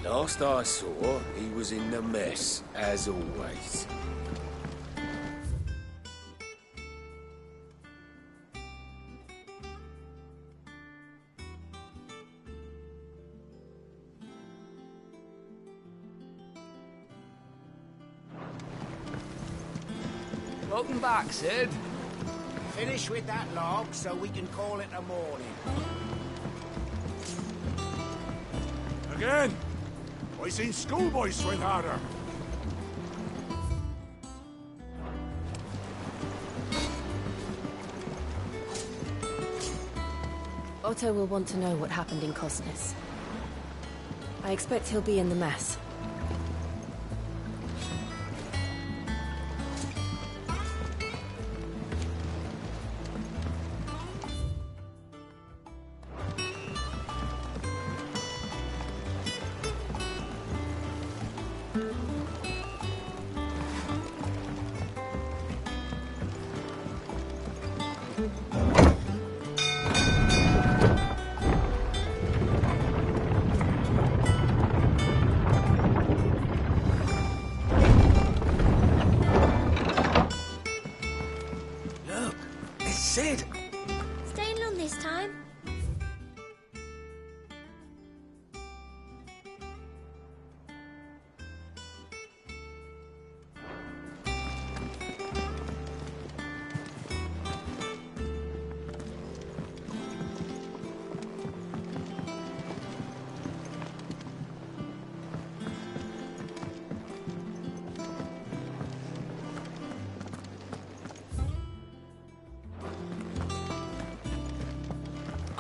Last I saw, he was in the mess, as always. Welcome back, Sid. Finish with that log so we can call it a morning. Again? I seen schoolboys sweat harder. Otto will want to know what happened in Cosnes. I expect he'll be in the mess.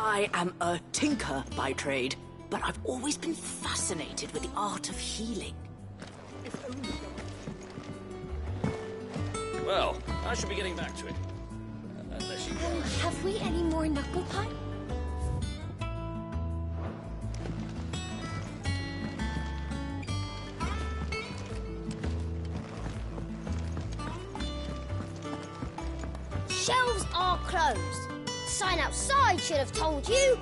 I am a tinker by trade, but I've always been fascinated with the art of healing. Well, I should be getting back to it. Unless you... Have we any more knuckle pie? Shelves are closed. Sign outside should have told you.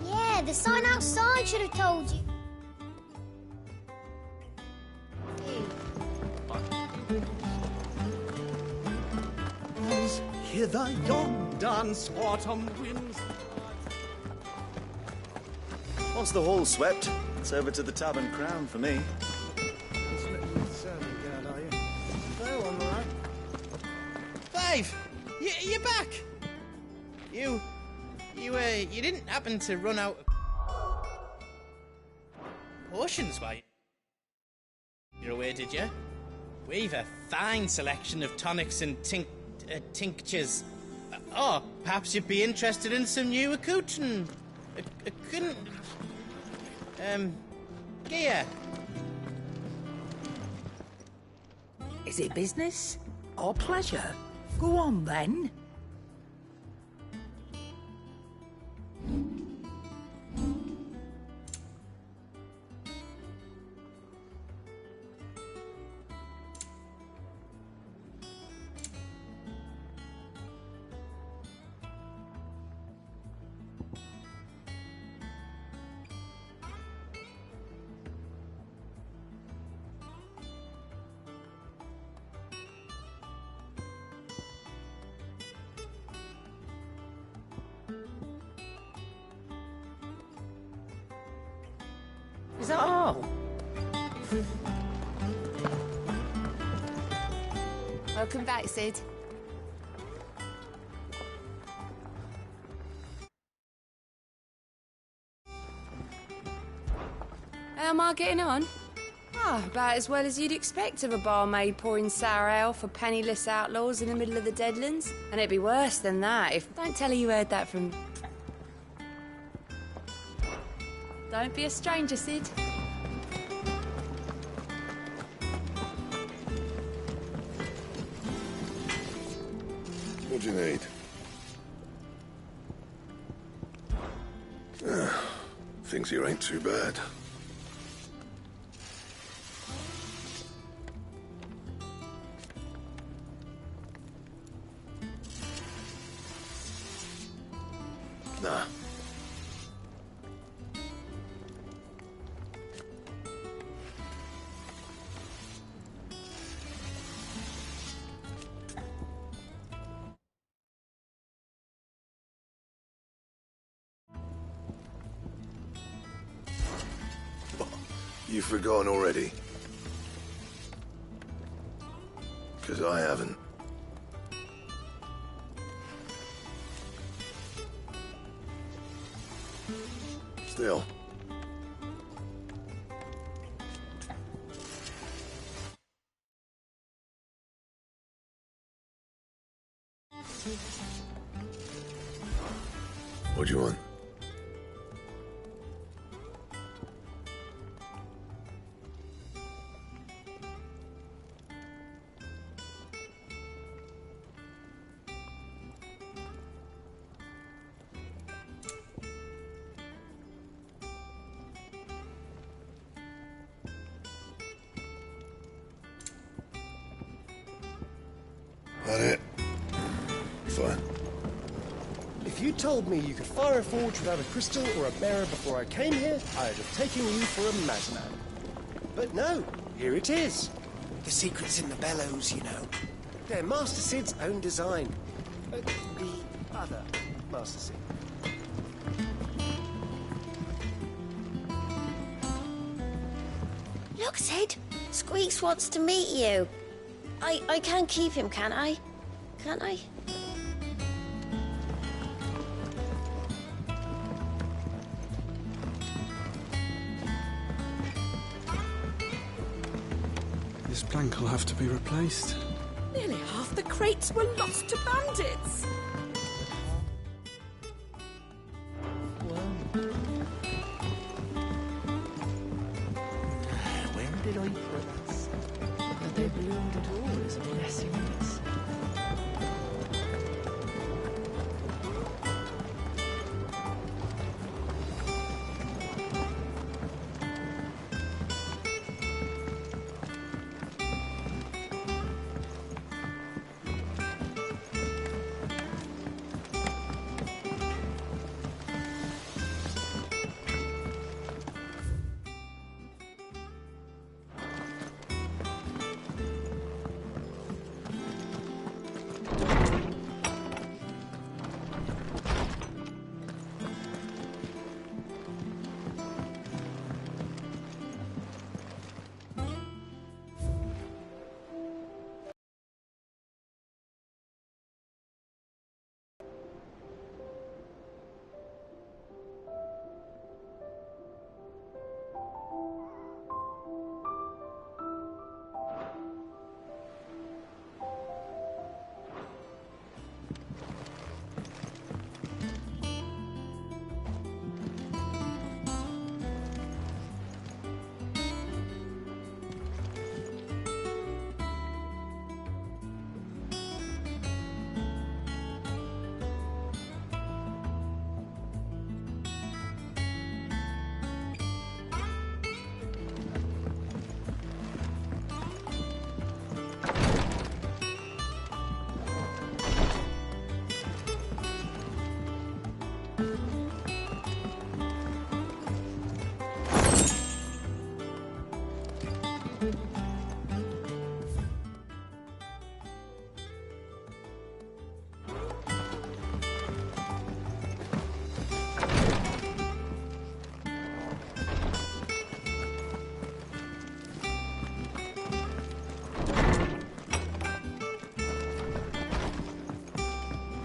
Yeah, the sign outside should have told you. Hither yon dance autumn winds. Once the hall's swept, it's over to the Tavern Crown for me. Five! You're back! You didn't happen to run out of potions while you're away, did you? We've a fine selection of tonics and tinctures. Oh, perhaps you'd be interested in some new accoutrement. Gear. Is it business or pleasure? Go on, then. Is that all? Welcome back, Sid. How am I getting on? Ah, about as well as you'd expect of a barmaid pouring sour ale for penniless outlaws in the middle of the Deadlands. And it'd be worse than that if... Don't tell her you heard that from... Don't be a stranger, Sid. What do you need? Things here ain't too bad. Nah. You've forgotten already? 'Cause I haven't. Still. What do you want? That it? Fine. If you told me you could fire a forge without a crystal or a bearer before I came here, I'd have taken you for a madman. But no, here it is. The secret's in the bellows, you know. They're Master Sid's own design. The other Master Sid. Look, Sid. Squeaks wants to meet you. I can keep him, can't I? Can't I? This plank will have to be replaced. Nearly half the crates were lost to bandits. they bloomed at all is a blessing in itself.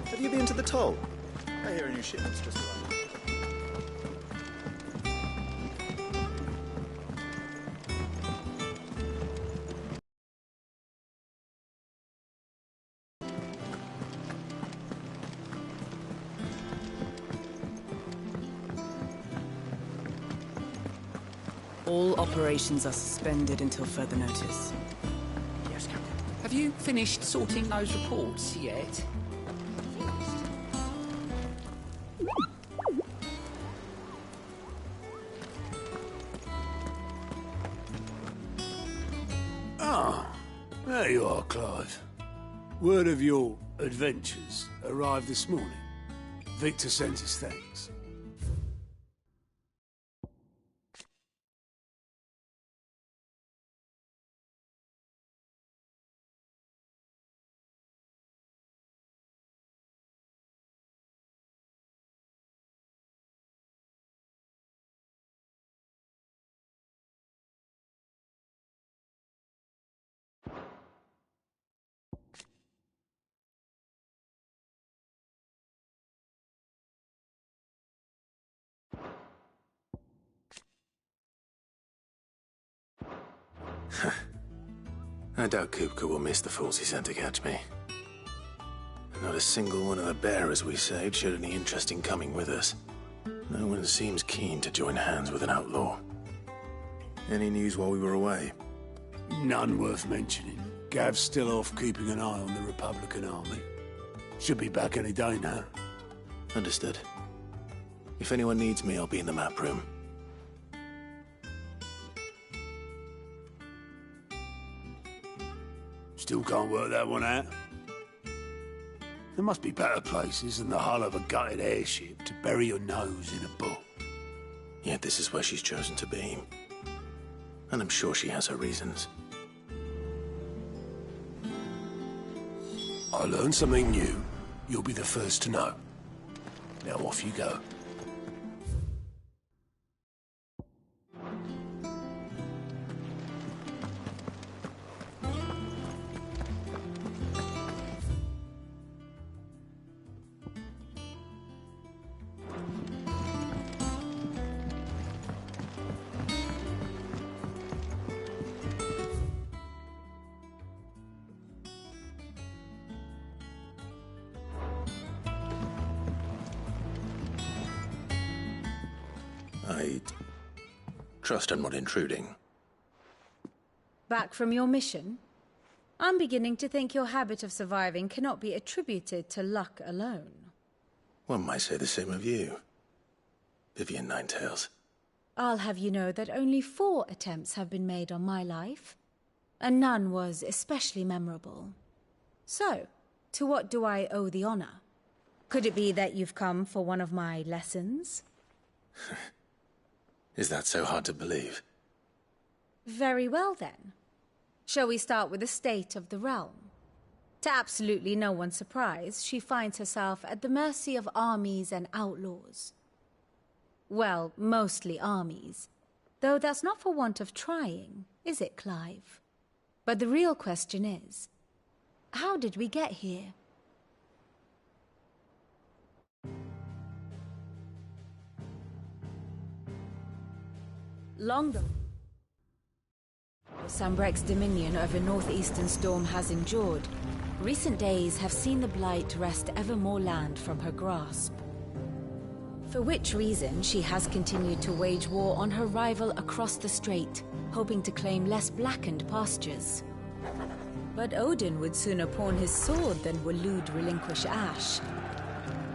Have you been to the toll? I hear a new shipment's just arrived. All operations are suspended until further notice. Yes, Captain. Have you finished sorting those reports yet? There you are, Clive. Word of your adventures arrived this morning. Victor sent his thanks. I doubt Kupka will miss the fools he sent to catch me. Not a single one of the bearers we saved showed any interest in coming with us. No one seems keen to join hands with an outlaw. Any news while we were away? None worth mentioning. Gav's still off keeping an eye on the Republican army. Should be back any day now. Understood. If anyone needs me, I'll be in the map room. Still can't work that one out. There must be better places than the hull of a gutted airship to bury your nose in a book. Yet this is where she's chosen to be. And I'm sure she has her reasons. I learned something new. You'll be the first to know. Now off you go. I trust I'm not intruding. Back from your mission? I'm beginning to think your habit of surviving cannot be attributed to luck alone. One might say the same of you, Vivian Ninetails. I'll have you know that only 4 attempts have been made on my life, and none was especially memorable. So, to what do I owe the honor? Could it be that you've come for one of my lessons? Is that so hard to believe? Very well then. Shall we start with the state of the realm? To absolutely no one's surprise, she finds herself at the mercy of armies and outlaws. Well, mostly armies. Though that's not for want of trying, is it, Clive? But the real question is, how did we get here? Long ago, Sambrek's dominion over northeastern Storm has endured. Recent days have seen the Blight wrest ever more land from her grasp. For which reason, she has continued to wage war on her rival across the strait, hoping to claim less blackened pastures. But Odin would sooner pawn his sword than Waloed relinquish Ash.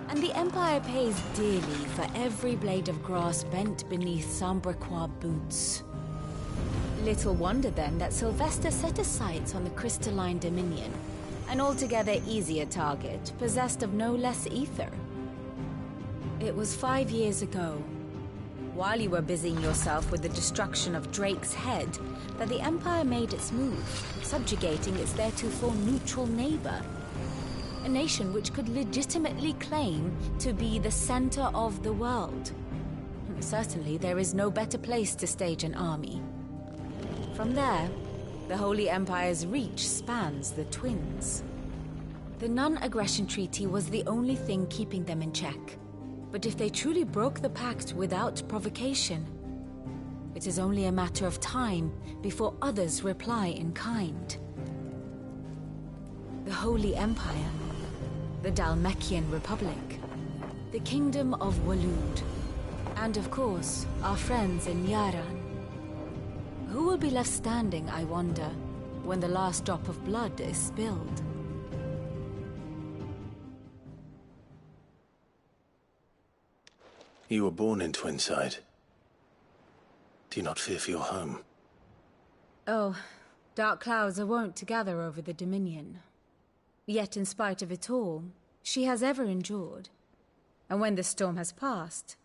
And the Empire pays dearly for every blade of grass bent beneath Sambrequois boots. Little wonder then that Sylvester set his sights on the crystalline dominion, an altogether easier target, possessed of no less ether. It was 5 years ago, while you were busying yourself with the destruction of Drake's head, that the Empire made its move, subjugating its theretofore neutral neighbor. A nation which could legitimately claim to be the center of the world. Certainly, there is no better place to stage an army. From there, the Holy Empire's reach spans the Twins. The non-aggression treaty was the only thing keeping them in check. But if they truly broke the pact without provocation, it is only a matter of time before others reply in kind. The Holy Empire, the Dalmekian Republic, the Kingdom of Waloed, and of course, our friends in Yaran. Who will be left standing, I wonder, when the last drop of blood is spilled? You were born in Twinside. Do you not fear for your home? Oh, dark clouds are wont to gather over the Dominion. Yet in spite of it all, she has ever endured. And when the storm has passed,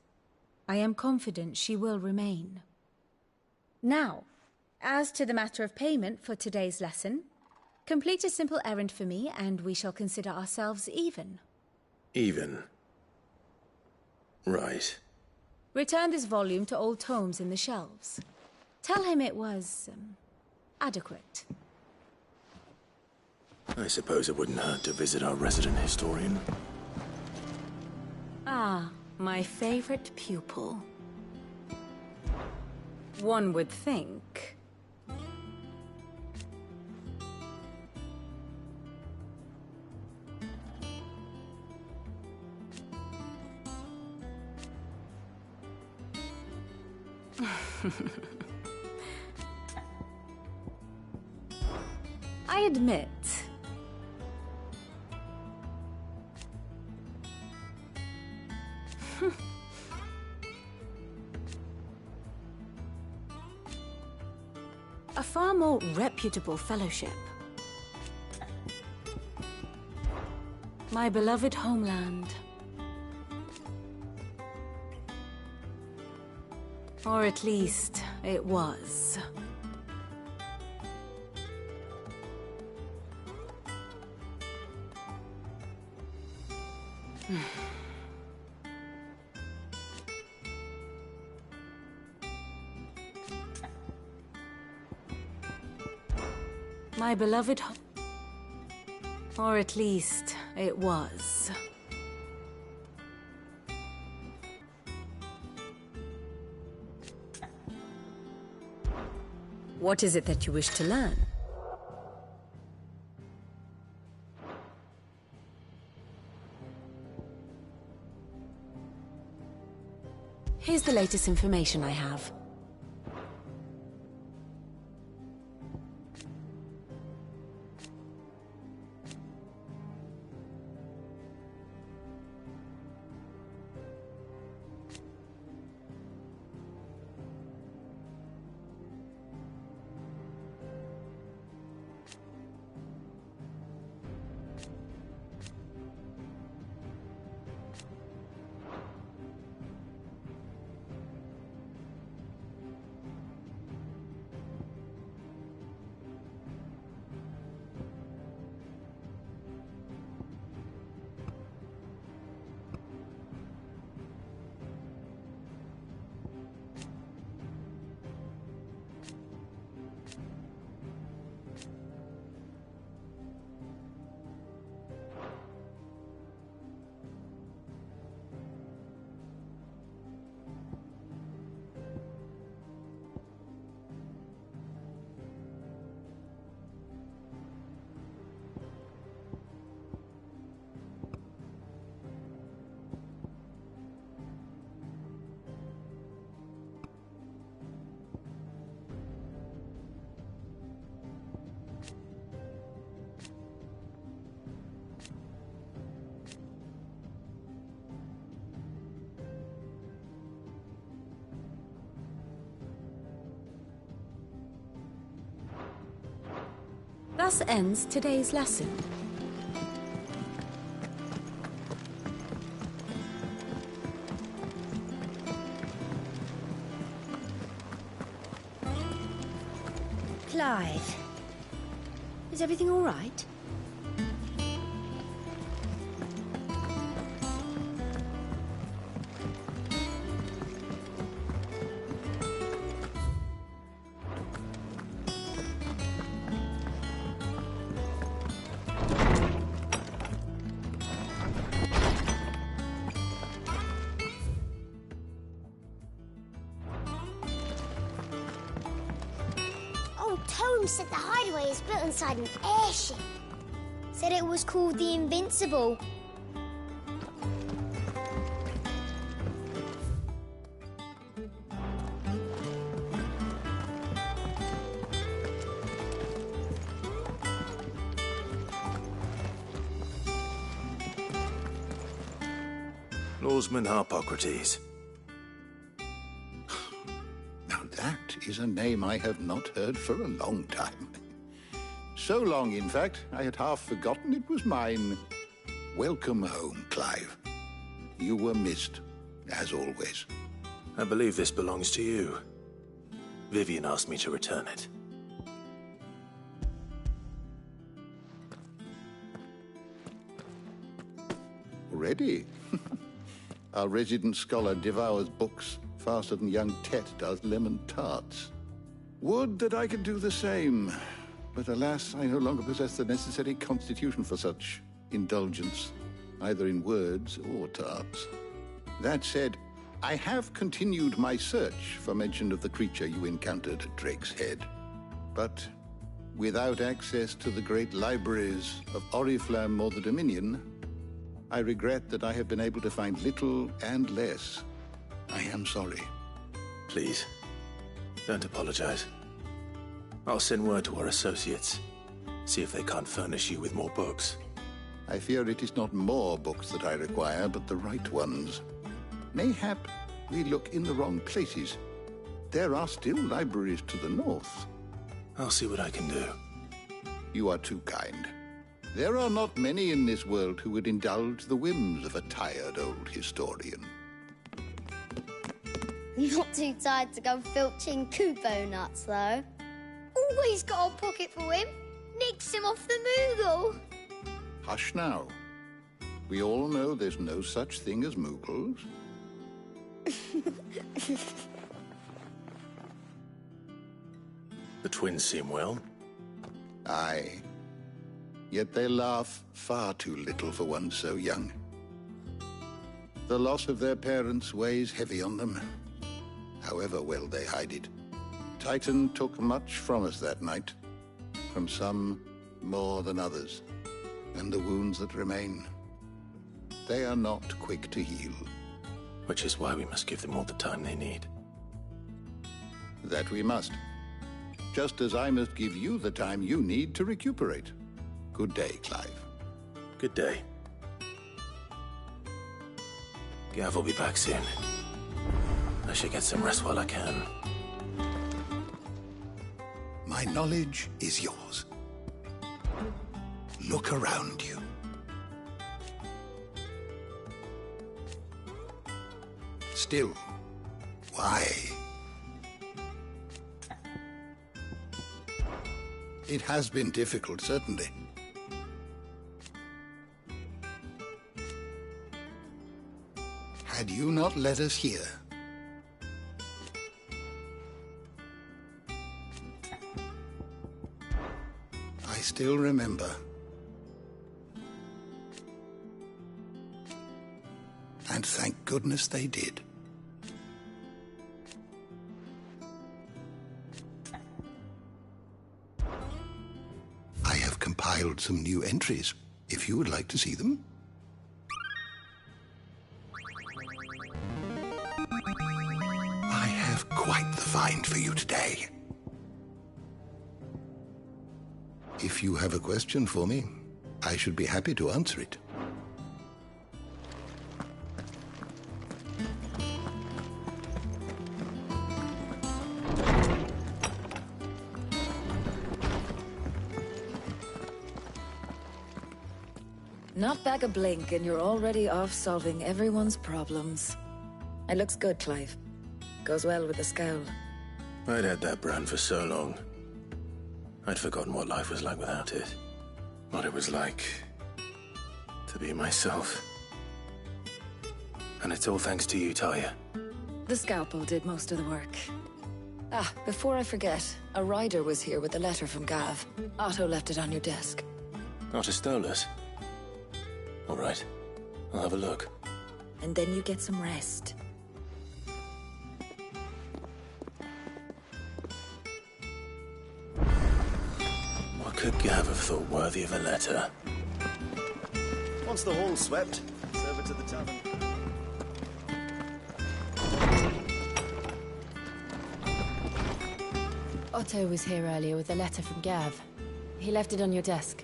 I am confident she will remain. Now, as to the matter of payment for today's lesson, complete a simple errand for me and we shall consider ourselves even. Even? Right. Return this volume to old tomes in the shelves. Tell him it was, adequate. I suppose it wouldn't hurt to visit our resident historian. Ah, my favorite pupil. One would think. I admit. A far more reputable fellowship. My beloved homeland. Or at least, it was. My beloved or at least, it was. What is it that you wish to learn? Here's the latest information I have. thus ends today's lesson. Clive, is everything all right? Holmes said the hideaway is built inside an airship. Said it was called the Invincible. Lawsman Harpocrates. Now that is a name I have not heard for a long time. So long, in fact, I had half forgotten it was mine. Welcome home, Clive. You were missed, as always. I believe this belongs to you. Vivian asked me to return it. Already? Our resident scholar devours books faster than young Tet does lemon tarts. Would that I could do the same. But alas, I no longer possess the necessary constitution for such indulgence, either in words or tarts. That said, I have continued my search for mention of the creature you encountered at Drake's Head. But without access to the great libraries of Oriflamme or the Dominion, I regret that I have been able to find little and less. I am sorry. Please, don't apologize. I'll send word to our associates. See if they can't furnish you with more books. I fear it is not more books that I require, but the right ones. Mayhap we look in the wrong places. There are still libraries to the north. I'll see what I can do. You are too kind. There are not many in this world who would indulge the whims of a tired old historian. Not too tired to go filching Kupo nuts, though. Always got a pocket for him. Nicks him off the Moogle. Hush now. We all know there's no such thing as Moogles. The twins seem well. Aye. Yet they laugh far too little for one so young. The loss of their parents weighs heavy on them, however well they hide it. Titan took much from us that night, from some more than others, and the wounds that remain, they are not quick to heal. Which is why we must give them all the time they need. That we must. Just as I must give you the time you need to recuperate. Good day, Clive. Good day. Gav will be back soon. I should get some rest while I can. My knowledge is yours. Look around you. Still, why? It has been difficult, certainly. Had you not let us hear, I still remember. And thank goodness they did. I have compiled some new entries, if you would like to see them. I have quite the find for you today. If you have a question for me, I should be happy to answer it. Not back a blink and you're already off solving everyone's problems. It looks good, Clive. Goes well with the scowl. I'd had that brand for so long. I'd forgotten what life was like without it. What it was like to be myself. And it's all thanks to you, Talia. The scalpel did most of the work. Ah, before I forget, a rider was here with a letter from Gav. Otto left it on your desk. Otto stole us? All right, I'll have a look. And then you get some rest. What could Gav have thought worthy of a letter? Once the hall's swept, it's over to the tavern. Otto was here earlier with a letter from Gav. He left it on your desk.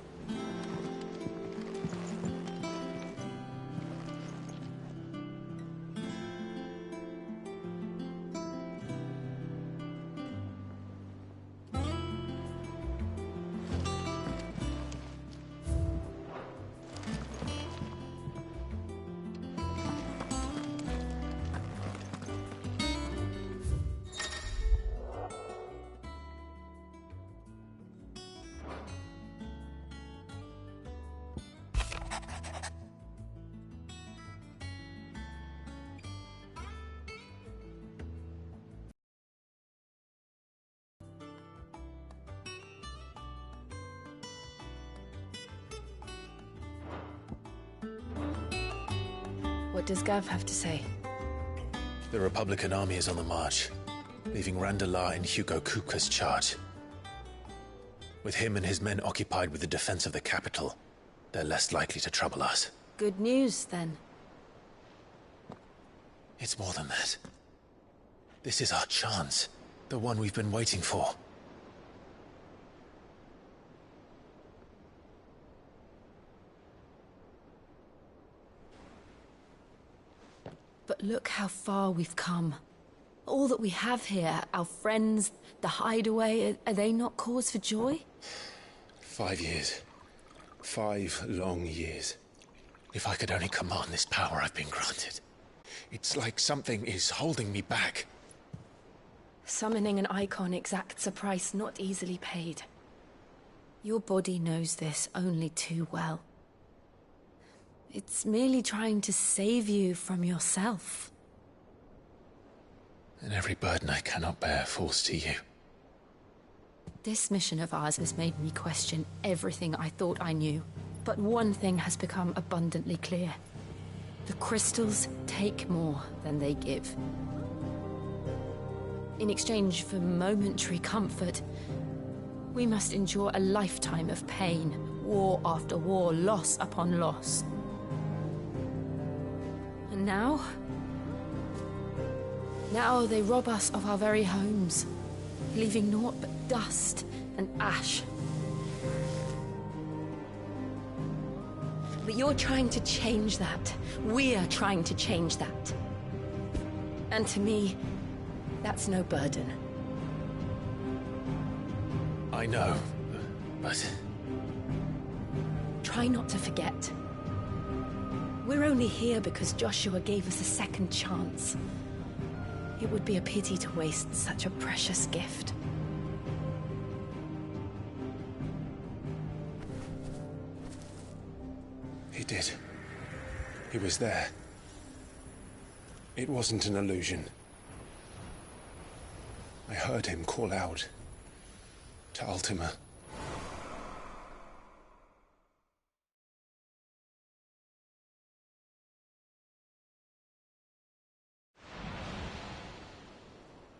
What does Gav have to say? The Republican army is on the march, leaving Randalar in Hugo Kuka's charge. With him and his men occupied with the defense of the capital, they're less likely to trouble us. Good news, then. It's more than that. This is our chance, the one we've been waiting for. But look how far we've come. All that we have here, our friends, the hideaway, are they not cause for joy? 5 years. 5 long years. If I could only command this power I've been granted. It's like something is holding me back. Summoning an icon exacts a price not easily paid. Your body knows this only too well. It's merely trying to save you from yourself. And every burden I cannot bear falls to you. This mission of ours has made me question everything I thought I knew. But one thing has become abundantly clear. The crystals take more than they give. In exchange for momentary comfort, we must endure a lifetime of pain, war after war, loss upon loss. And now they rob us of our very homes, leaving naught but dust and ash. But you're trying to change that. We're trying to change that. And to me, that's no burden. I know, but... Try not to forget. We're only here because Joshua gave us a second chance. It would be a pity to waste such a precious gift. He did. He was there. It wasn't an illusion. I heard him call out to Ultima.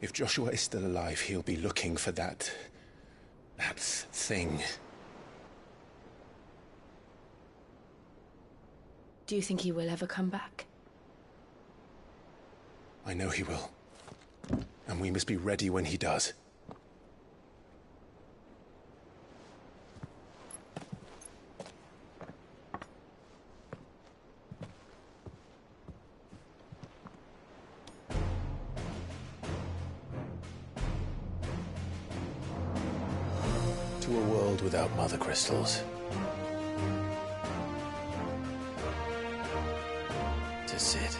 If Joshua is still alive, he'll be looking for that thing. Do you think he will ever come back? I know he will. And we must be ready when he does. To a world without mother crystals. to sit.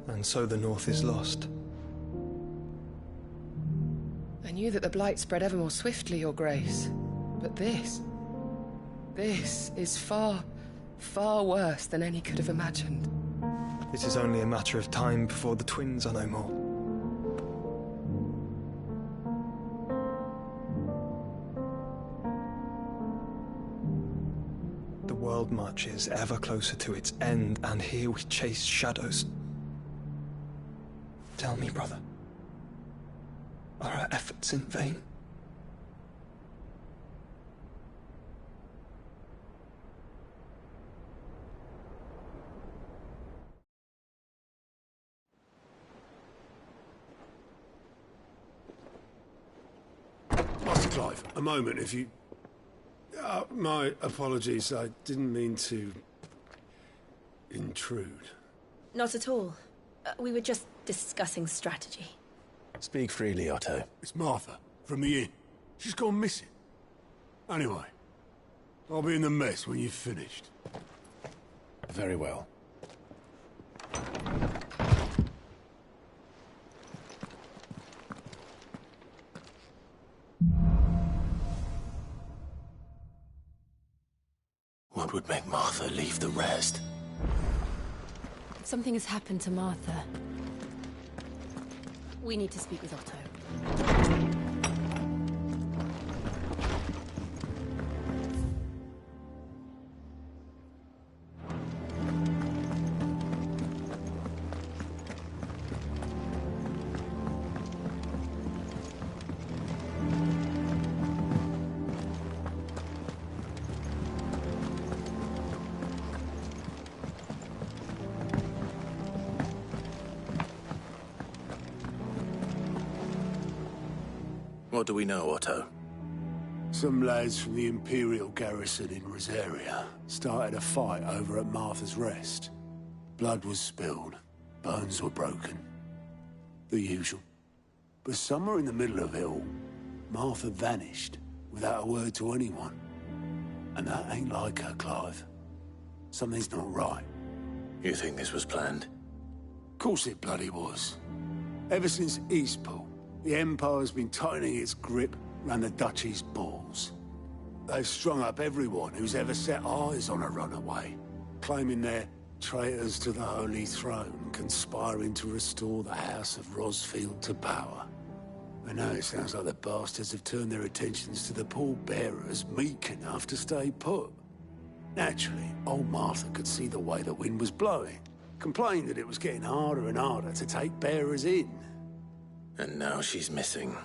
And so the North is lost. I knew that the Blight spread ever more swiftly, Your Grace. But this is far, far worse than any could have imagined. It is only a matter of time before the twins are no more. The world marches ever closer to its end, and here we chase shadows. Tell me, brother, are our efforts in vain? Master Clive, a moment, if you... my apologies, I didn't mean to... intrude. Not at all. We were just discussing strategy. Speak freely, Otto. It's Martha, from the inn. She's gone missing. Anyway, I'll be in the mess when you've finished. Very well. What would make Martha leave the rest? Something has happened to Martha. We need to speak with Otto. What do we know, Otto? Some lads from the Imperial garrison in Rosaria started a fight over at Martha's Rest. Blood was spilled, bones were broken. The usual. But somewhere in the middle of it all, Martha vanished without a word to anyone. And that ain't like her, Clive. Something's not right. You think this was planned? Of course it bloody was. Ever since Eastpool, the Empire's been tightening its grip around the Duchy's balls. They've strung up everyone who's ever set eyes on a runaway, claiming they're traitors to the Holy Throne, conspiring to restore the House of Rosfield to power. And now it sounds like the bastards have turned their attentions to the pallbearers meek enough to stay put. Naturally, old Martha could see the way the wind was blowing, complained that it was getting harder and harder to take bearers in. And now she's missing.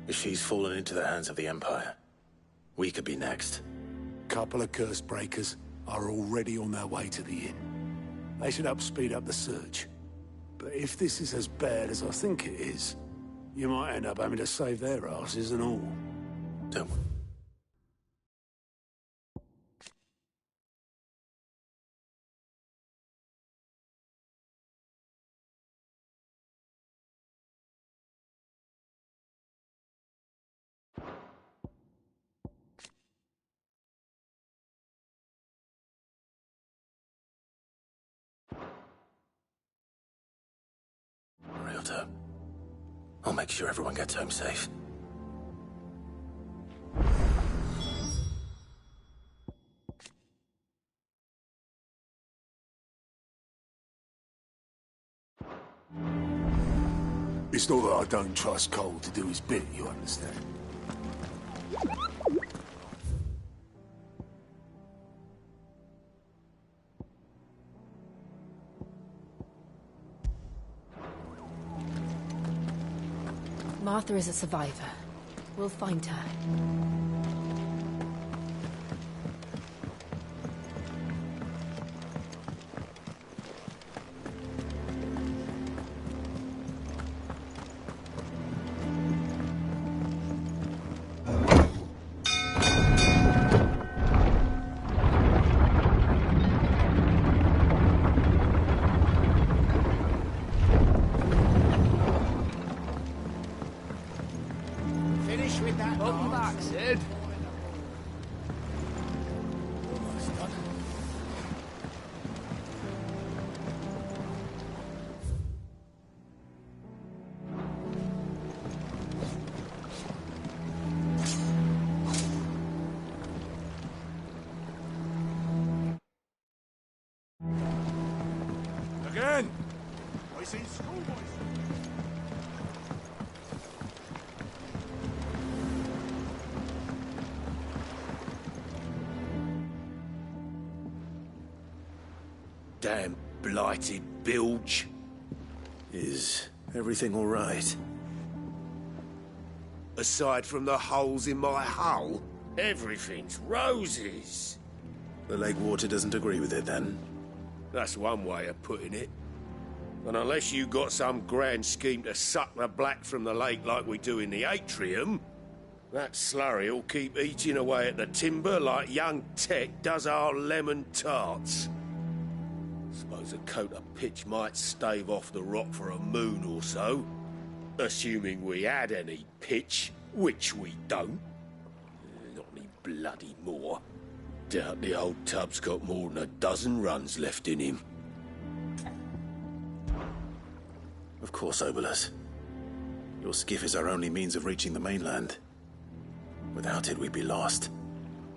If she's fallen into the hands of the Empire, we could be next. Couple of curse breakers are already on their way to the inn. They should help speed up the search. But if this is as bad as I think it is, you might end up having to save their asses and all. Don't. Otto. I'll make sure everyone gets home safe. It's not that I don't trust Cole to do his bit, you understand? Martha is a survivor. We'll find her. Schoolboys in schoolboys. Damn blighted bilge. Is everything all right? Aside from the holes in my hull, everything's roses. The lake water doesn't agree with it, then? That's one way of putting it. And unless you got some grand scheme to suck the black from the lake like we do in the atrium, that slurry'll keep eating away at the timber like young Tech does our lemon tarts. Suppose a coat of pitch might stave off the rock for a moon or so. Assuming we had any pitch, which we don't. Not any bloody more. Doubt the old tub's got more than a dozen runs left in him. Of course, Obolus. Your skiff is our only means of reaching the mainland. Without it, we'd be lost.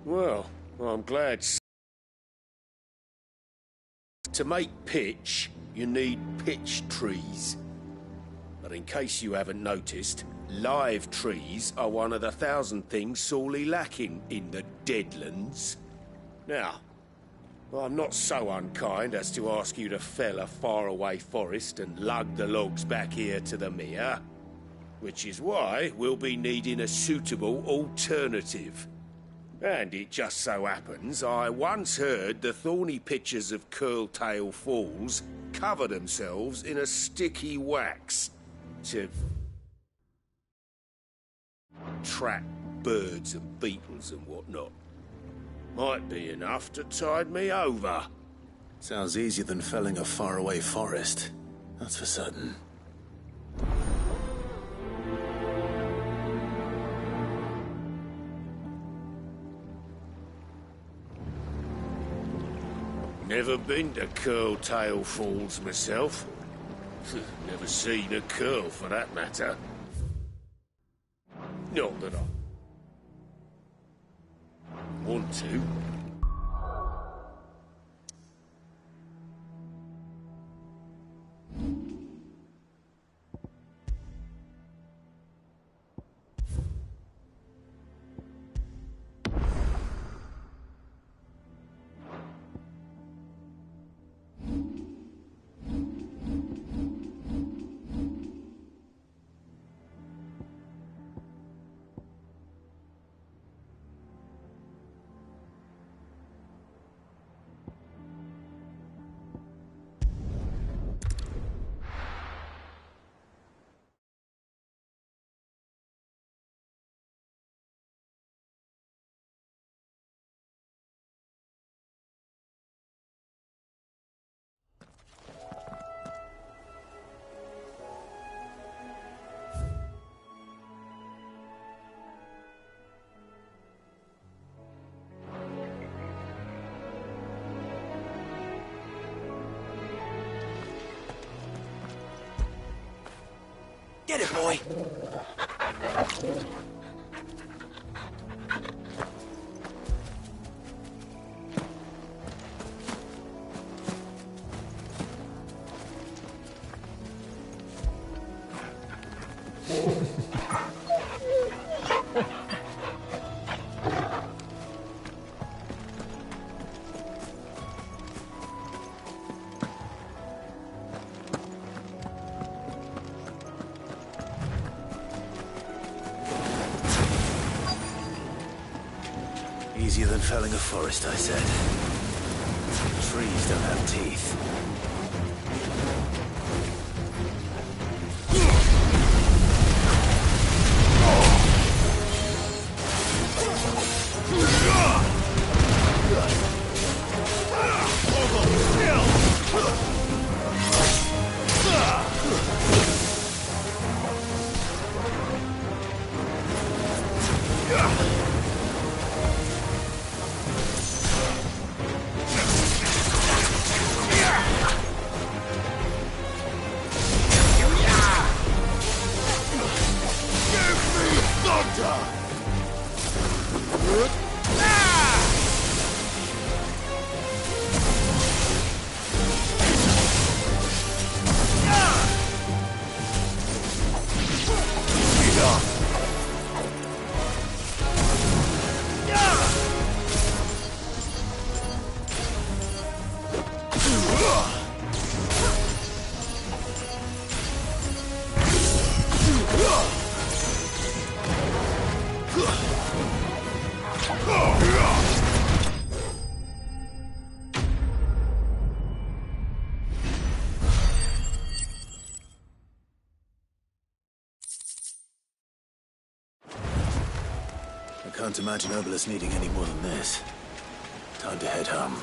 Well, I'm glad. To make pitch, you need pitch trees. But in case you haven't noticed, live trees are one of the 1,000 things sorely lacking in the Deadlands. Now, I'm not so unkind as to ask you to fell a faraway forest and lug the logs back here to the mere, which is why we'll be needing a suitable alternative. And it just so happens I once heard the thorny pitchers of Curltail Falls cover themselves in a sticky wax to trap birds and beetles and whatnot. Might be enough to tide me over. Sounds easier than felling a faraway forest. That's for certain. Never been to Curltail Falls myself. Never seen a curl, for that matter. Not that I want to. Get it, boy! Easier than felling a forest, I said. Trees don't have teeth. Can't imagine Obelisk needing any more than this. Time to head home.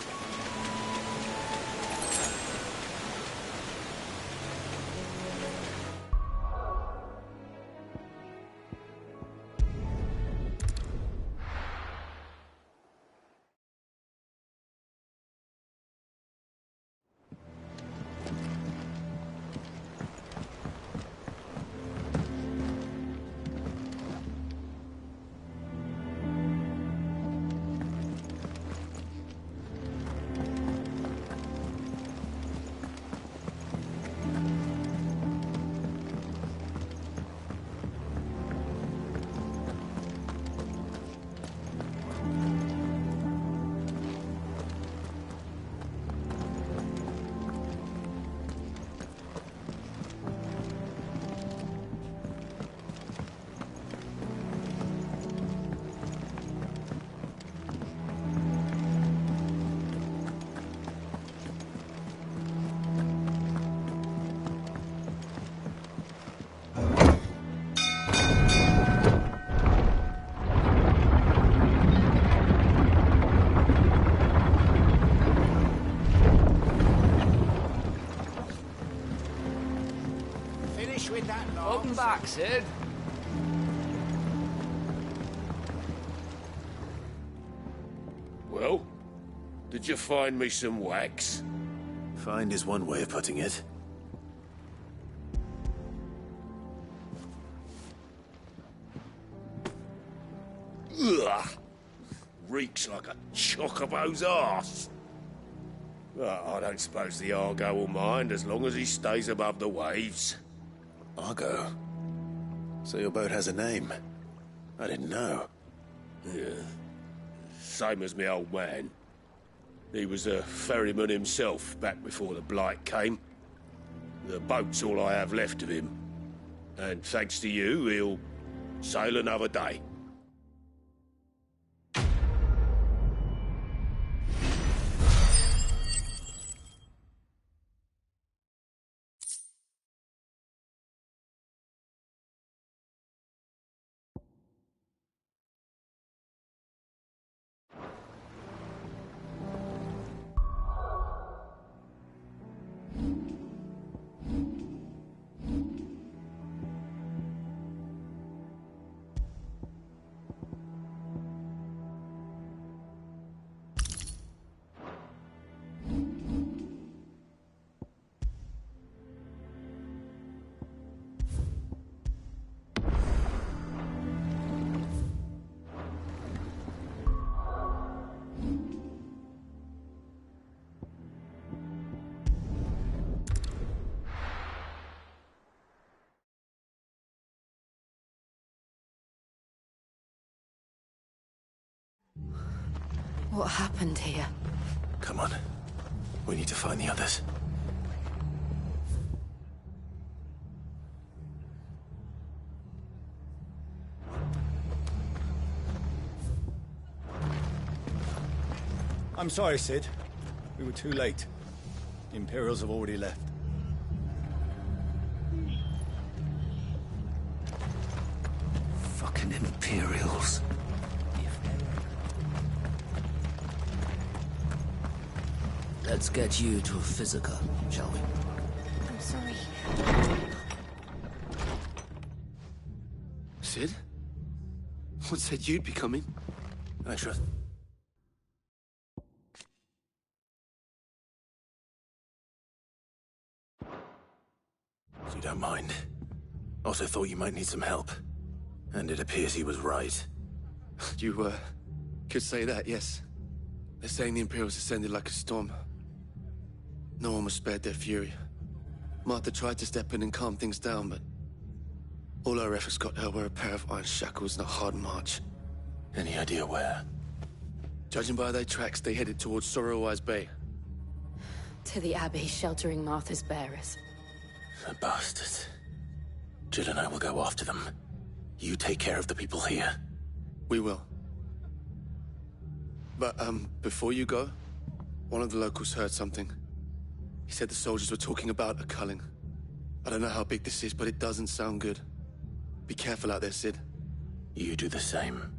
With that log. Welcome back, Sid. Well, did you find me some wax? Find is one way of putting it. Ugh! Reeks like a chocobo's arse. Well, I don't suppose the Argo will mind as long as he stays above the waves. Argo? So your boat has a name? I didn't know. Yeah. Same as my old man. He was a ferryman himself back before the Blight came. The boat's all I have left of him. And thanks to you, he'll sail another day. What happened here? Come on. We need to find the others. I'm sorry, Sid. We were too late. The Imperials have already left. Fucking Imperials. Let's get you to Physica, shall we? I'm sorry. Sid? What said you'd be coming? I trust... You don't mind. Also thought you might need some help. And it appears he was right. You, could say that, yes. They're saying the Imperials descended like a storm. No one was spared their fury. Martha tried to step in and calm things down, but all our efforts got her were a pair of iron shackles and a hard march. Any idea where? Judging by their tracks, they headed towards Sorrowwise Bay. To the Abbey, sheltering Martha's bearers. The bastards. Jill and I will go after them. You take care of the people here. We will. But, before you go, one of the locals heard something. He said the soldiers were talking about a culling. I don't know how big this is, but it doesn't sound good. Be careful out there, Sid. You do the same.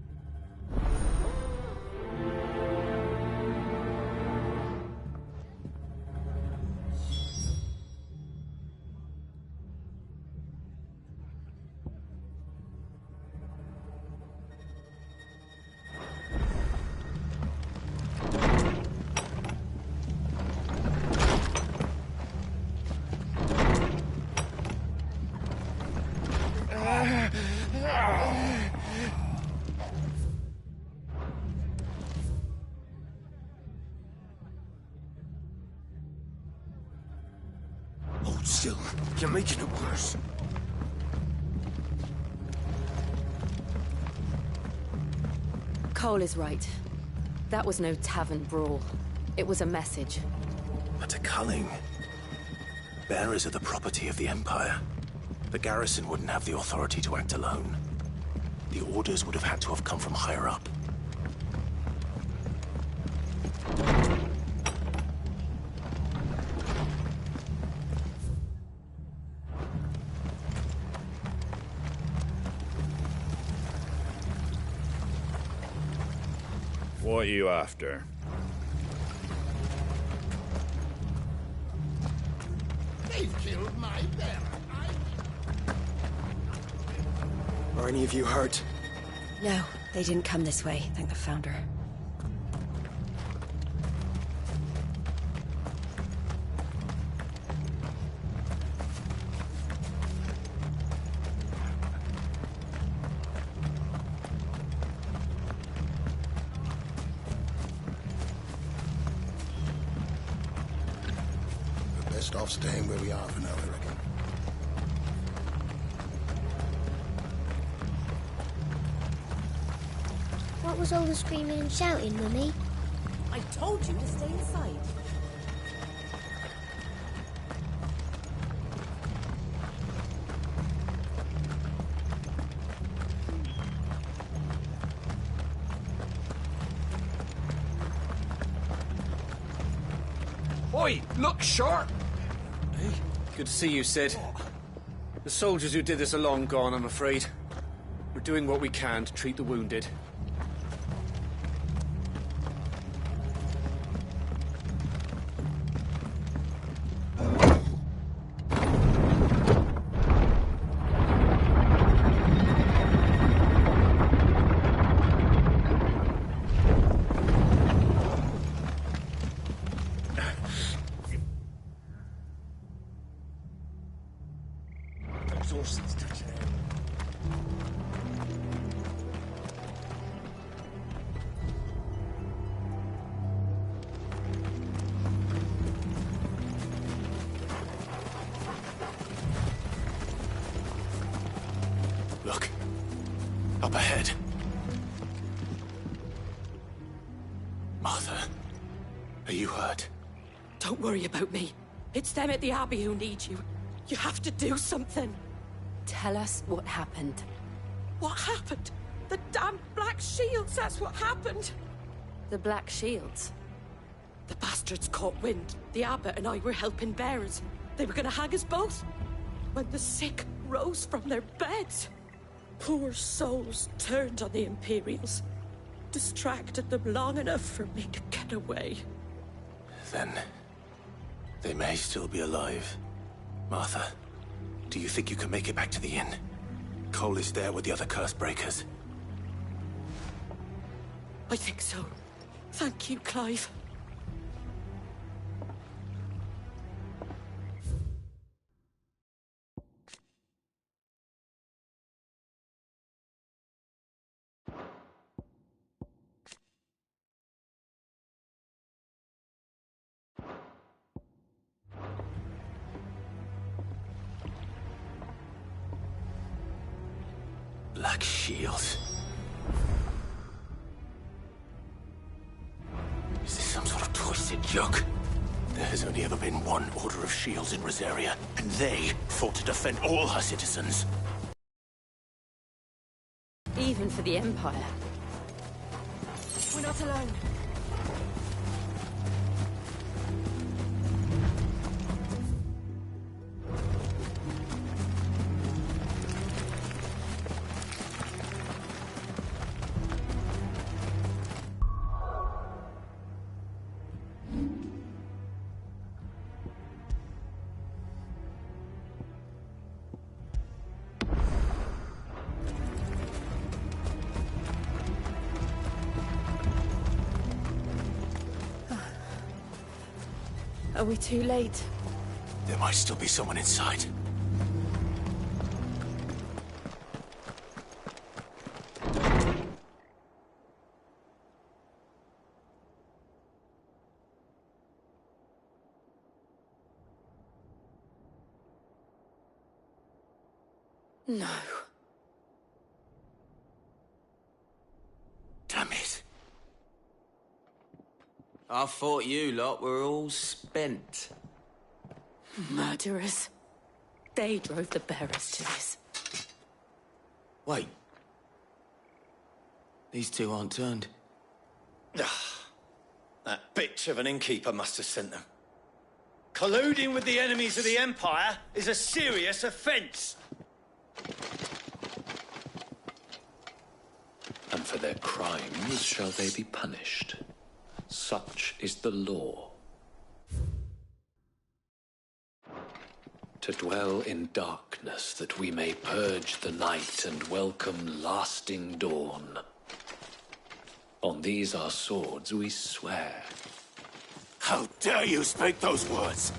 Hold still. You're making it worse. Cole is right. That was no tavern brawl. It was a message. But a culling. Bearers are the property of the Empire. The garrison wouldn't have the authority to act alone. The orders would have had to have come from higher up. What are you after? They've killed my bear. Are any of you hurt? No, they didn't come this way, thank the Founder. We're best off staying where we are for now, I reckon. What was all the screaming and shouting, Mummy? I told you to stay inside. Oi, look sharp! Hey, good to see you, Sid. The soldiers who did this are long gone, I'm afraid. We're doing what we can to treat the wounded. Look. Up ahead. Martha, are you hurt? Don't worry about me. It's them at the Abbey who need you. You have to do something. Tell us what happened. What happened? The damn Black Shields, that's what happened. The Black Shields? The bastards caught wind. The abbot and I were helping bearers. They were gonna hang us both. When the sick rose from their beds, poor souls turned on the Imperials. Distracted them long enough for me to get away. Then they may still be alive. Martha, do you think you can make it back to the inn? Cole is there with the other curse breakers. I think so. Thank you, Clive. Black shields. Is this some sort of twisted joke? There has only ever been one Order of Shields in Rosaria, and they fought to defend all her citizens. Even for the Empire. We're not alone. Are we too late? There might still be someone inside. No. Damn it. I thought you lot were all spent. Murderers. They drove the bearers to this. Wait. These two aren't turned. That bitch of an innkeeper must have sent them. Colluding with the enemies of the Empire is a serious offence. And for their crimes shall they be punished. Such is the law. To dwell in darkness that we may purge the night and welcome lasting dawn. On these our swords we swear. How dare you speak those words?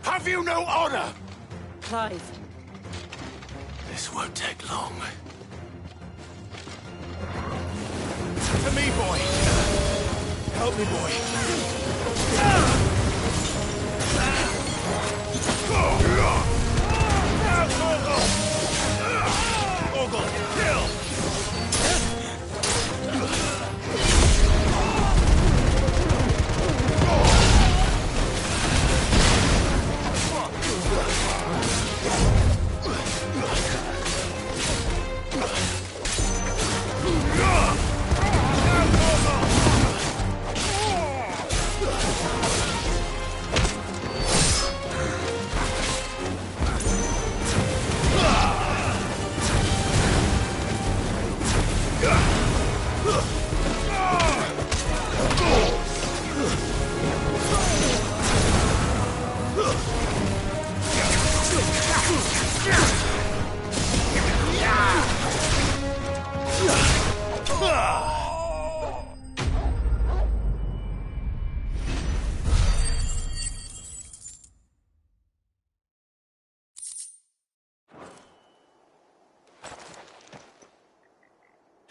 Have you no honor? Clive. This won't take long. To me, boy! Help me, boy! Ogle, kill!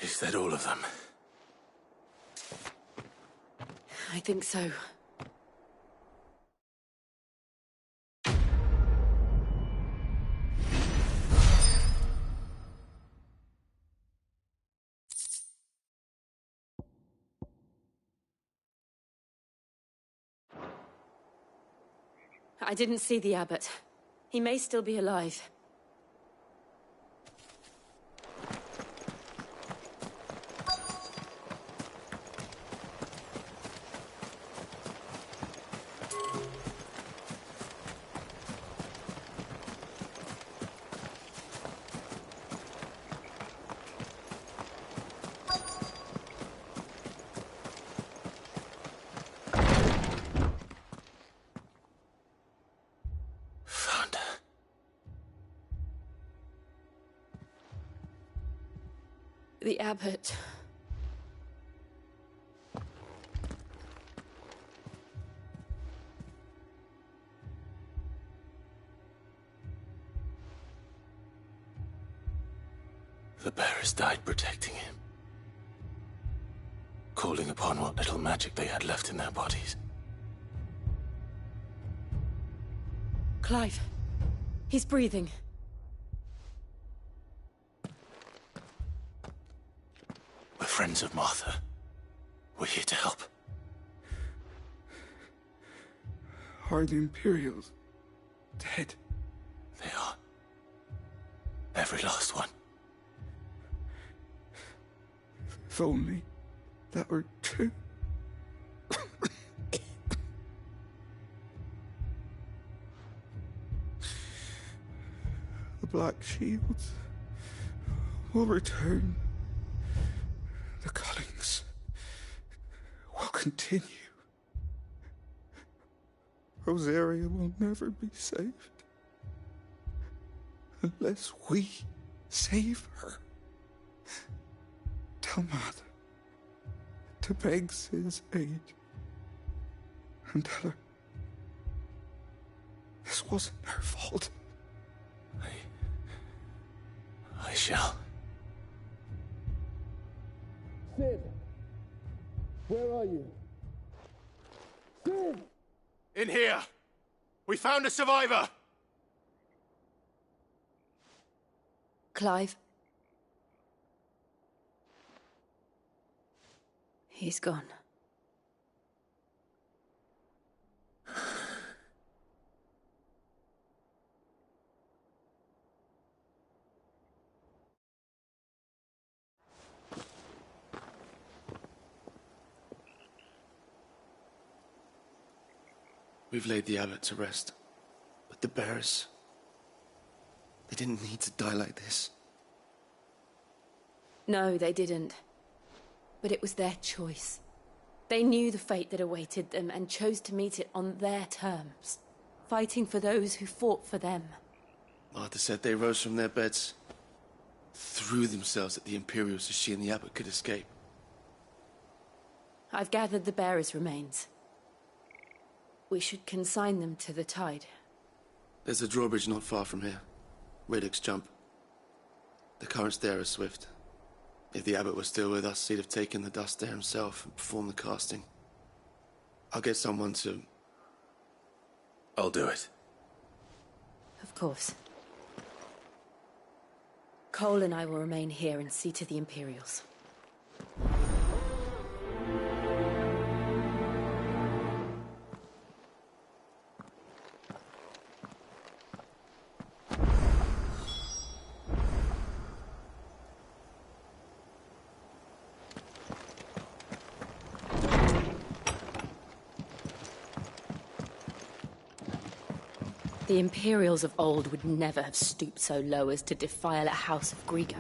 Is that all of them? I think so. I didn't see the abbot. He may still be alive. The abbot. The bearers died protecting him. Calling upon what little magic they had left in their bodies. Clive. He's breathing. We're friends of Martha. We're here to help. Are the Imperials dead? They are. Every last one. If only that were true. The Black Shields will return. The cullings will continue. Rosaria will never be saved unless we save her. Tell Mother to beg Sid's aid and tell her this wasn't her fault. I shall. Sid! Where are you? Sid! In here! We found a survivor! Clive? He's gone. We've laid the abbot to rest. But the bearers... they didn't need to die like this. No, they didn't. But it was their choice. They knew the fate that awaited them and chose to meet it on their terms, fighting for those who fought for them. Martha said they rose from their beds, threw themselves at the Imperials so she and the abbot could escape. I've gathered the bearers' remains. We should consign them to the tide. There's a drawbridge not far from here. Radix jump. The currents there are swift. If the abbot was still with us, he'd have taken the dust there himself and performed the casting. I'll get someone to... I'll do it. Of course. Cole and I will remain here and see to the Imperials. The Imperials of old would never have stooped so low as to defile a house of Griga,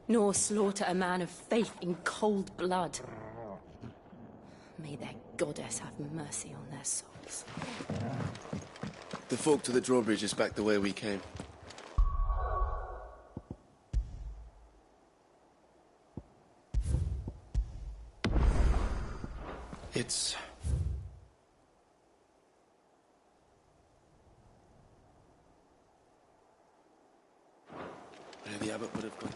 nor slaughter a man of faith in cold blood. May their goddess have mercy on their souls. The fork to the drawbridge is back the way we came. It's... where the abbot would have gone.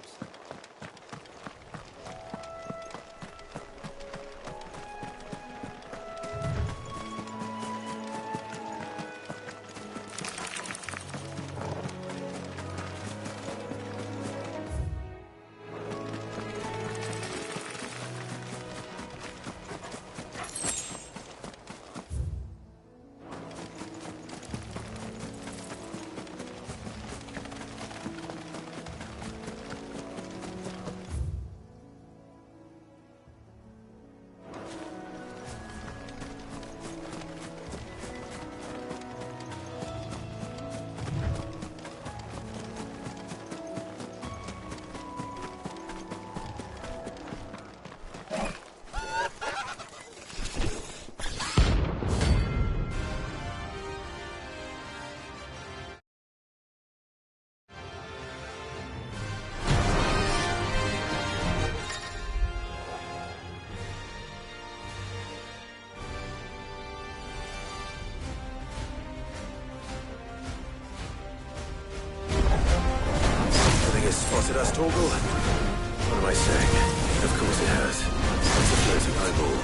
Spotted us, Torgal? What am I saying? Of course it has. It's a floating eyeball.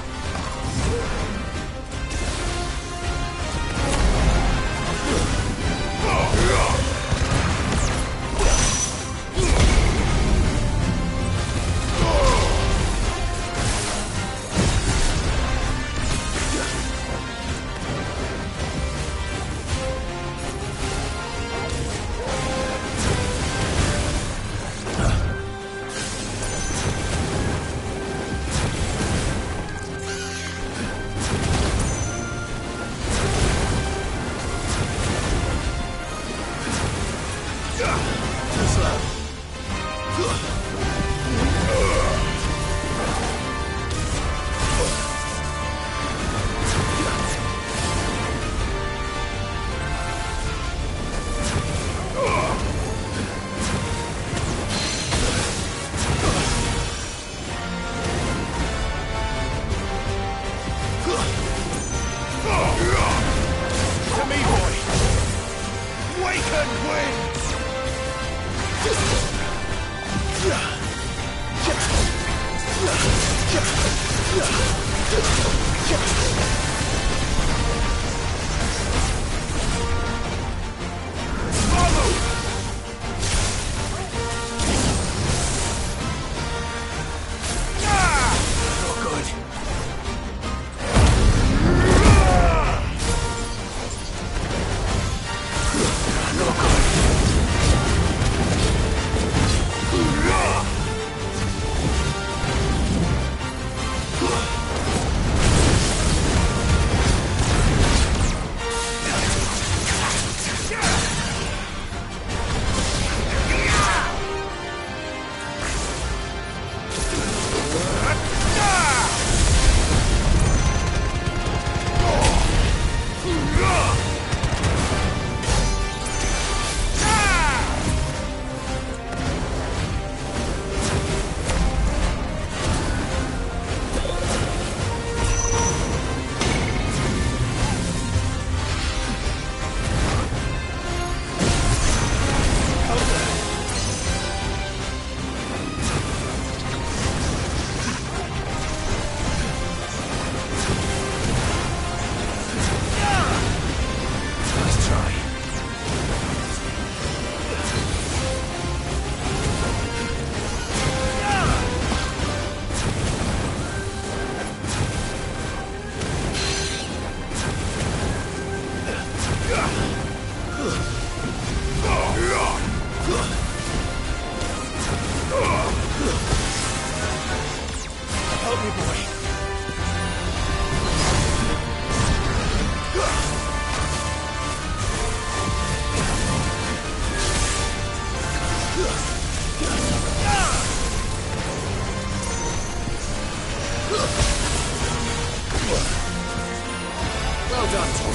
Well done, Tom.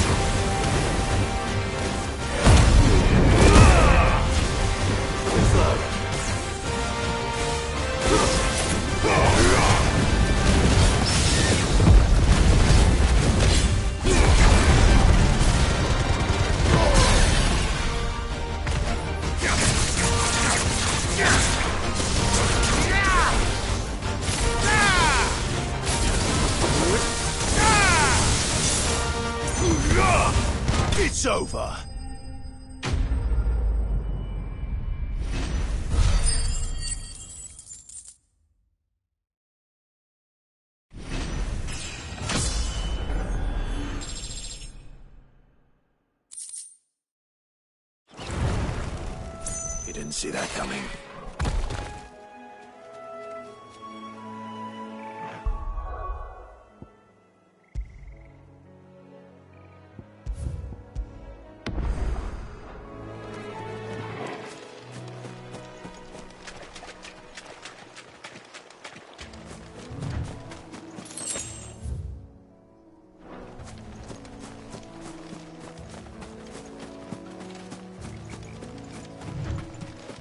It's over. You didn't see that coming.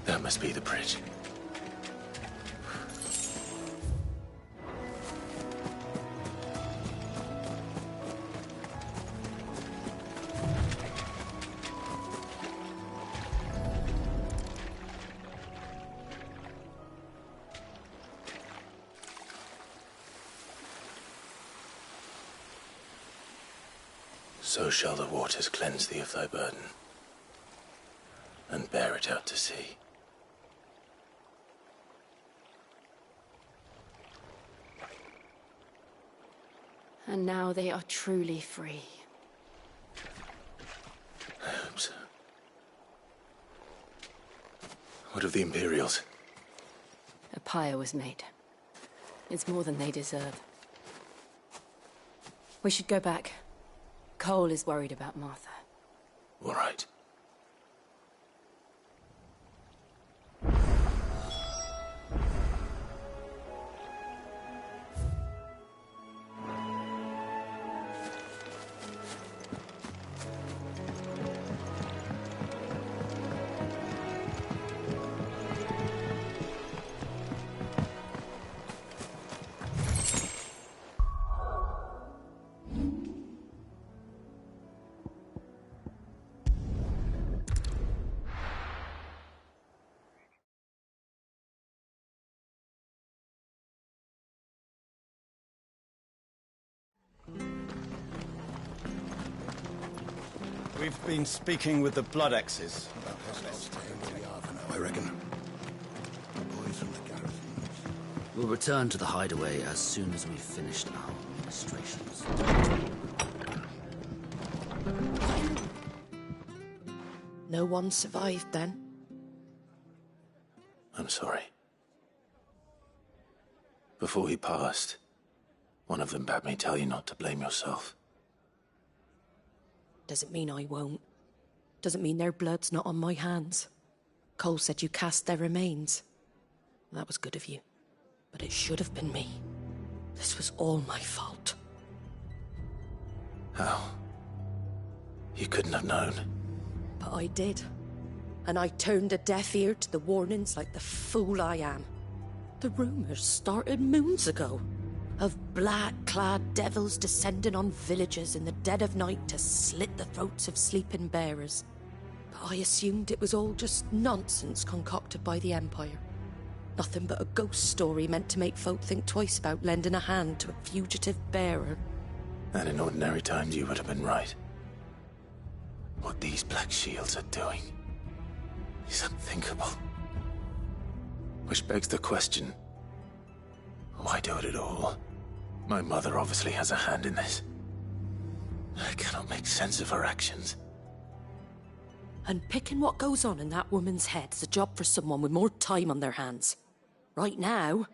That must be the bridge. So shall the waters cleanse thee of thy burden, and bear it out to sea. And now they are truly free. I hope so. What of the Imperials? A pyre was made. It's more than they deserve. We should go back. Cole is worried about Martha. All right. We've been speaking with the Blood X's. I reckon. We'll return to the hideaway as soon as we've finished our administrations. No one survived then? I'm sorry. Before he passed, one of them bade me tell you not to blame yourself. Doesn't mean I won't. Doesn't mean their blood's not on my hands. Cole said you cast their remains. That was good of you. But it should have been me. This was all my fault. How? You couldn't have known. But I did. And I turned a deaf ear to the warnings like the fool I am. The rumours started moons ago. Of black-clad devils descending on villages in the dead of night to slit the throats of sleeping bearers. But I assumed it was all just nonsense concocted by the Empire. Nothing but a ghost story meant to make folk think twice about lending a hand to a fugitive bearer. And in ordinary times you would have been right. What these Black Shields are doing is unthinkable. Which begs the question, why do it at all? My mother obviously has a hand in this. I cannot make sense of her actions. And picking what goes on in that woman's head is a job for someone with more time on their hands. Right now,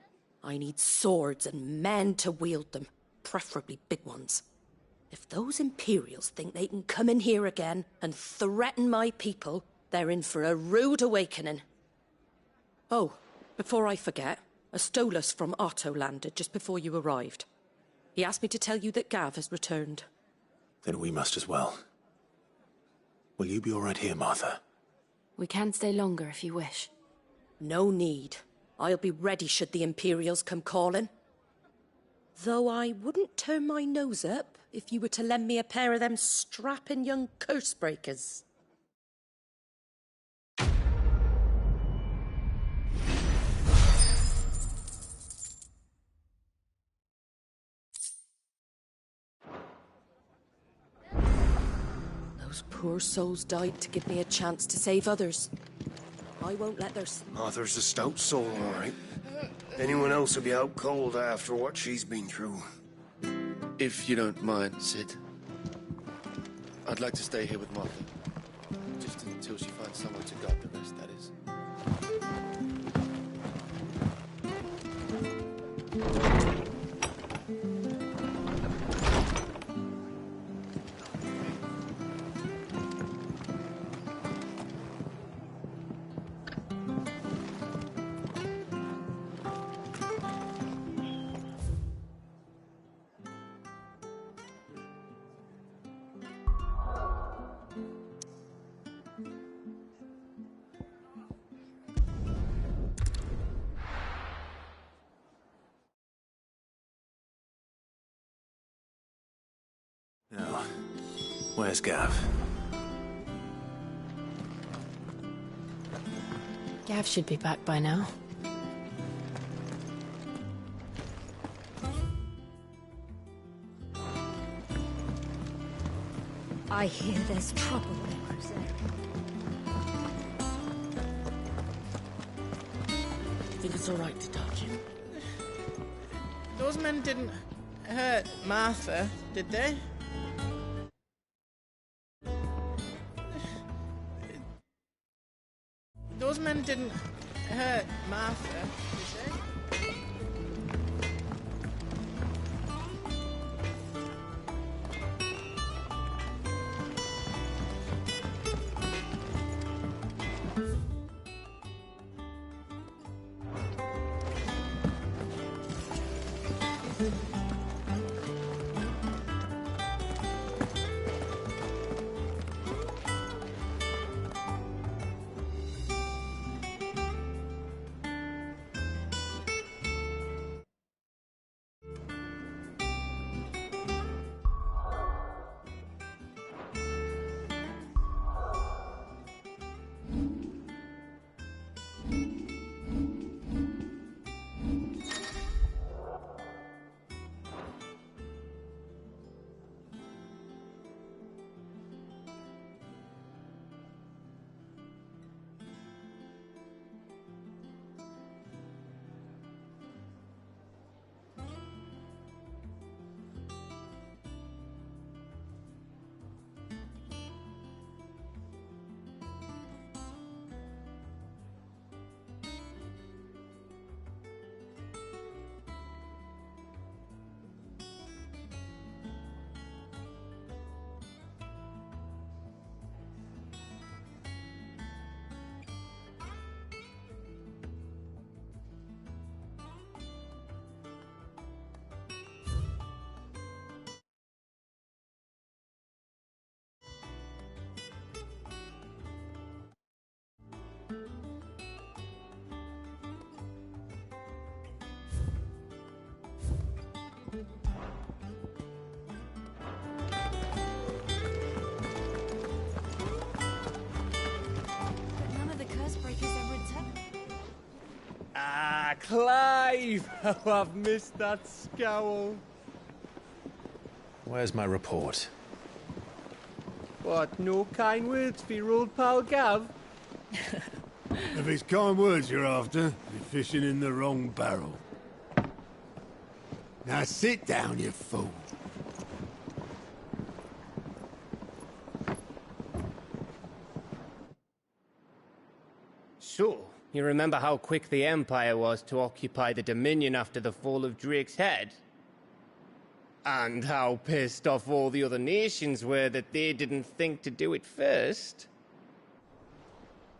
I need swords and men to wield them, preferably big ones. If those Imperials think they can come in here again and threaten my people, they're in for a rude awakening. Oh, before I forget, a Stolas from Otto landed just before you arrived. He asked me to tell you that Gav has returned. Then we must as well. Will you be all right here, Martha? We can stay longer if you wish. No need. I'll be ready should the Imperials come calling. Though I wouldn't turn my nose up if you were to lend me a pair of them strapping young curse breakers. Those poor souls died to give me a chance to save others. I won't let their... Martha's a stout soul, all right. Anyone else will be out cold after what she's been through. If you don't mind, Sid. I'd like to stay here with Martha. Just until she finds someone to guide the rest, that is. Now, where's Gav? Gav should be back by now. I hear there's trouble there, Crusade. Think it's all right to touch him? Those men didn't hurt Martha, did they? Those men didn't hurt Martha, did they? Ah, Clive! How I've missed that scowl. Where's my report? What, no kind words for your old pal Gav? If it's kind words you're after, you're fishing in the wrong barrel. Now sit down, you fool. So, you remember how quick the Empire was to occupy the Dominion after the fall of Drake's head? And how pissed off all the other nations were that they didn't think to do it first?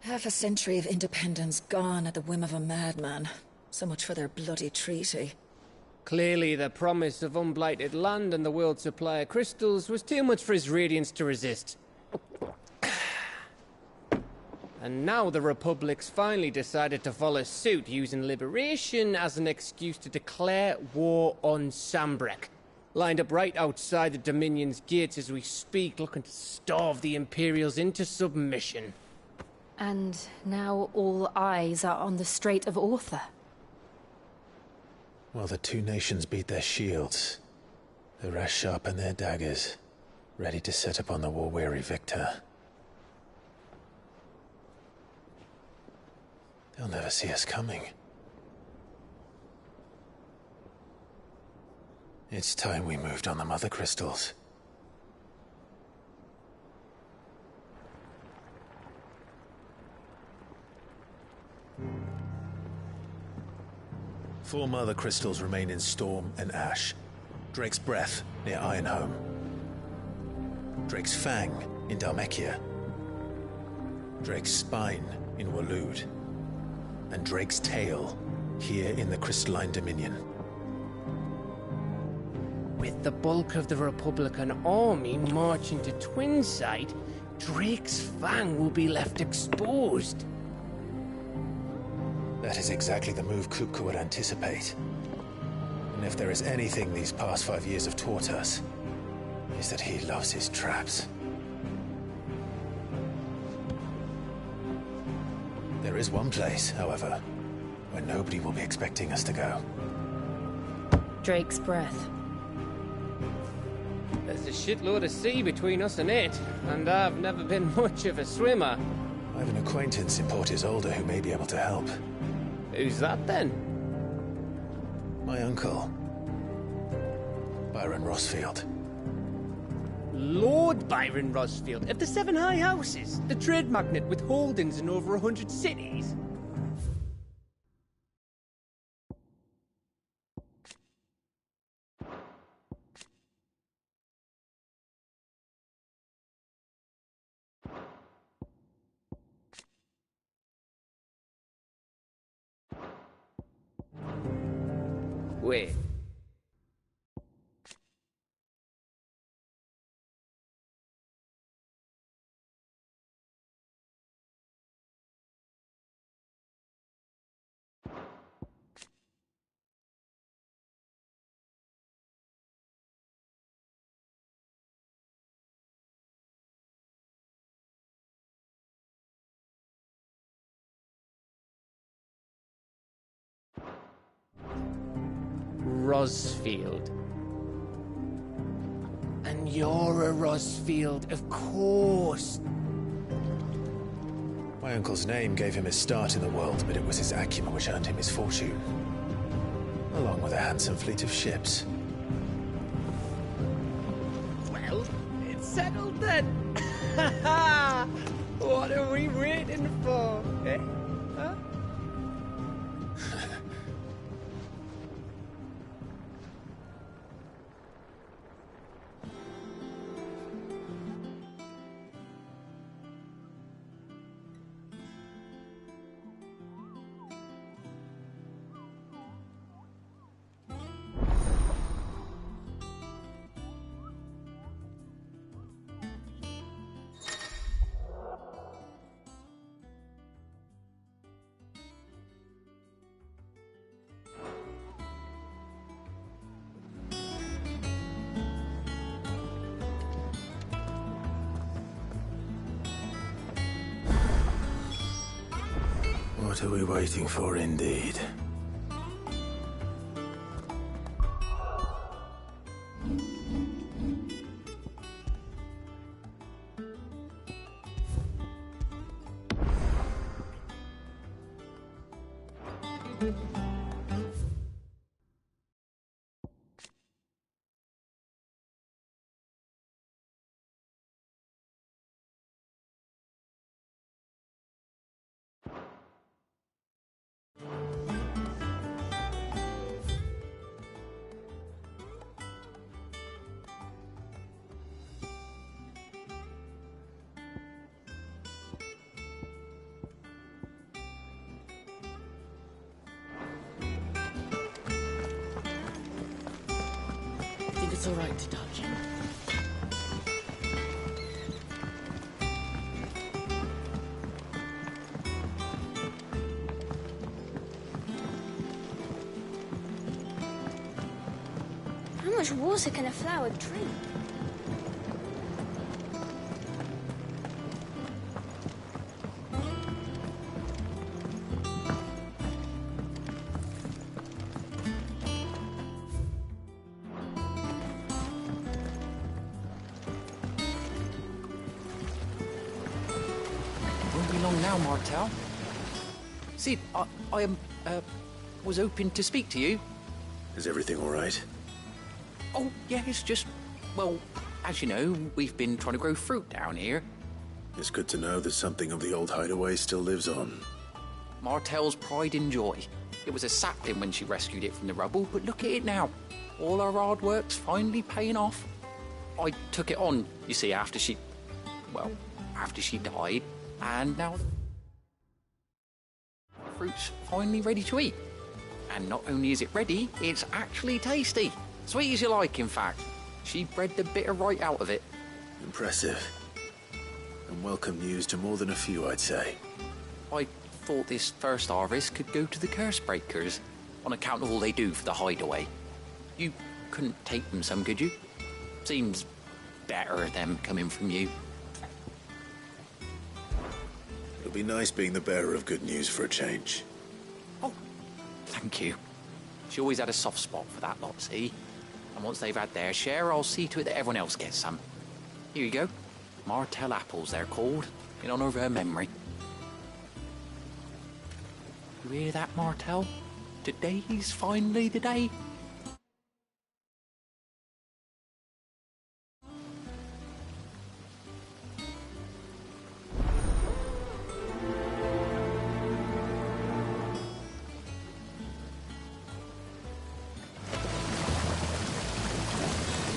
Half a century of independence gone at the whim of a madman. So much for their bloody treaty. Clearly, the promise of unblighted land and the world's supply of crystals was too much for his radiance to resist. And now the Republic's finally decided to follow suit, using liberation as an excuse to declare war on Sambrek. Lined up right outside the Dominion's gates as we speak, looking to starve the Imperials into submission. And now all eyes are on the Strait of Author. While the two nations beat their shields, the rest sharpen their daggers, ready to set upon the war-weary victor. They'll never see us coming. It's time we moved on the Mother Crystals. Four Mother Crystals remain in Storm and Ash. Drake's Breath near Ironhome. Drake's Fang in Dhalmekia. Drake's Spine in Waloed. And Drake's Tail here in the Crystalline Dominion. With the bulk of the Republican army marching to Twinside, Drake's Fang will be left exposed. That is exactly the move Kupka would anticipate. And if there is anything these past 5 years have taught us, is that he loves his traps. There is one place, however, where nobody will be expecting us to go. Drake's Breath. There's a shitload of sea between us and it, and I've never been much of a swimmer. I have an acquaintance in Port Isolde who may be able to help. Who's that then? My uncle, Byron Rosfield. Lord Byron Rosfield of the Seven High Houses, the trade magnate with holdings in over 100 cities. Wait. Rosfield. And you're a Rosfield, of course. My uncle's name gave him his start in the world, but it was his acumen which earned him his fortune. Along with a handsome fleet of ships. Well, it's settled then. What are we waiting for, eh? Huh? What are we waiting for, indeed? all right to touch. How much water can a flower drink? Won't be long now, Martel. Sid, I was hoping to speak to you. Is everything all right? Oh, yeah, it's just, well, as you know, we've been trying to grow fruit down here. It's good to know that something of the old hideaway still lives on. Martel's pride and joy. It was a sapling when she rescued it from the rubble, but look at it now. All our hard work's finally paying off. I took it on, you see, after she died, and now the fruit's finally ready to eat. And not only is it ready, it's actually tasty. Sweet as you like, in fact. She bred the bitter right out of it. Impressive. And welcome news to more than a few, I'd say. I thought this first harvest could go to the curse breakers, on account of all they do for the hideaway. You couldn't take them some, could you? Seems better them coming from you. It'll be nice being the bearer of good news for a change. Oh, thank you. She always had a soft spot for that lot, see? And once they've had their share, I'll see to it that everyone else gets some. Here you go. Martel apples, they're called, in honour of her memory. You hear that, Martel? Today's finally the day.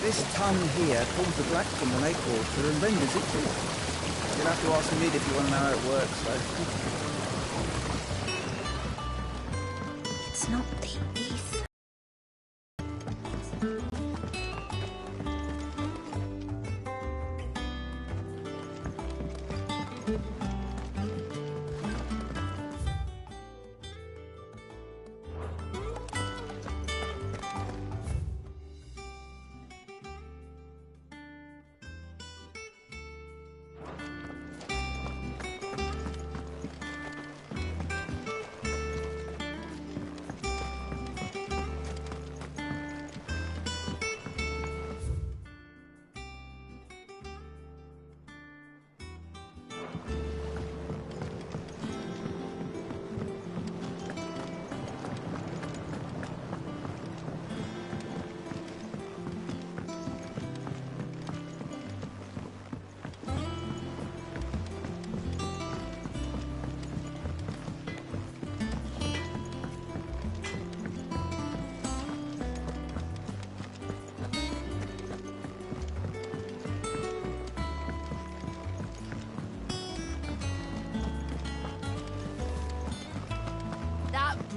This tongue here pulls the black from the lake water and renders it drink. You'll have to ask Mid if you want to know how it works, though. It's not the ether.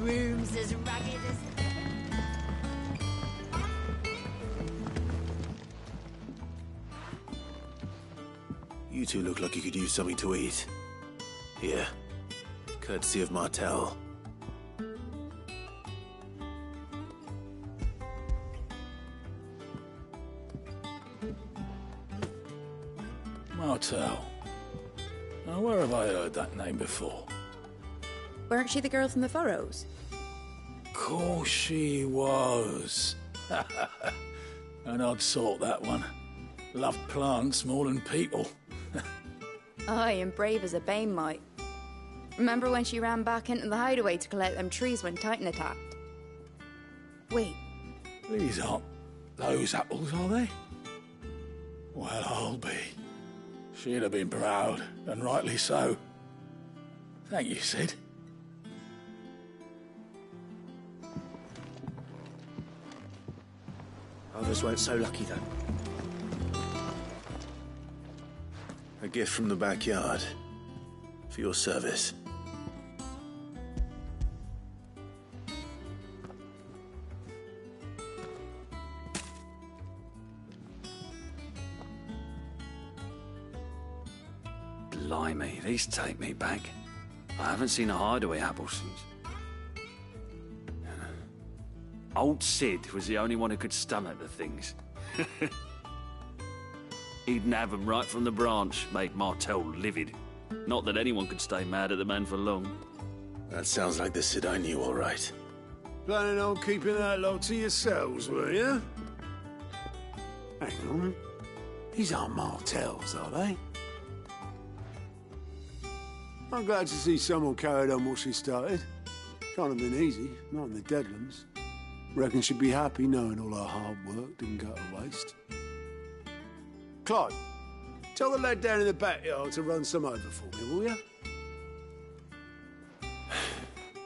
Broom's as ragged as... You two look like you could use something to eat. Here. Courtesy of Martel. Martel. Now, where have I heard that name before? Weren't she the girl from the Furrows? Course she was. An odd sort, that one. Loved plants more than people. Aye, and brave as a bane might. Remember when she ran back into the hideaway to collect them trees when Titan attacked? Wait. These aren't those apples, are they? Well, I'll be. She'd have been proud, and rightly so. Thank you, Sid. Others weren't so lucky, though. A gift from the backyard. For your service. Blimey, these take me back. I haven't seen a hideaway apple since. Old Sid was the only one who could stomach the things. He'd nab them right from the branch, made Martel livid. Not that anyone could stay mad at the man for long. That sounds like the Sid I knew, all right. Planning on keeping that lot to yourselves, were you? Hang on. These aren't Martels, are they? I'm glad to see someone carried on what she started. Can't have been easy, not in the Deadlands. Reckon she'd be happy knowing all her hard work didn't go to waste. Clive, tell the lad down in the backyard to run some over for me, will you?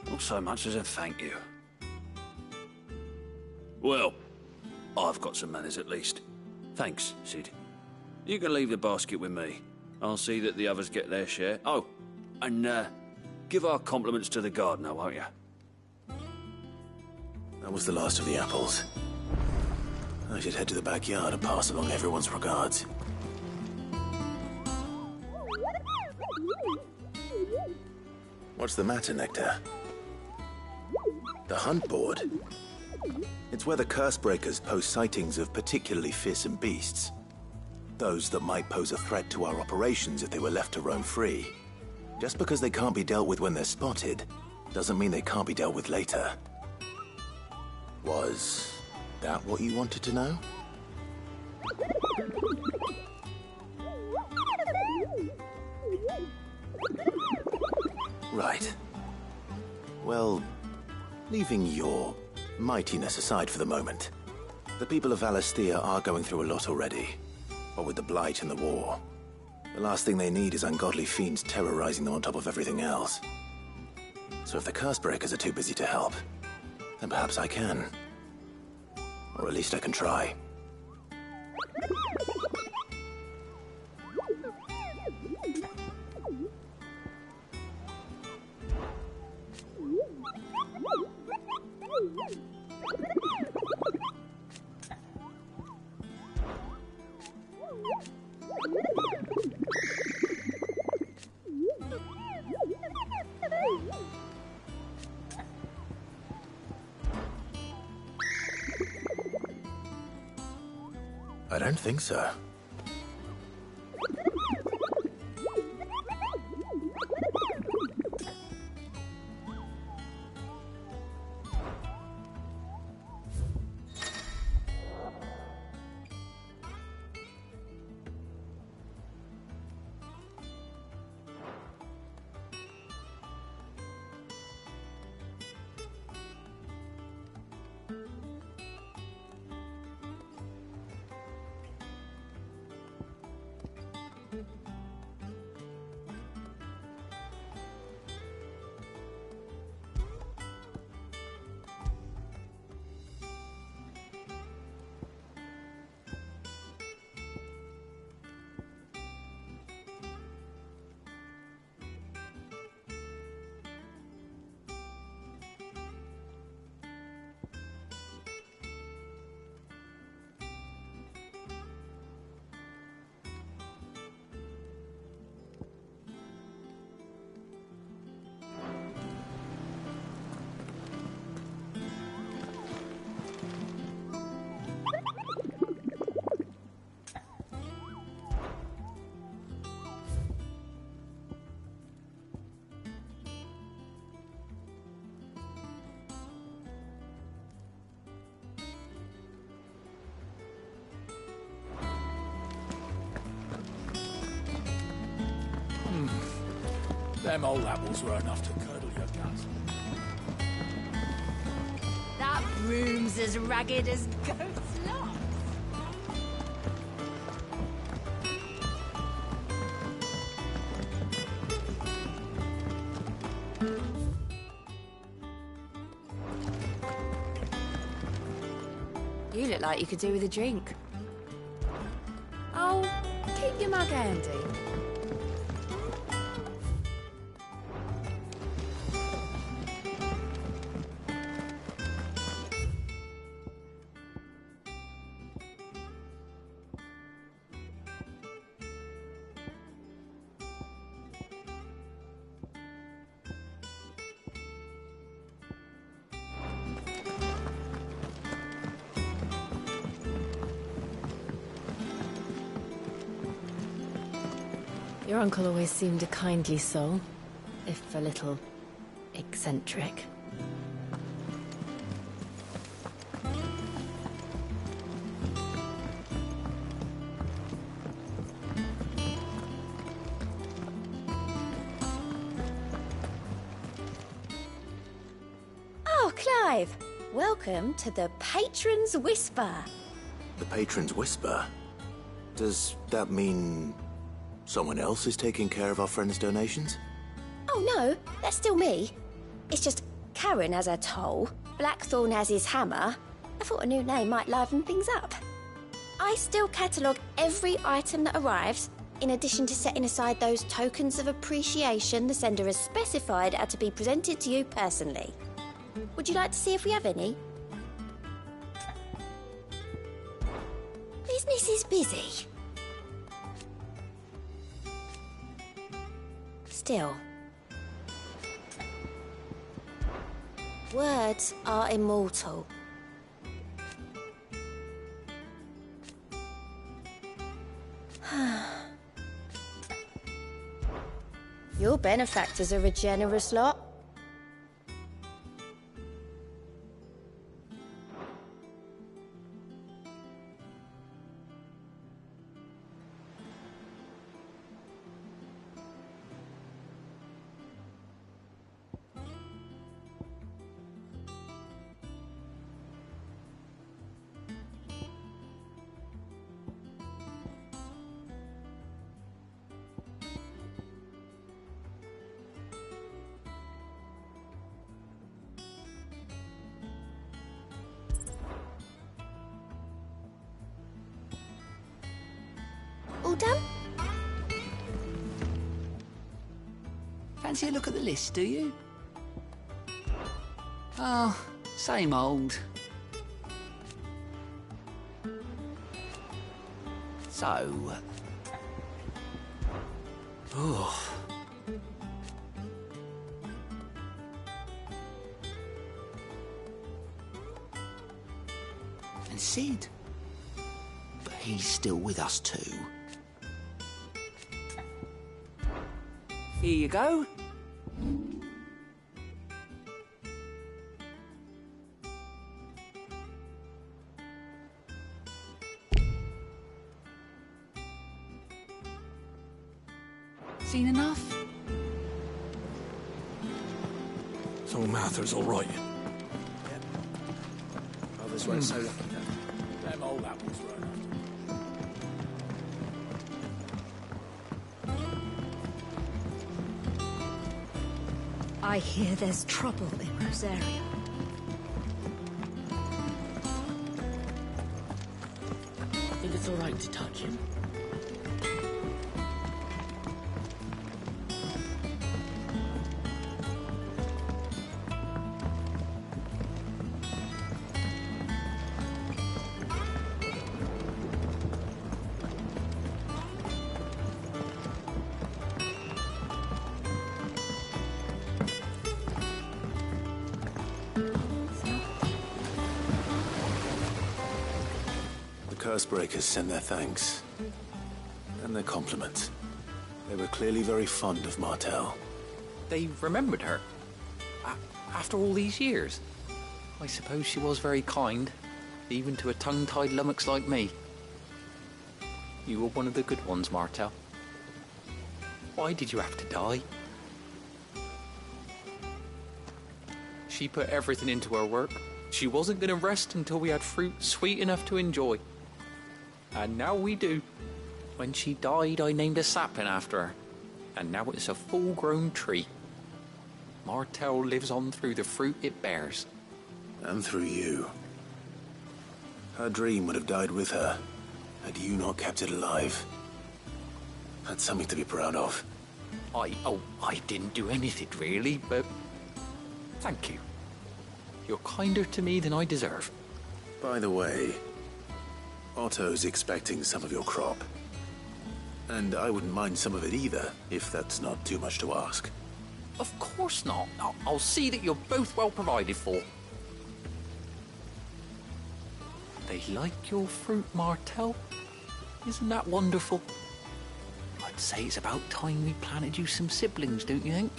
Not so much as a thank you. Well, I've got some manners at least. Thanks, Sid. You can leave the basket with me. I'll see that the others get their share. Oh, and give our compliments to the gardener, won't you? That was the last of the apples. I should head to the backyard and pass along everyone's regards. What's the matter, Nectar? The hunt board? It's where the Cursebreakers post sightings of particularly fearsome beasts. Those that might pose a threat to our operations if they were left to roam free. Just because they can't be dealt with when they're spotted, doesn't mean they can't be dealt with later. Was that what you wanted to know? Right. Well, leaving your mightiness aside for the moment, the people of Valisthea are going through a lot already. What with the Blight and the war. The last thing they need is ungodly fiends terrorizing them on top of everything else. So if the Cursebreakers are too busy to help, then perhaps I can. Or at least I can try. I don't think so. Them old apples were enough to curdle your guts. That room's as ragged as goat's locks. You look like you could do with a drink. Oh, keep your mug handy. Your uncle always seemed a kindly soul, if a little eccentric. Oh, Clive! Welcome to the Patron's Whisper. The Patron's Whisper? Does that mean someone else is taking care of our friend's donations? Oh no, that's still me. It's just Karen has her toll, Blackthorn has his hammer. I thought a new name might liven things up. I still catalogue every item that arrives, in addition to setting aside those tokens of appreciation the sender has specified are to be presented to you personally. Would you like to see if we have any? Business is busy. Still. Words are immortal. Your benefactors are a generous lot. All done? Fancy a look at the list, do you? Oh, same old. So... Oh. And Sid. But he's still with us too. Here you go. Seen enough? So Martha's all right. Yep. Others weren't so lucky, though. Them old apples were enough. I hear there's trouble in Rosaria. Think it's all right to touch him? Cursebreakers send their thanks. And their compliments. They were clearly very fond of Martel. They remembered her? After all these years? I suppose she was very kind, even to a tongue-tied lummox like me. You were one of the good ones, Martel. Why did you have to die? She put everything into her work. She wasn't going to rest until we had fruit sweet enough to enjoy. And now we do. When she died, I named a sapling after her. And now it's a full-grown tree. Martel lives on through the fruit it bears. And through you. Her dream would have died with her, had you not kept it alive. That's something to be proud of. I didn't do anything really, but thank you. You're kinder to me than I deserve. By the way, Otto's expecting some of your crop. And I wouldn't mind some of it either, if that's not too much to ask. Of course not. I'll see that you're both well provided for. They like your fruit, Martel. Isn't that wonderful? I'd I'd say it's about time we planted you some siblings, don't you think?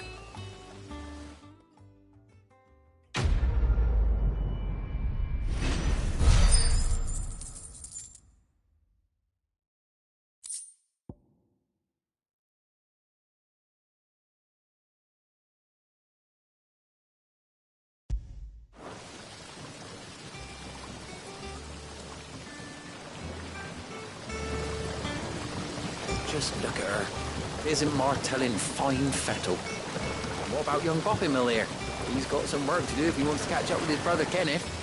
Just look at her. Isn't Martell in fine fettle? And what about young Boppy Mill here? He's got some work to do if he wants to catch up with his brother Kenneth.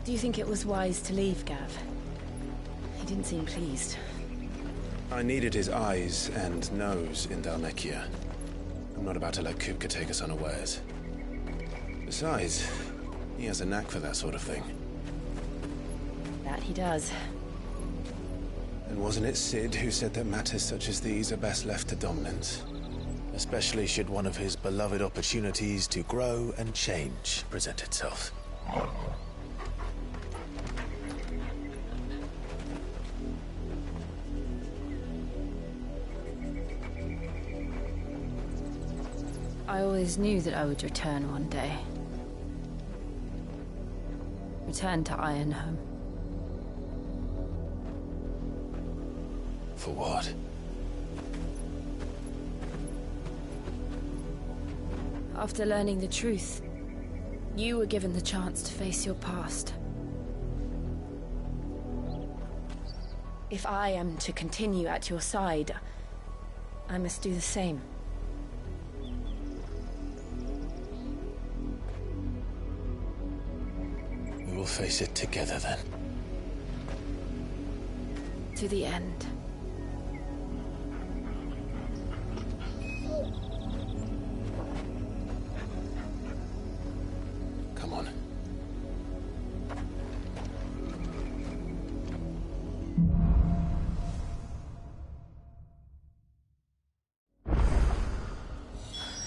Do you think it was wise to leave, Gav? He didn't seem pleased. I needed his eyes and nose in Dhalmekia. I'm not about to let Kupka take us unawares. Besides, he has a knack for that sort of thing. That he does. And wasn't it Sid who said that matters such as these are best left to dominance? Especially should one of his beloved opportunities to grow and change present itself. I always knew that I would return one day. Return to Ironhome. For what? After learning the truth, you were given the chance to face your past. If I am to continue at your side, I must do the same. We will face it together then. To the end. Come on.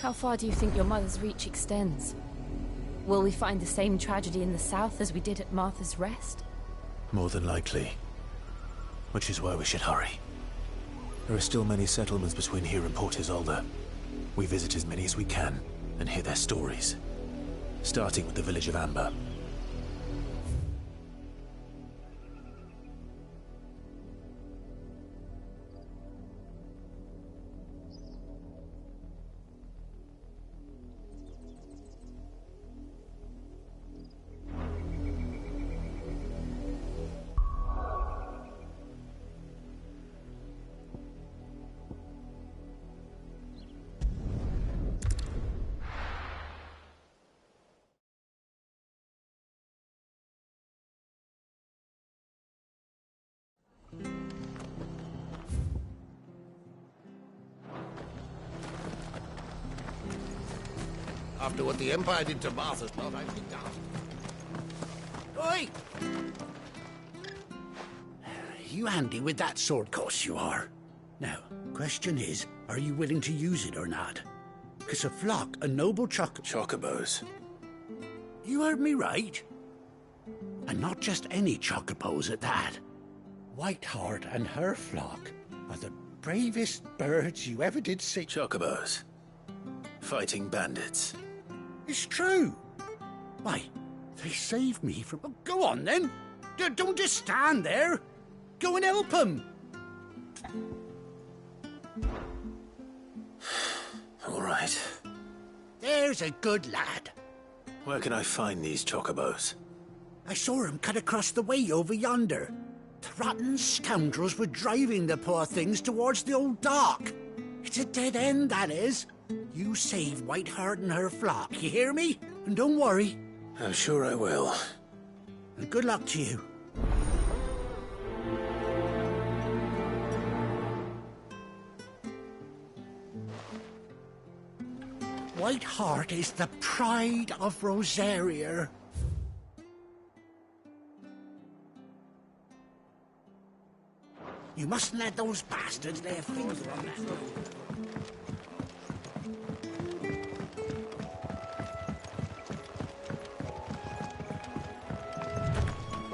How far do you think your mother's reach extends? Will we find the same tragedy in the south as we did at Martha's Rest? More than likely. Which is why we should hurry. There are still many settlements between here and Port Isolde. We visit as many as we can and hear their stories. Starting with the village of Amber. After what the Empire did to Martha's lot, I'd be daft. Oi! You handy with that sword, course you are. Now, question is, are you willing to use it or not? 'Cause a flock of noble chocobos. You heard me right. And not just any chocobos at that. Whiteheart and her flock are the bravest birds you ever did see. Chocobos. Fighting bandits. It's true. Why, they saved me from... Oh, go on, then. Don't just stand there. Go and help them. All right. There's a good lad. Where can I find these chocobos? I saw him cut across the way over yonder. The rotten scoundrels were driving the poor things towards the old dock. It's a dead end, that is. You save Whiteheart and her flock, you hear me? And don't worry. I'm sure I will. And good luck to you. Whiteheart is the pride of Rosaria. You mustn't let those bastards lay a finger on that road.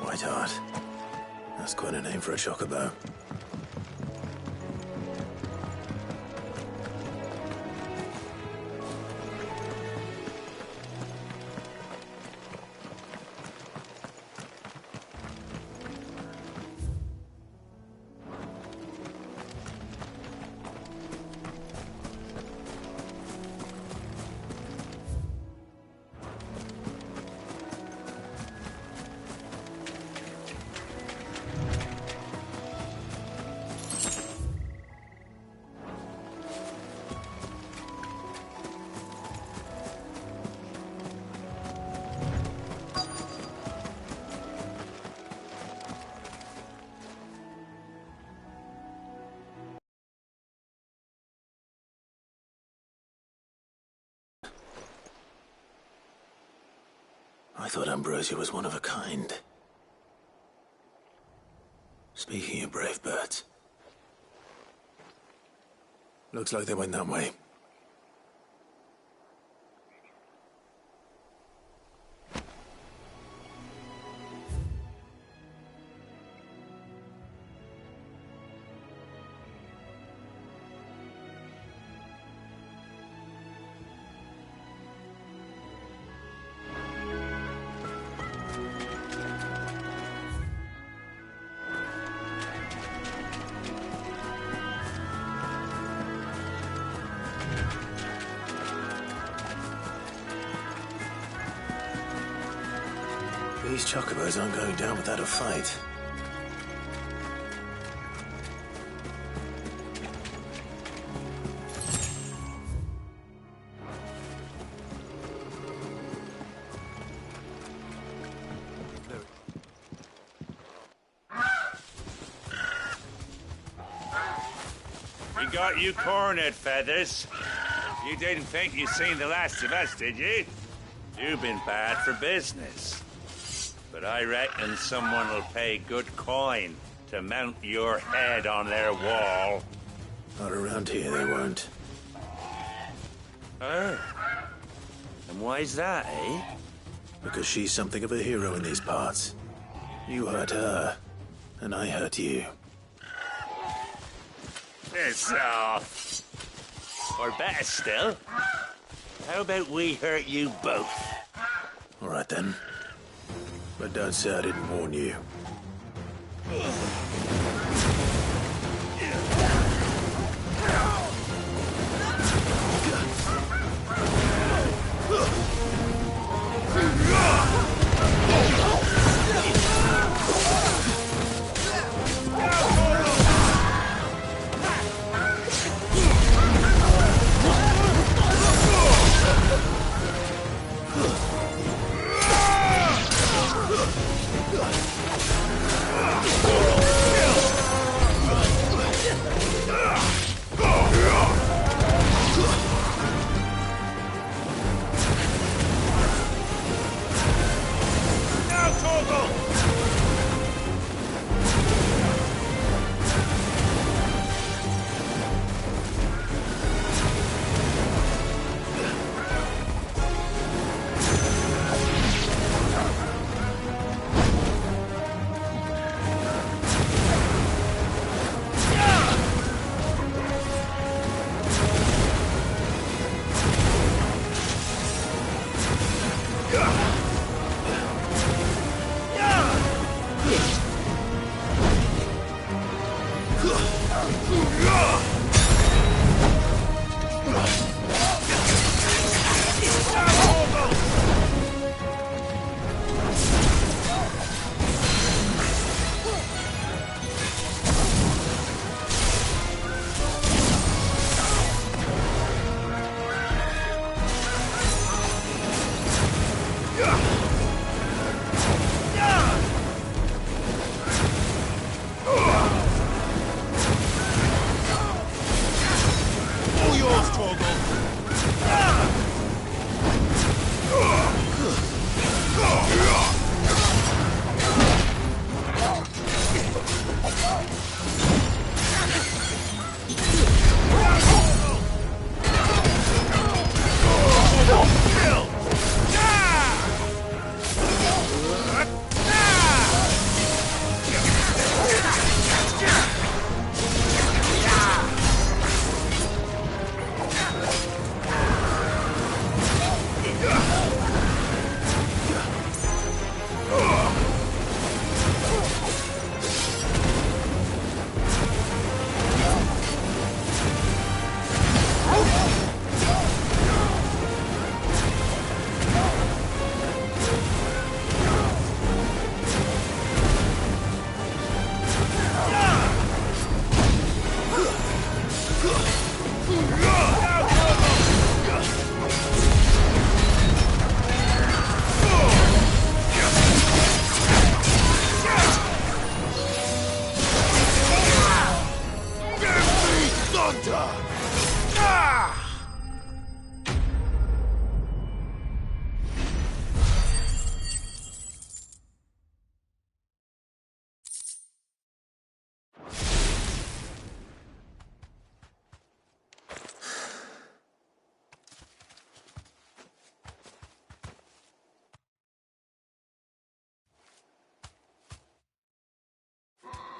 Whiteheart. That's quite a name for a chocobo. I thought Ambrosia was one of a kind. Speaking of brave birds, looks like they went that way. These chocobos aren't going down without a fight. We got you cornered, Feathers. You didn't think you'd seen the last of us, did you? You've been bad for business. But I reckon someone will pay good coin to mount your head on their wall. Not around here, they won't. Oh. And why's that, eh? Because she's something of a hero in these parts. You hurt her, and I hurt you. Piss off. Or better still, how about we hurt you both? All right, then. But don't say I didn't warn you.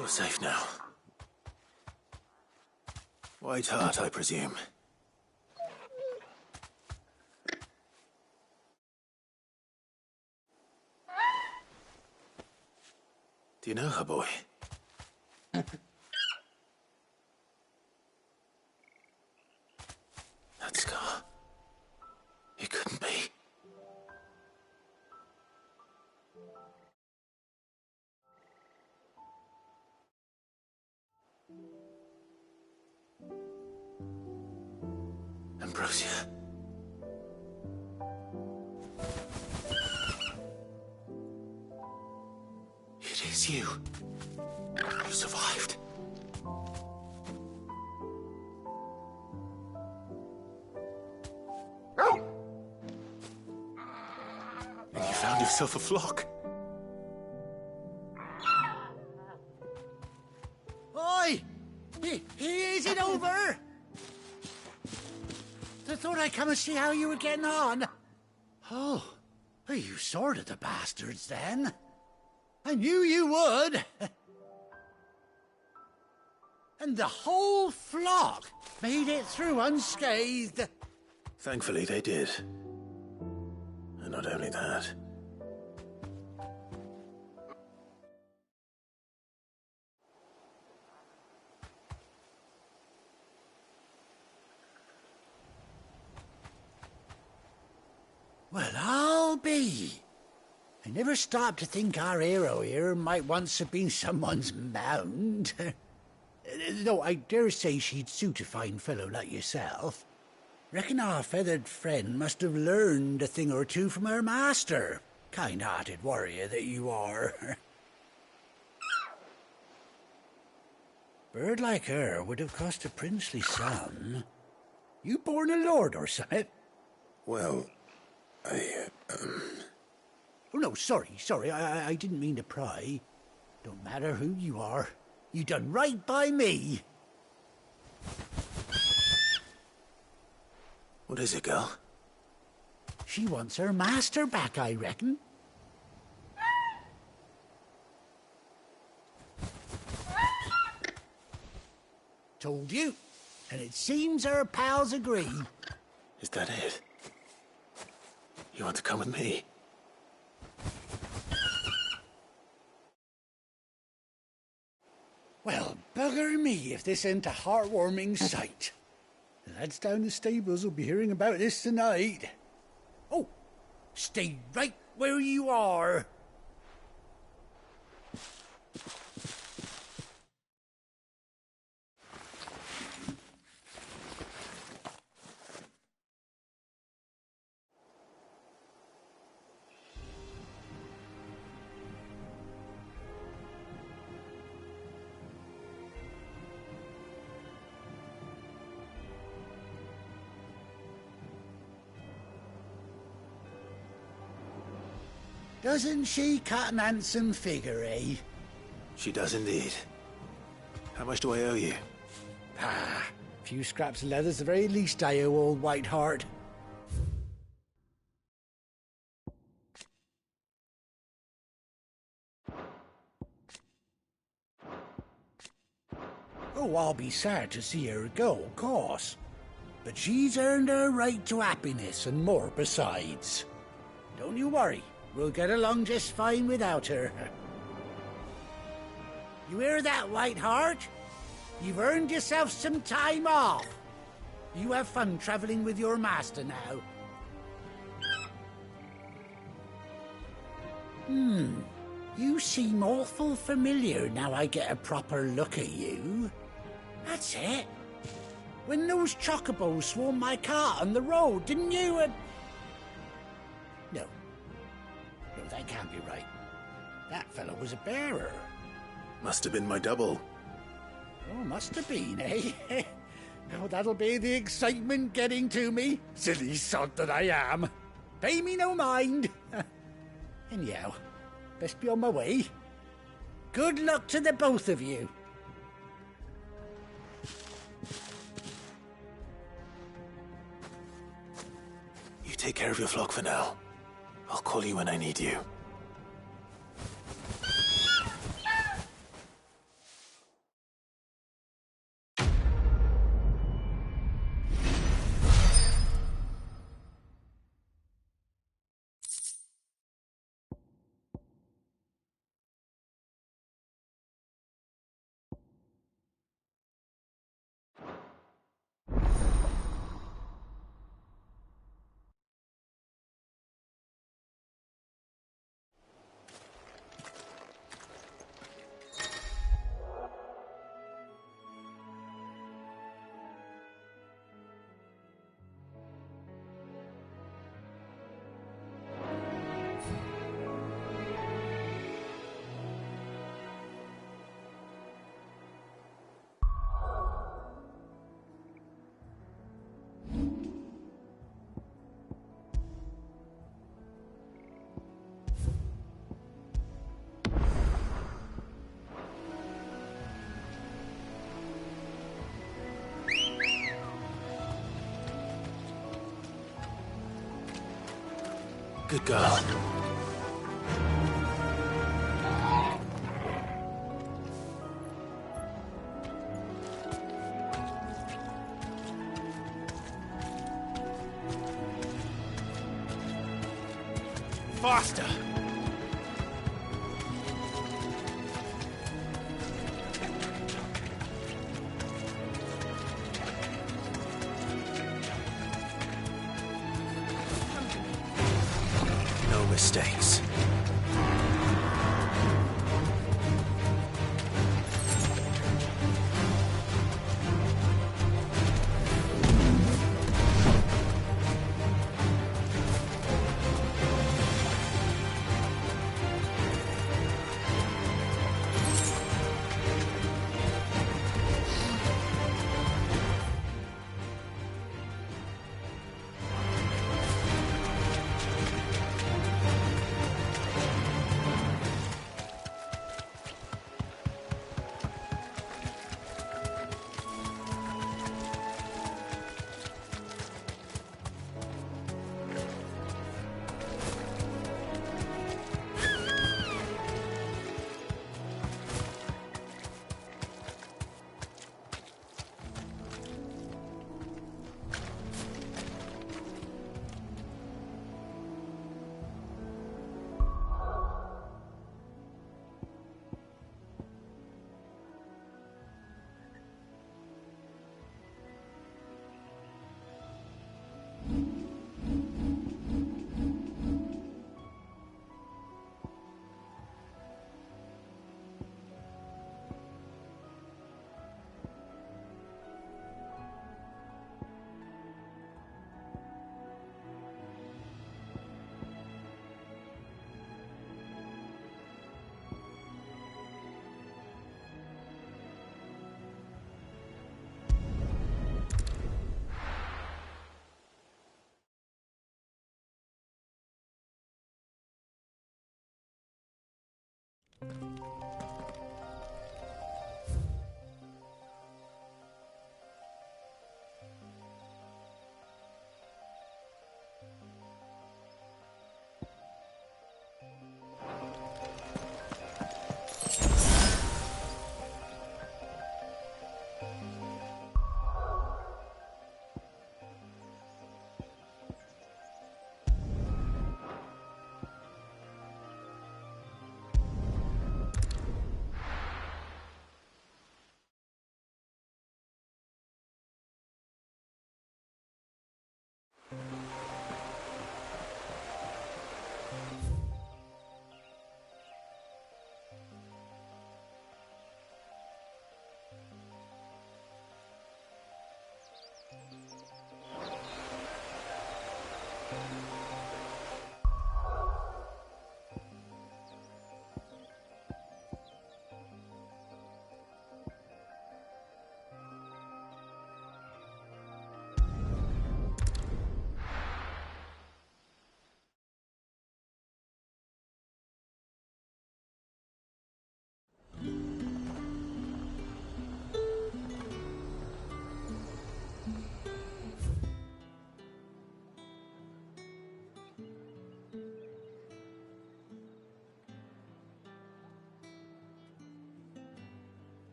You're safe now. White Hart, I presume. Do you know her, boy? That scar. It couldn't be. Ambrosia. It is you. You survived. And you found yourself a flock. Oi! Is it over? I thought I'd come and see how you were getting on. Oh, you sorted the bastards then. I knew you would. And the whole flock made it through unscathed. Thankfully, they did. And not only that. Well, I'll be. I never stopped to think our hero here might once have been someone's mount. Though I dare say she'd suit a fine fellow like yourself. Reckon our feathered friend must have learned a thing or two from her master. Kind-hearted warrior that you are. Bird like her would have cost a princely sum. You born a lord or something? Well, Oh, no, sorry. I didn't mean to pry. Don't matter who you are. You done right by me. What is it, girl? She wants her master back, I reckon. Told you. And it seems her pals agree. Is that it? You want to come with me? Well, bugger me if this ain't a heartwarming sight. The lads down the stables will be hearing about this tonight. Oh, stay right where you are. Doesn't she cut an handsome figure, eh? She does indeed. How much do I owe you? A few scraps of leather's the very least I owe old White Hart. Oh, I'll be sad to see her go, of course. But she's earned her right to happiness and more besides. Don't you worry. We'll get along just fine without her. You hear that, White Hart? You've earned yourself some time off. You have fun traveling with your master now. You seem awful familiar now I get a proper look at you. That's it. When those chocobos swarmed my cart on the road, didn't you? No, that can't be right. That fellow was a bearer. Must have been my double. Oh, must have been, eh? Now that'll be the excitement getting to me. Silly sod that I am. Pay me no mind. Anyhow, best be on my way. Good luck to the both of you. You take care of your flock for now. I'll call you when I need you. Good girl. Faster! No mistakes.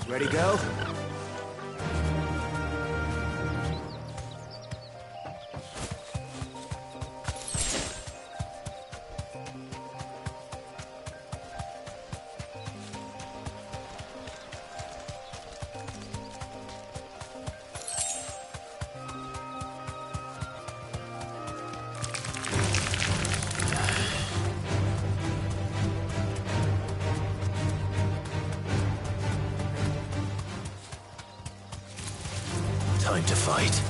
Ready, go? Time to fight.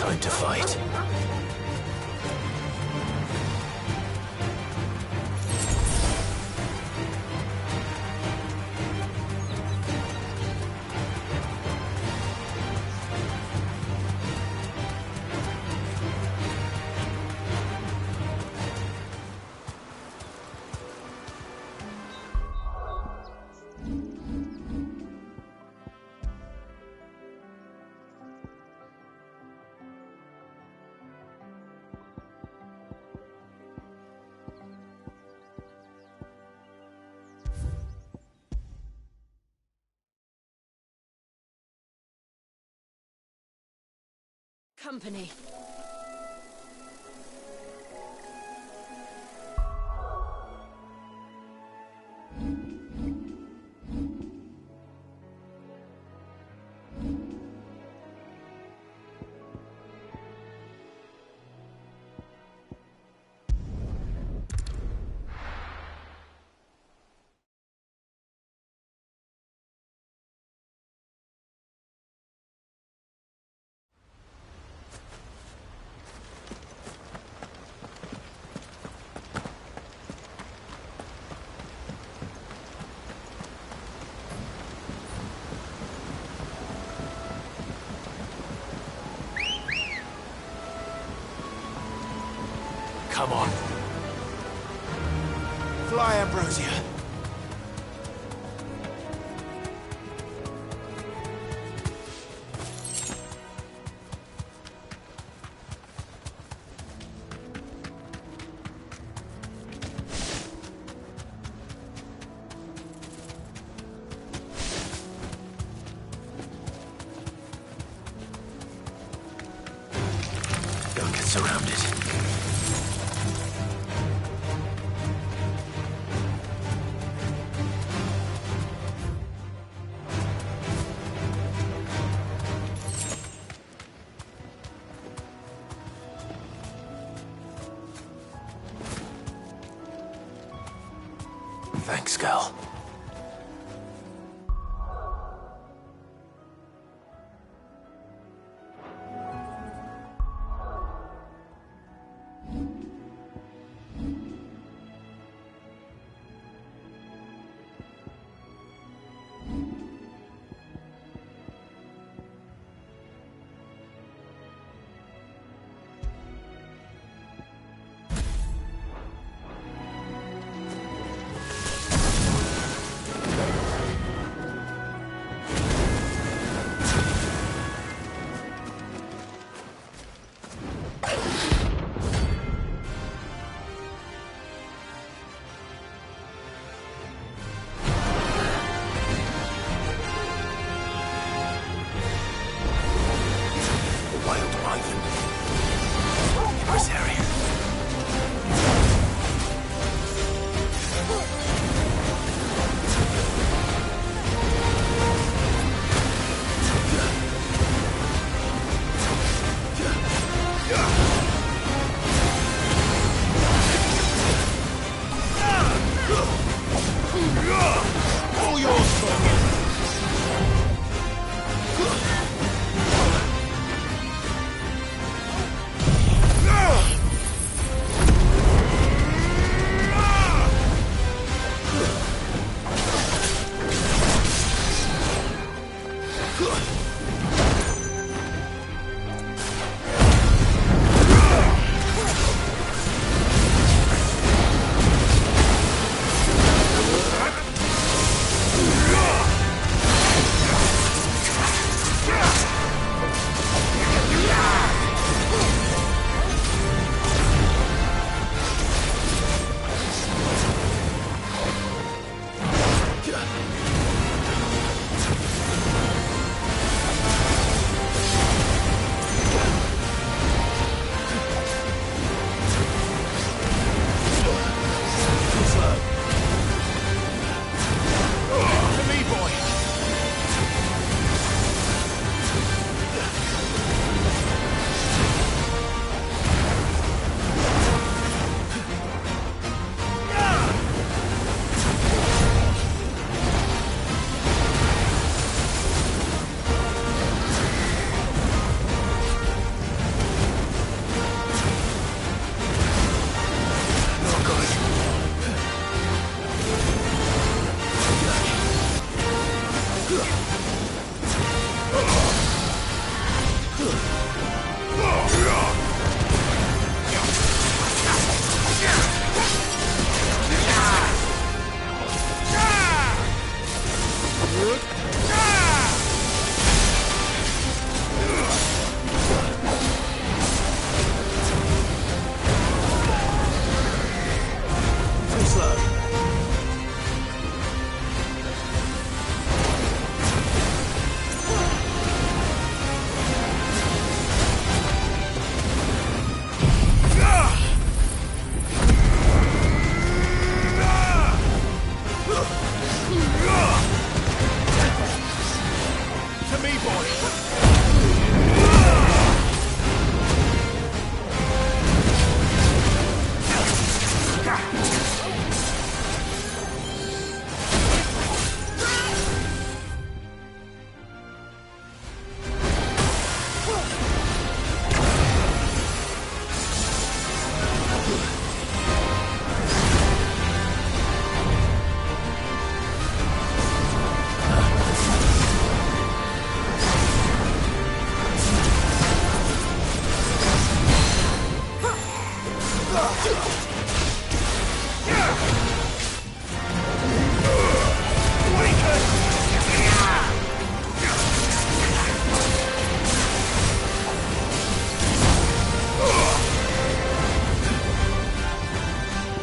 Time to fight. Company. Come on. Fly, Ambrosia. Don't get surrounded. Thanks, Gal.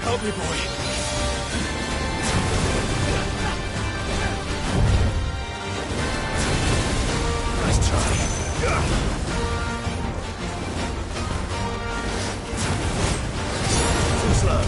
Help me, boy. Nice try. Too slow.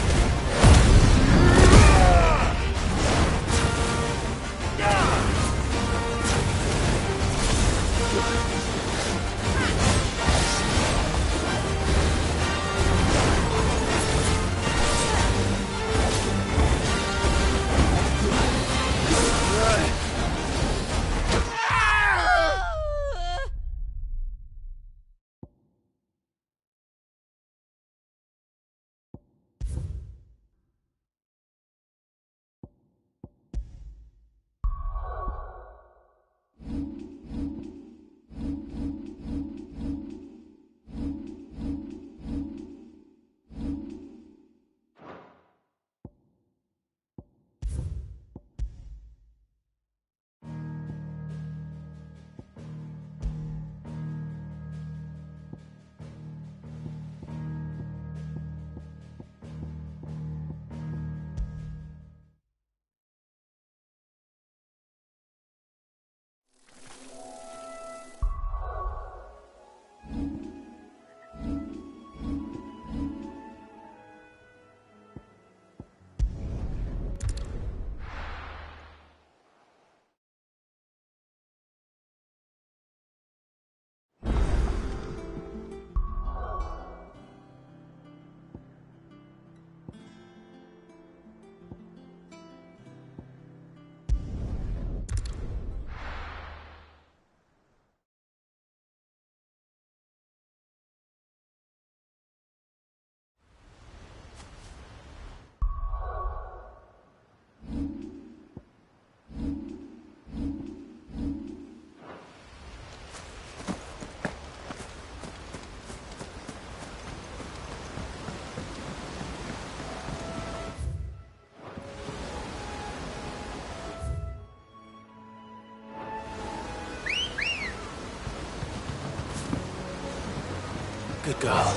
Good girl.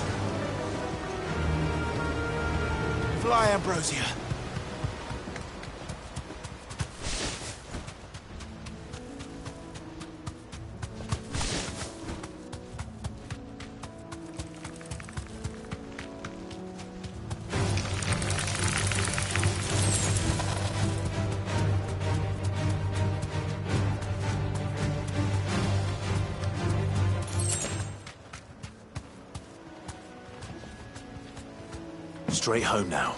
Fly, Ambrosia. Straight home now.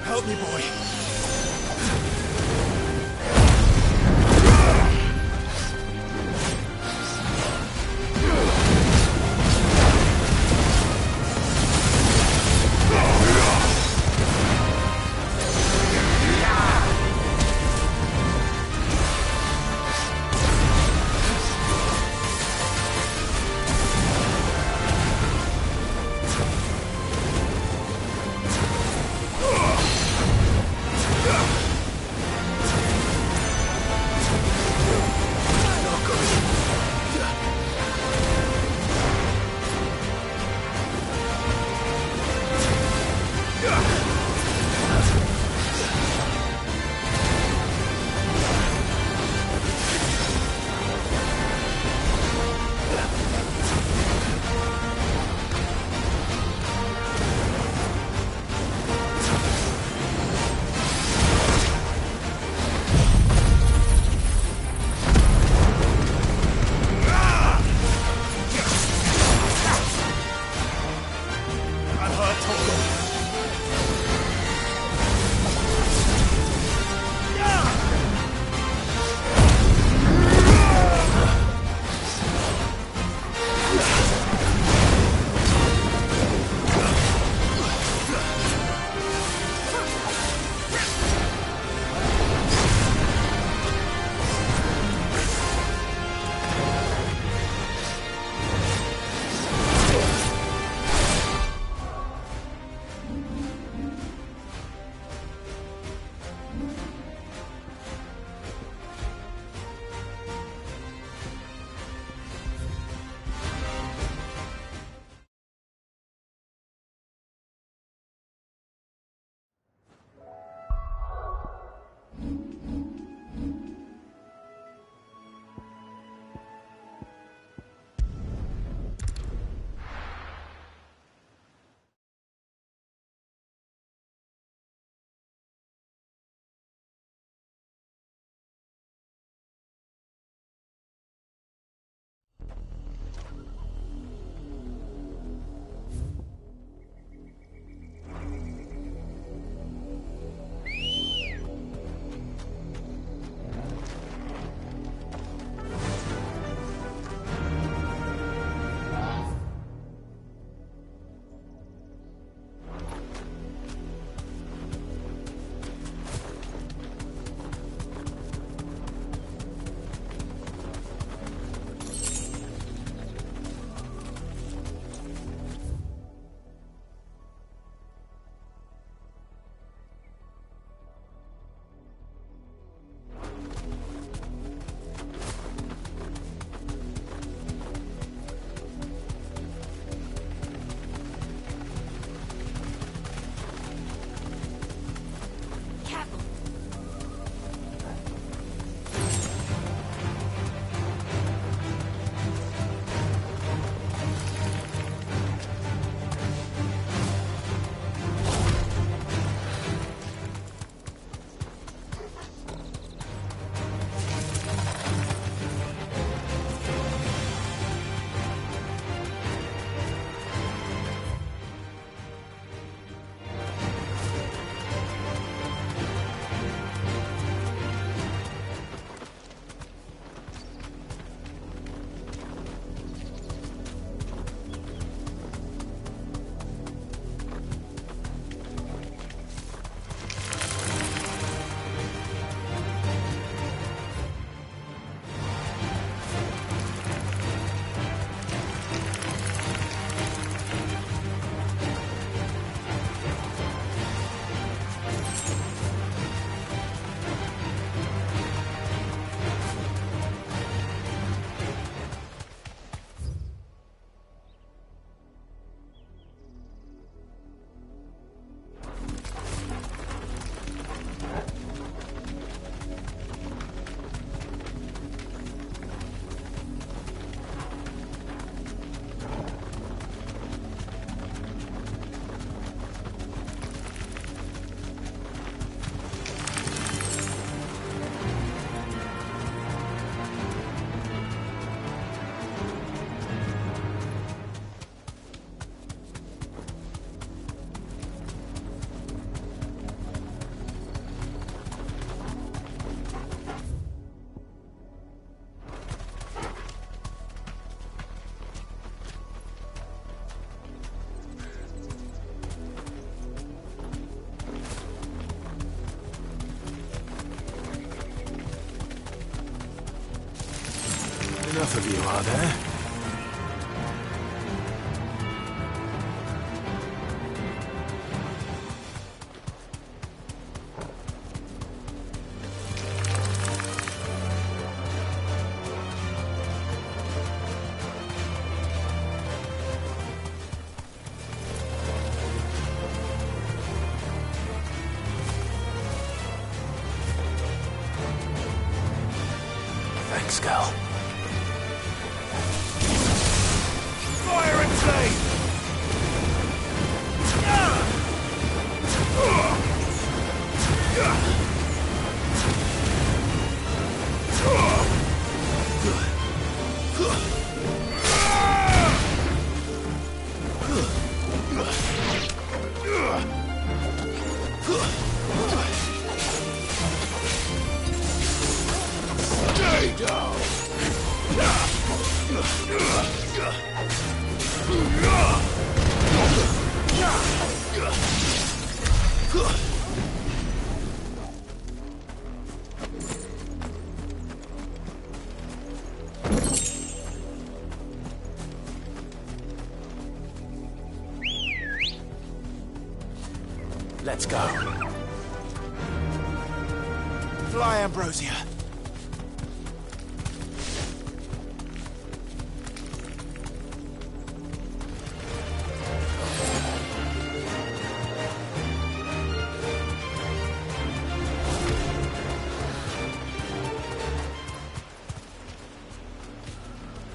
Help me, boy. enough of you, are there? Thanks, Gal. Fire and flame! Stay down! Let's go. Fly, Ambrosia.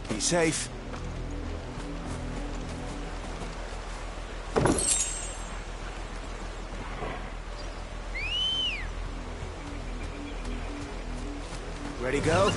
Be safe. Ready, go?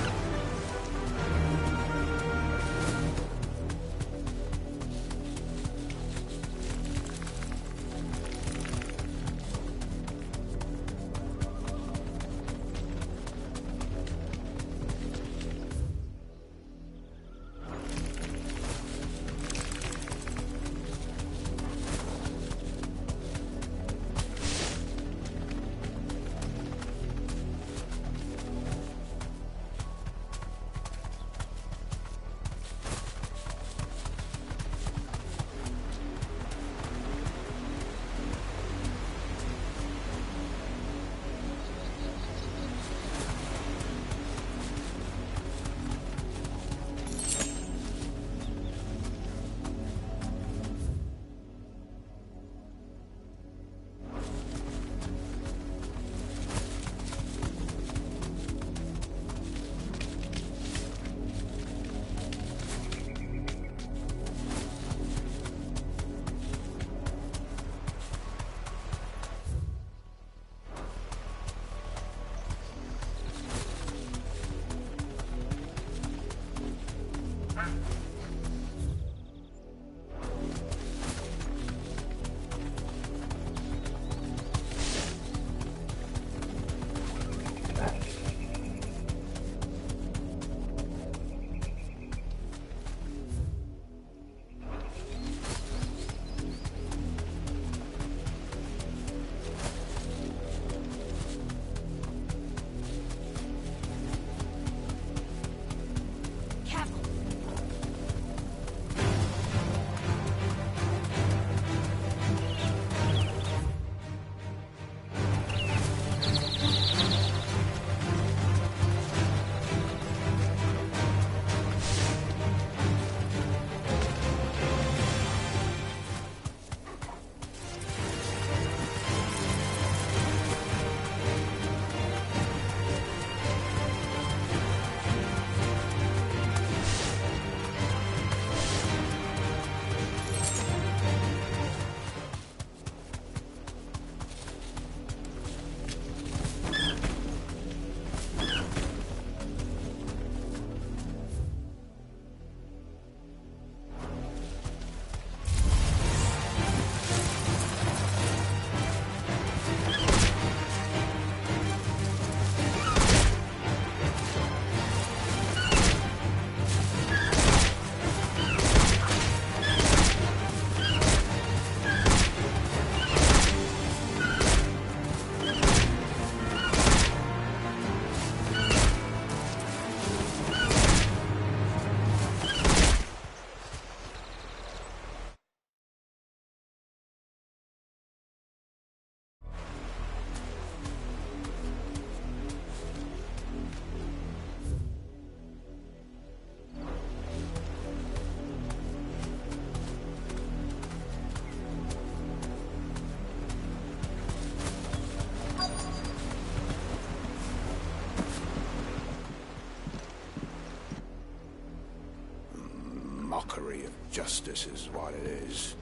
Justice is what it is.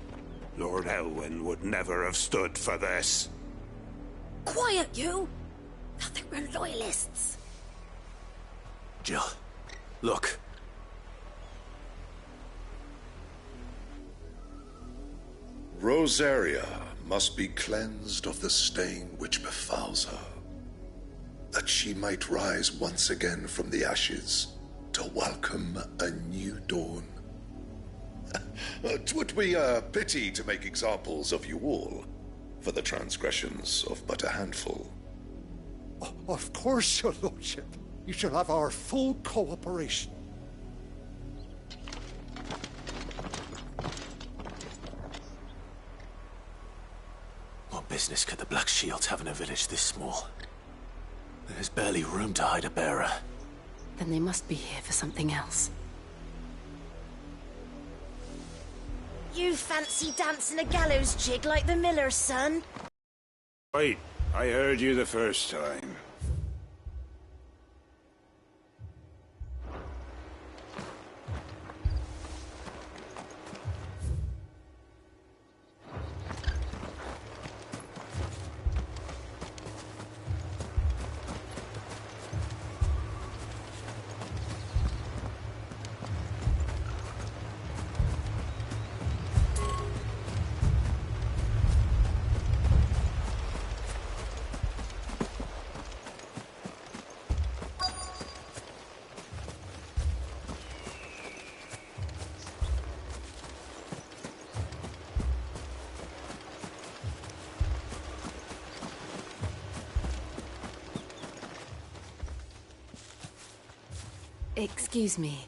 Lord Elwyn would never have stood for this. Quiet, you! I think we're loyalists. Jill, look. Rosaria must be cleansed of the stain which befouls her, that she might rise once again from the ashes to welcome a new dawn. 'Twould be a pity to make examples of you all for the transgressions of but a handful. Of course, your lordship. You shall have our full cooperation. What business could the Black Shields have in a village this small? There's barely room to hide a bearer. Then they must be here for something else. You fancy dancing a gallows jig like the miller's son? Right, I heard you the first time. Excuse me,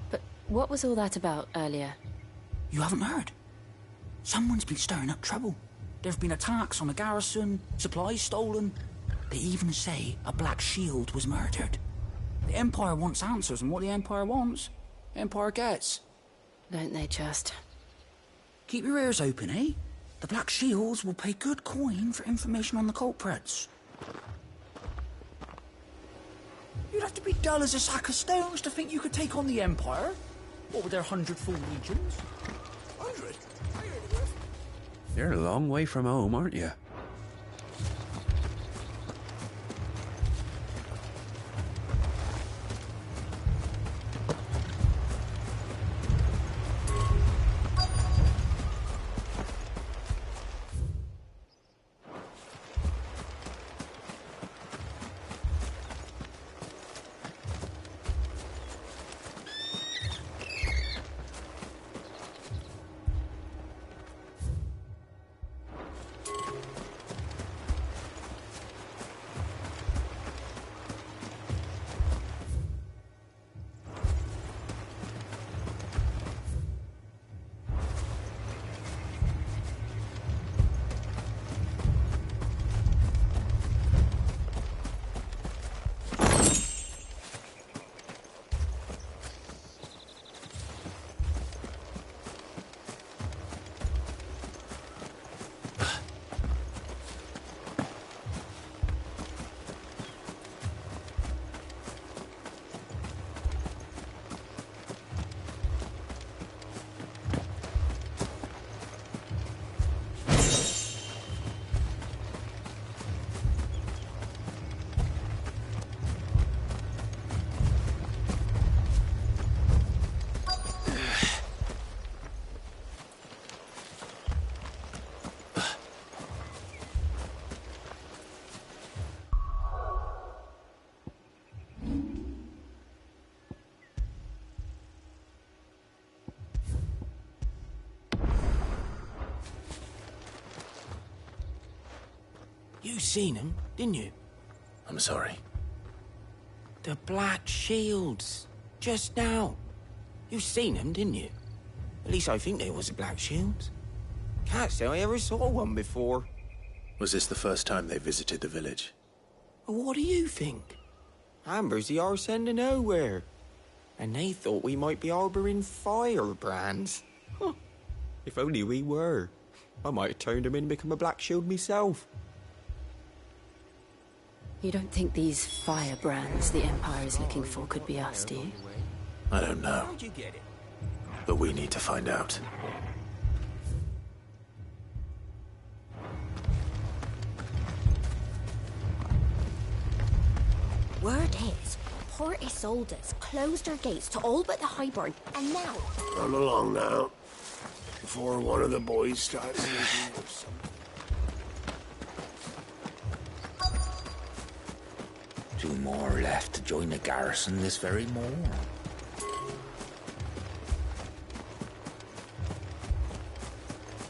but what was all that about earlier? You haven't heard? Someone's been stirring up trouble. There have been attacks on the garrison, supplies stolen. They even say a Black Shield was murdered. The Empire wants answers, and what the Empire wants, Empire gets. Don't they just? Keep your ears open, eh? The Black Shields will pay good coin for information on the culprits. You'd have to be dull as a sack of stones to think you could take on the Empire. What with their 100 full legions? 100? You're a long way from home, aren't you? You seen them, didn't you? I'm sorry. The Black Shields. Just now. You seen them, didn't you? At least I think there was a Black Shield. Can't say I ever saw one before. Was this the first time they visited the village? What do you think? Amber's the arse end of nowhere. And they thought we might be harbouring firebrands. Huh. If only we were. I might have turned them in and become a Black Shield myself. You don't think these firebrands the Empire is looking for could be us, do you? I don't know. How'd you get it? But we need to find out. Word is, Port Isolde's closed her gates to all but the Highborn, and now... Run along now, before one of the boys starts thinking of something. Two more left to join the garrison this very morning.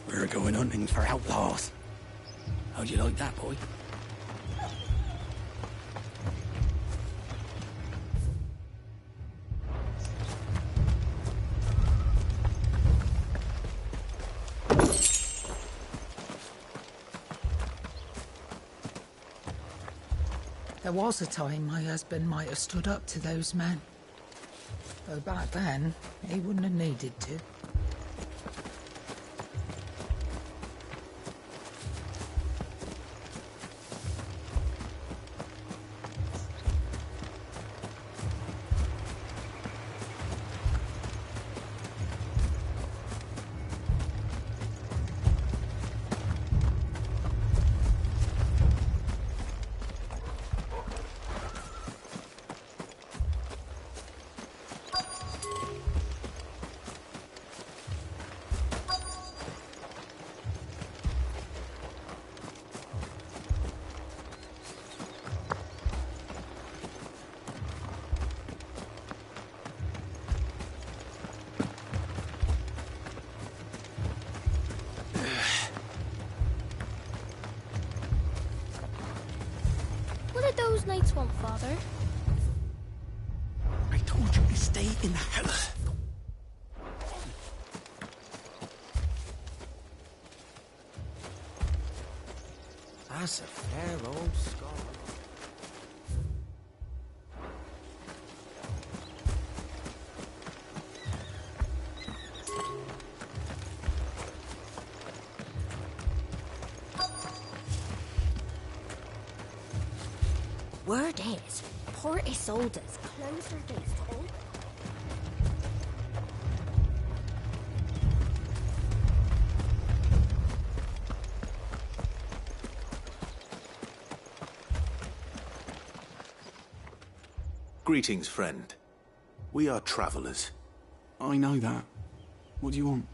We're going hunting for outlaws. How'd you like that, boy? There was a time my husband might have stood up to those men. Though back then, he wouldn't have needed to. What did those knights want, Father? I told you to stay in the house. That's a fair old scar. Word is, Port Isolde's closed her gates to all... Greetings, friend. We are travelers. I know that. What do you want?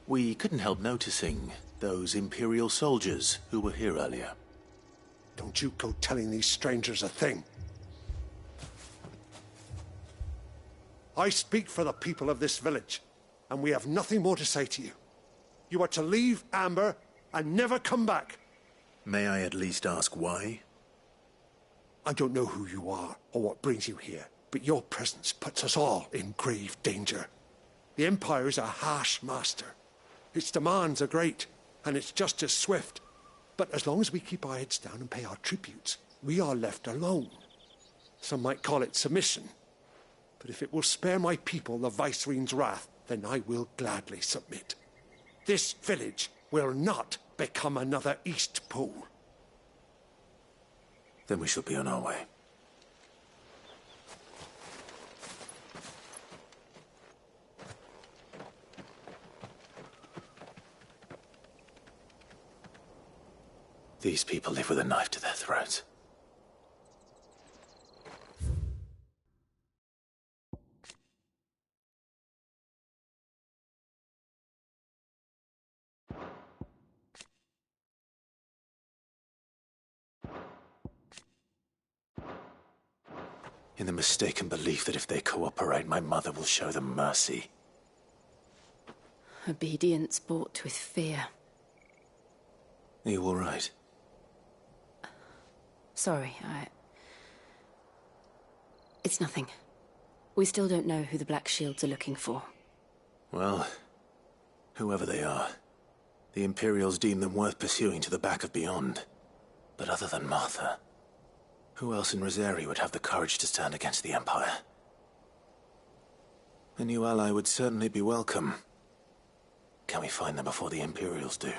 We couldn't help noticing those Imperial soldiers who were here earlier. Don't you go telling these strangers a thing. I speak for the people of this village, and we have nothing more to say to you. You are to leave Amber and never come back. May I at least ask why? I don't know who you are or what brings you here, but your presence puts us all in grave danger. The Empire is a harsh master. Its demands are great, and its justice swift. But as long as we keep our heads down and pay our tributes, we are left alone. Some might call it submission. But if it will spare my people the Viceroy's wrath, then I will gladly submit. This village will not become another East Pool. Then we shall be on our way. These people live with a knife to their throats. In the mistaken belief that if they cooperate, my mother will show them mercy. Obedience bought with fear. Are you all right? Sorry, It's nothing. We still don't know who the Black Shields are looking for. Well, whoever they are, the Imperials deem them worth pursuing to the back of beyond. But other than Martha, who else in Rosari would have the courage to stand against the Empire? A new ally would certainly be welcome. Can we find them before the Imperials do?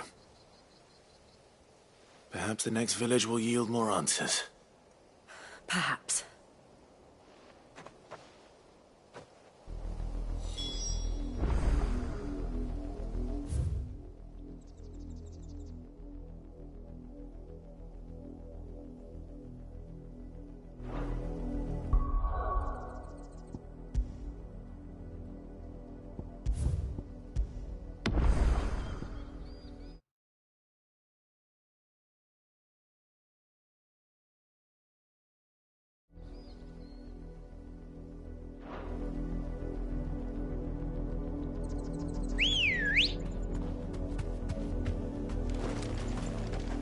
Perhaps the next village will yield more answers. Perhaps.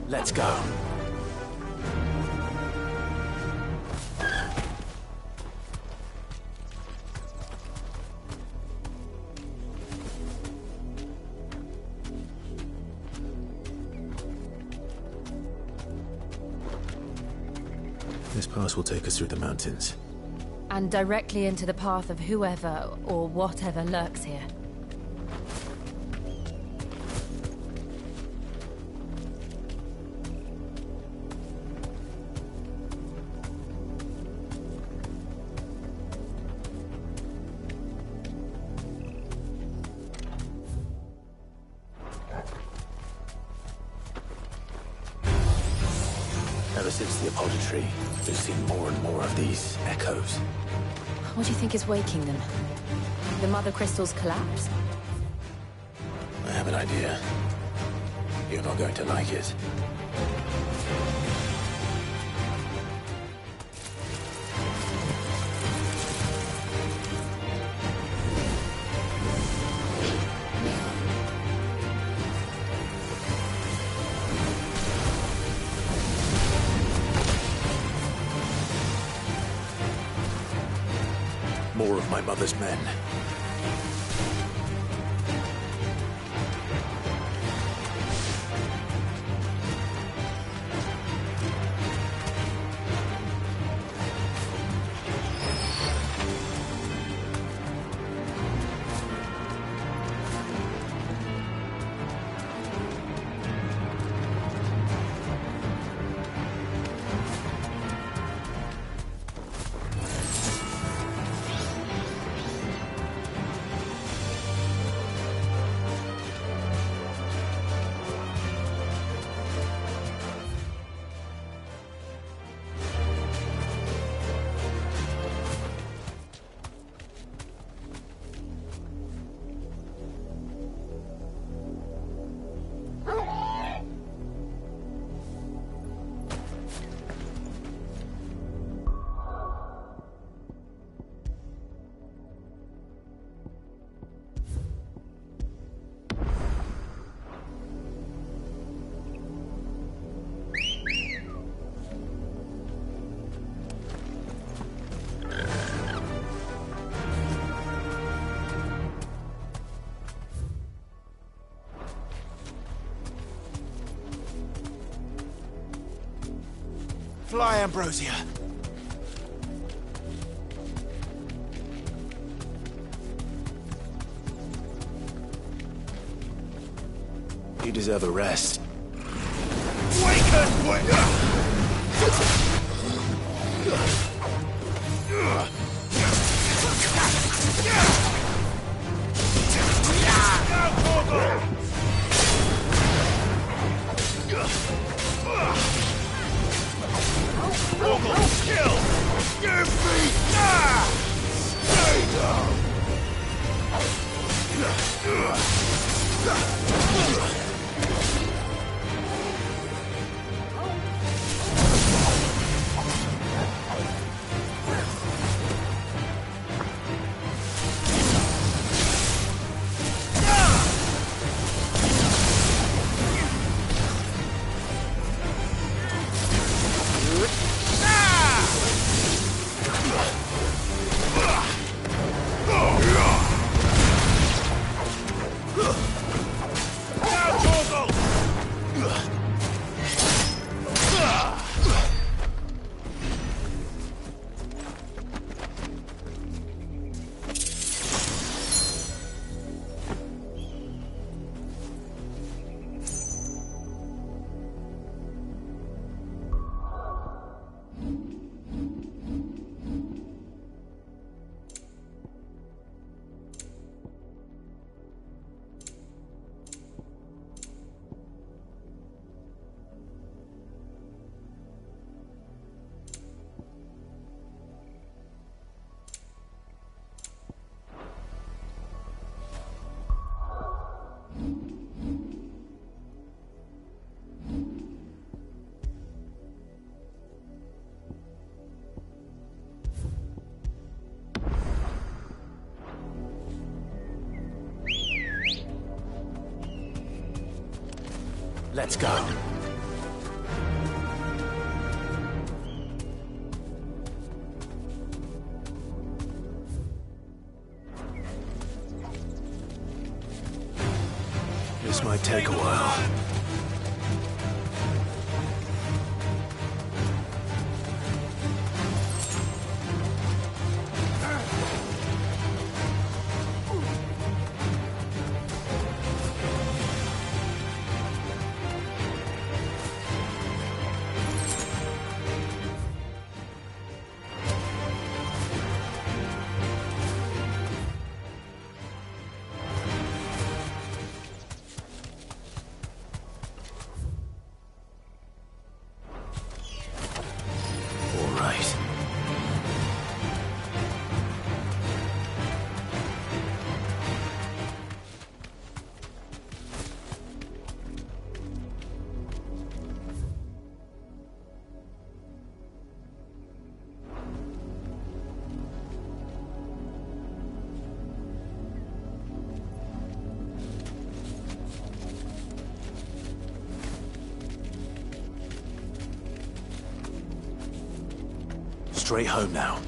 Let's go. This pass will take us through the mountains. And directly into the path of whoever or whatever lurks here. Ever since the apology tree, we've seen more and more of these echoes. What do you think is waking them? The Mother Crystal's collapse? I have an idea. You're not going to like it. More of my mother's men. Fly, Ambrosia. You deserve a rest. Kill! Your feet! Stay down! Let's go. now. Straight home now.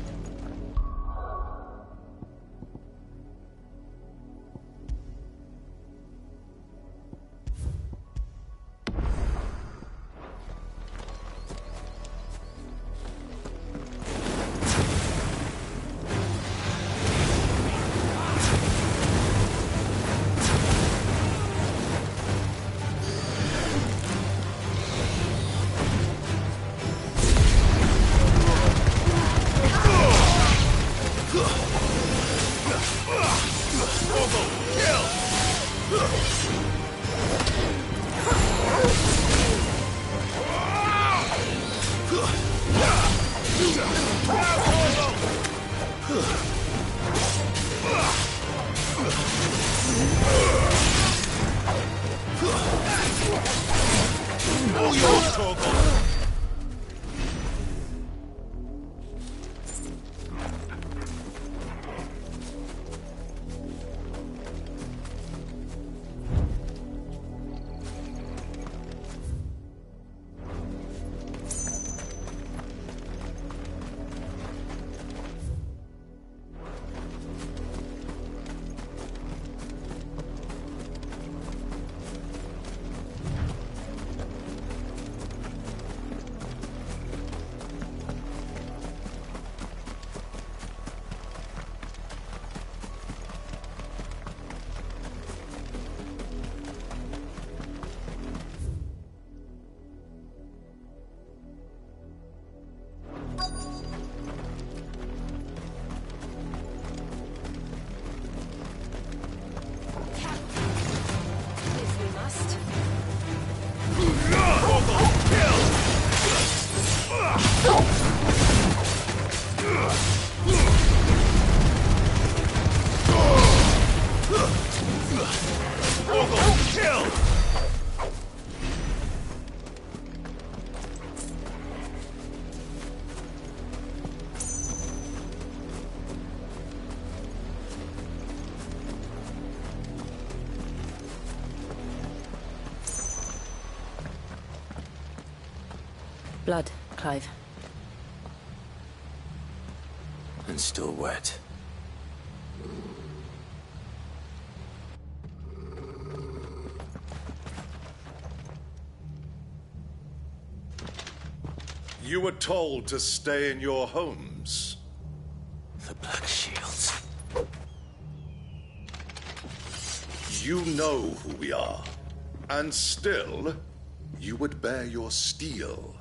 Blood, Clive. And still wet. You were told to stay in your homes. The Black Shields. You know who we are. And still, you would bear your steel.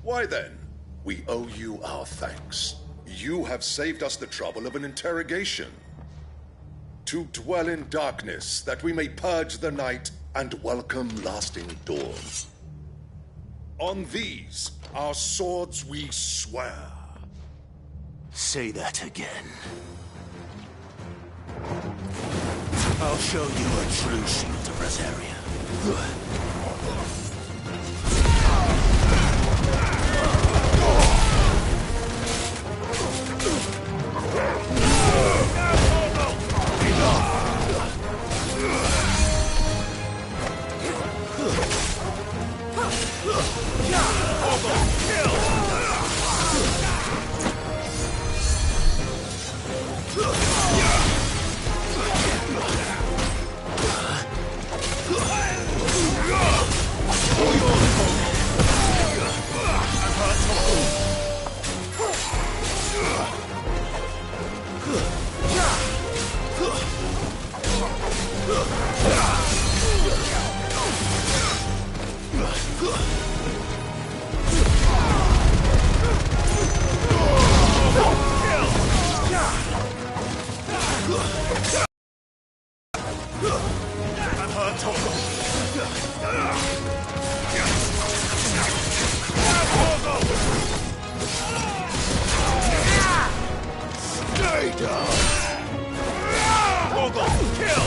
Why then, we owe you our thanks. You have saved us the trouble of an interrogation. To dwell in darkness, that we may purge the night and welcome lasting dawn. On these, our swords we swear. Say that again. I'll show you a true shield of Rosaria. Stay down! Vogel, kill!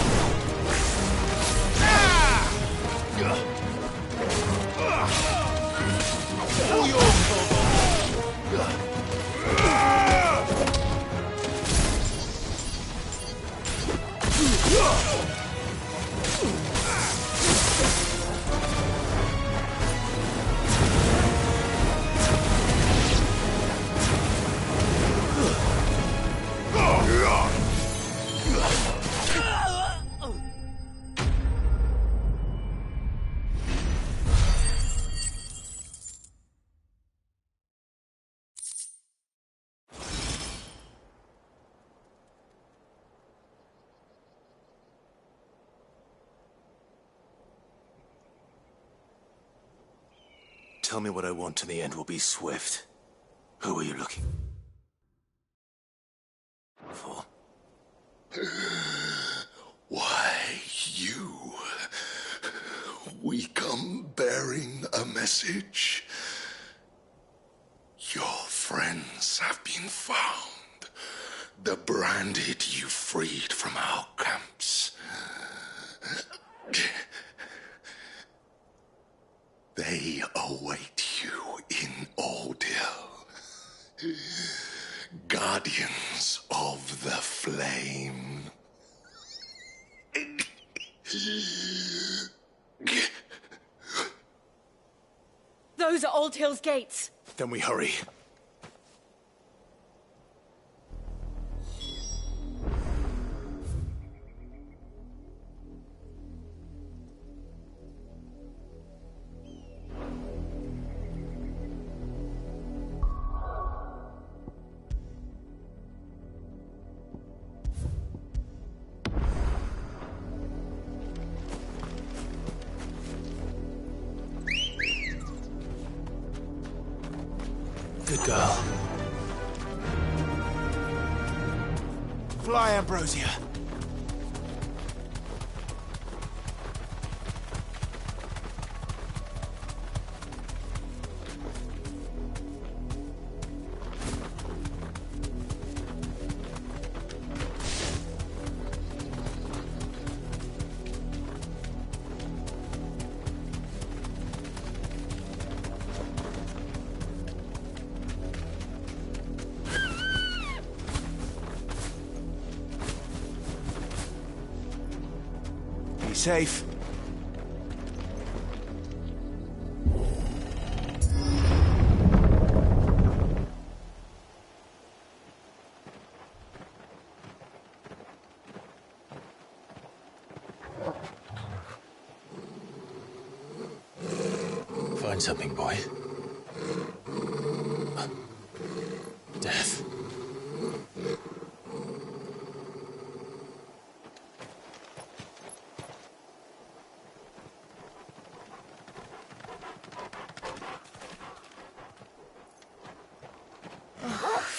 All yours, Vogel! Tell me what I want and the end will be swift. Who are you looking for? Why, you. We come bearing a message. Your friends have been found. The branded you freed from our camps. They await you in Ordeal. Guardians of the Flame. Those are Old Hill's gates. Then we hurry. Good girl. Fly, Ambrosia. Safe. Find something, boy. Death.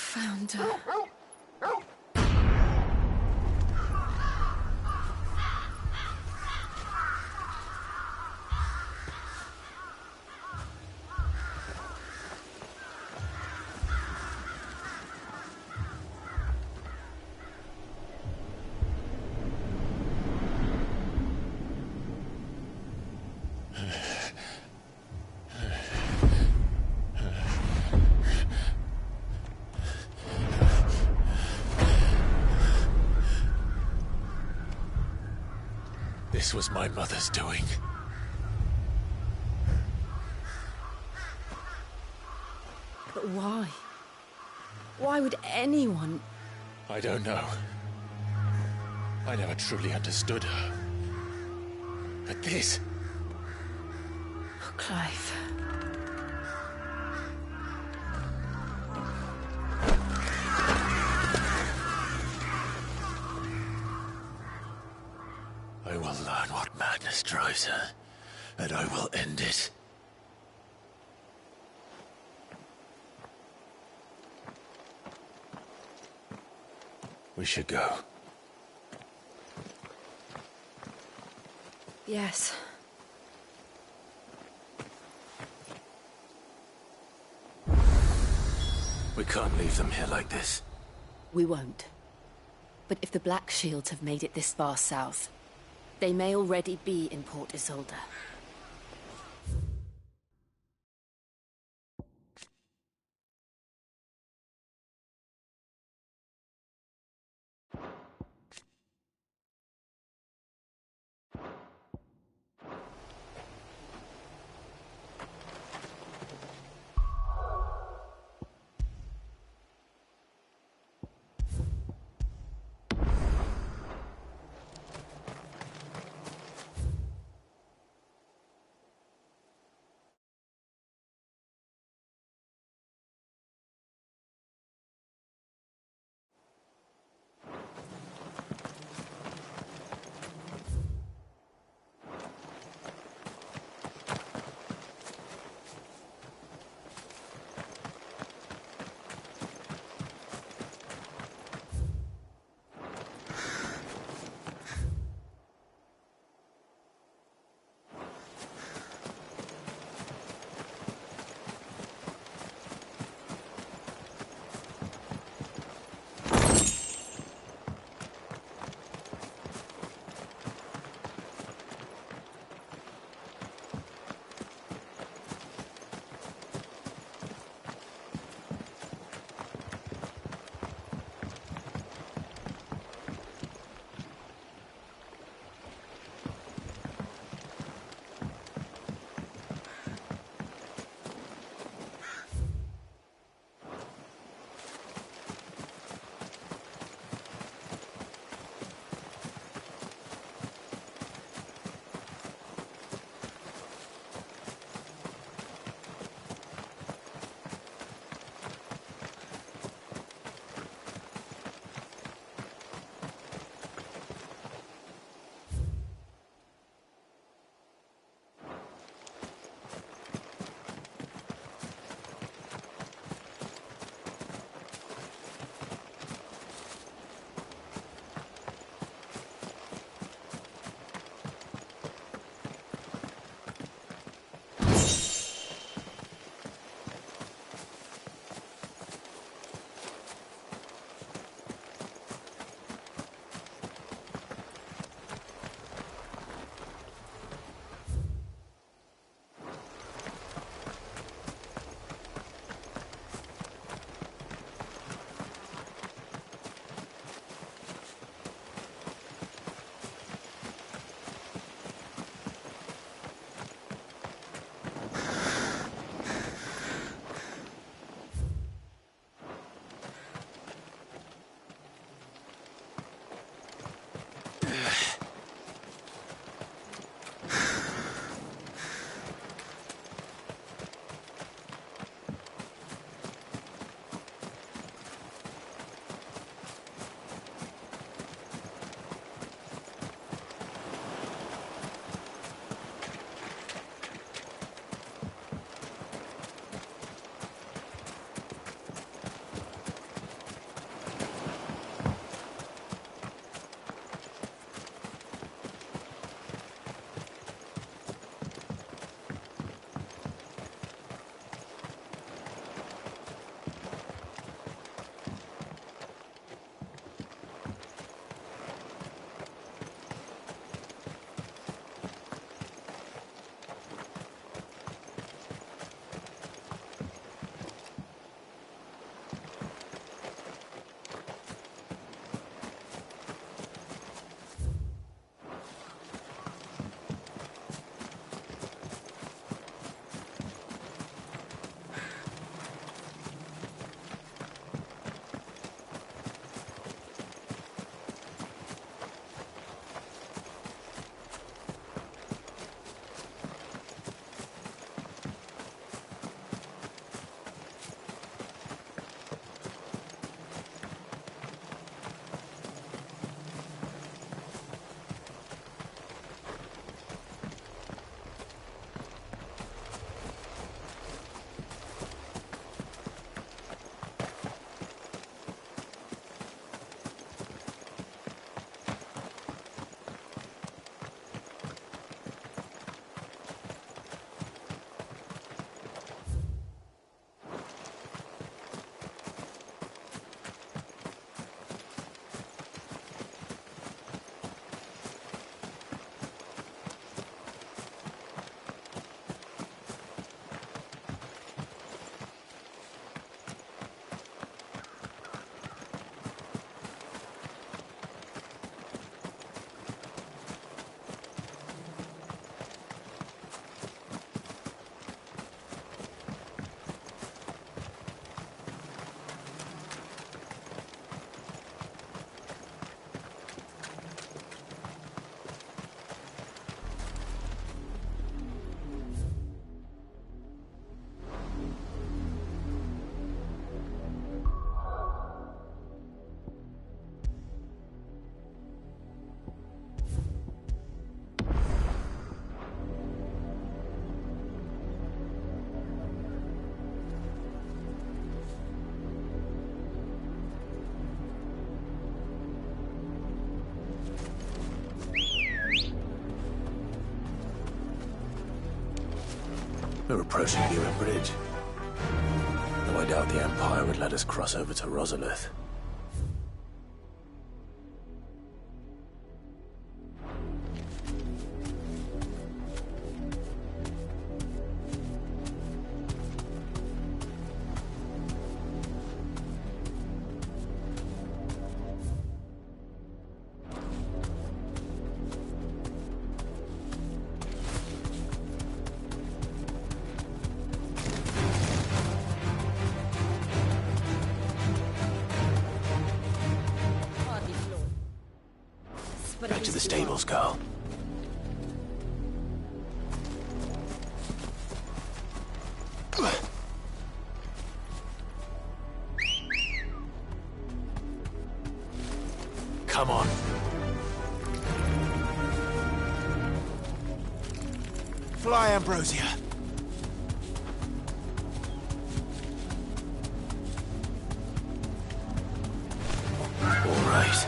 Found her. This was my mother's doing. But why? Why would anyone... I don't know. I never truly understood her. But this... Oh, Clive. I will learn what madness drives her, and I will end it. We should go. Yes. We can't leave them here like this. We won't. But if the Black Shields have made it this far south, they may already be in Port Isolde. We're approaching Newer Bridge. Though I doubt the Empire would let us cross over to Rosalith. Back to the stables, Carl. Come on. Fly, Ambrosia. All right.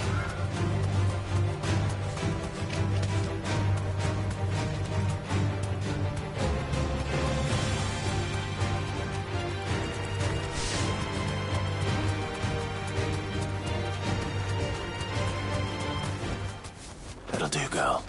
That'll do, girl.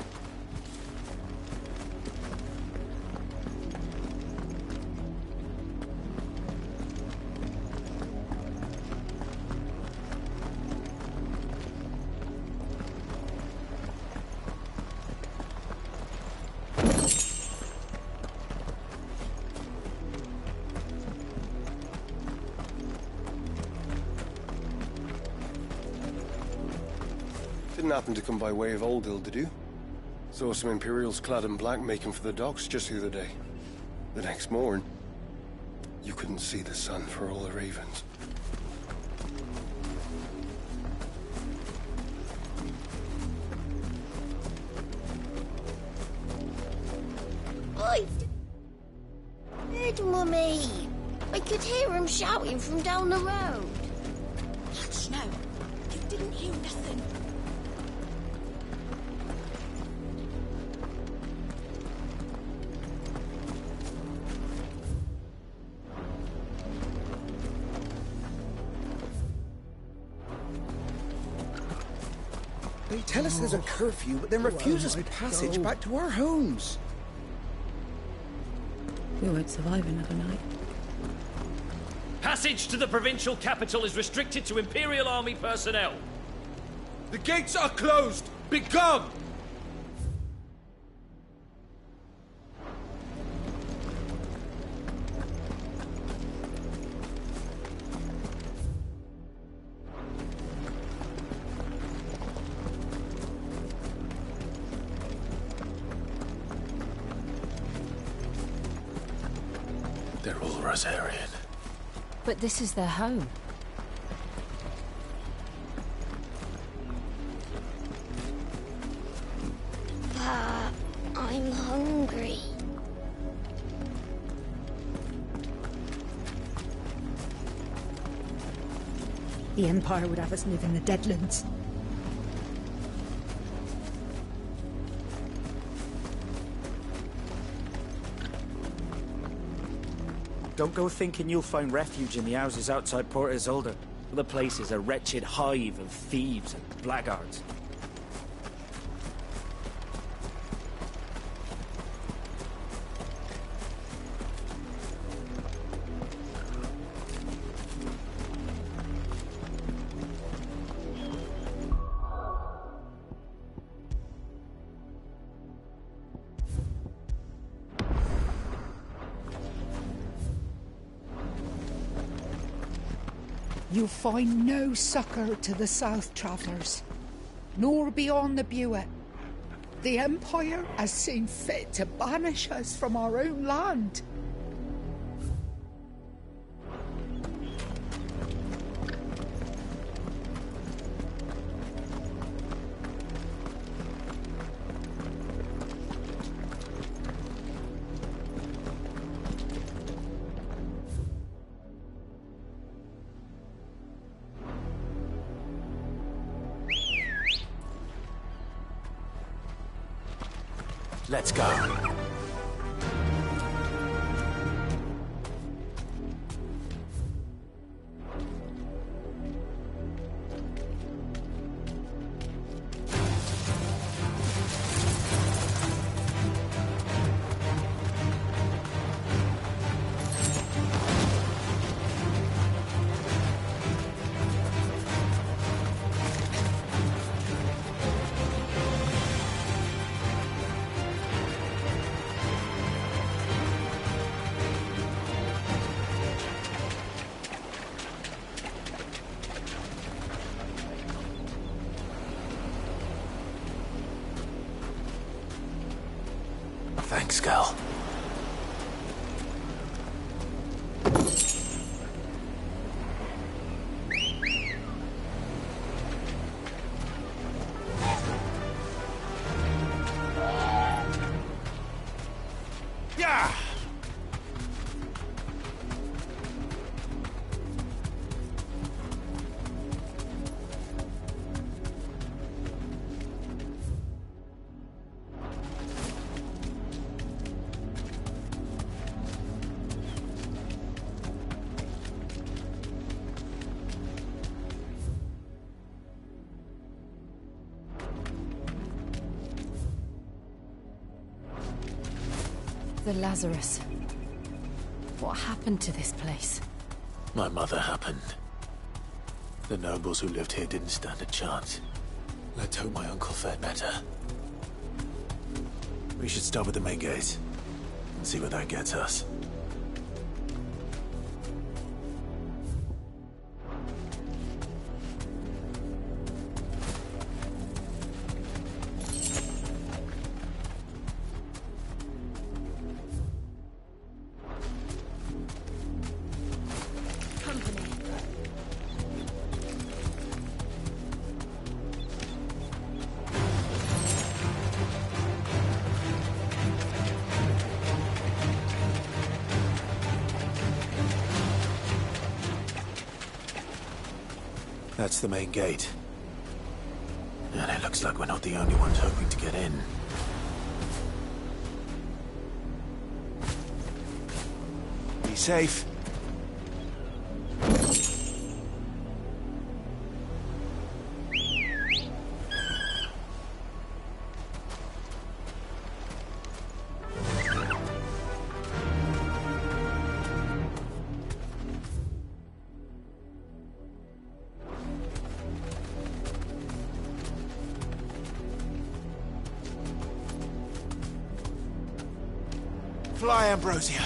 Didn't happen to come by way of Oldhill, did you? Saw some Imperials clad in black making for the docks just the other day. The next morn, you couldn't see the sun for all the ravens. Oi! Good, Mummy. I could hear him shouting from down the road. Hush, no. You didn't hear nothing. They tell us there's a curfew, but then refuse us passage back to our homes. We won't survive another night. Passage to the provincial capital is restricted to Imperial Army personnel. The gates are closed! Begone! They're all Rosarian. But this is their home. I'm hungry. The Empire would have us live in the Deadlands. Don't go thinking you'll find refuge in the houses outside Port Isolde. The place is a wretched hive of thieves and blackguards. You'll find no succour to the south travellers, nor beyond the Buet. The Empire has seen fit to banish us from our own land. Let's go. big skull. Yeah! The Lazarus. What happened to this place? My mother happened. The nobles who lived here didn't stand a chance. Let's hope my uncle fared better. We should start with the main gate and see where that gets us. That's the main gate. And it looks like we're not the only ones hoping to get in. Be safe. Fly, Ambrosia.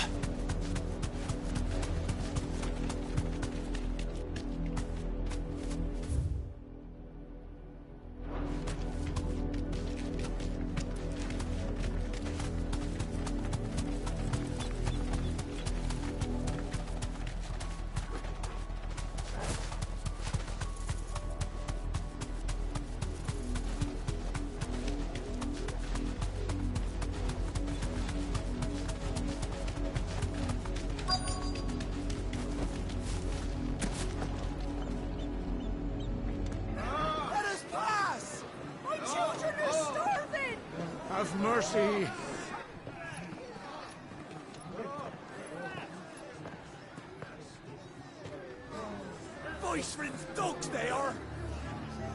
Have mercy. Voice-rinsed dogs they are.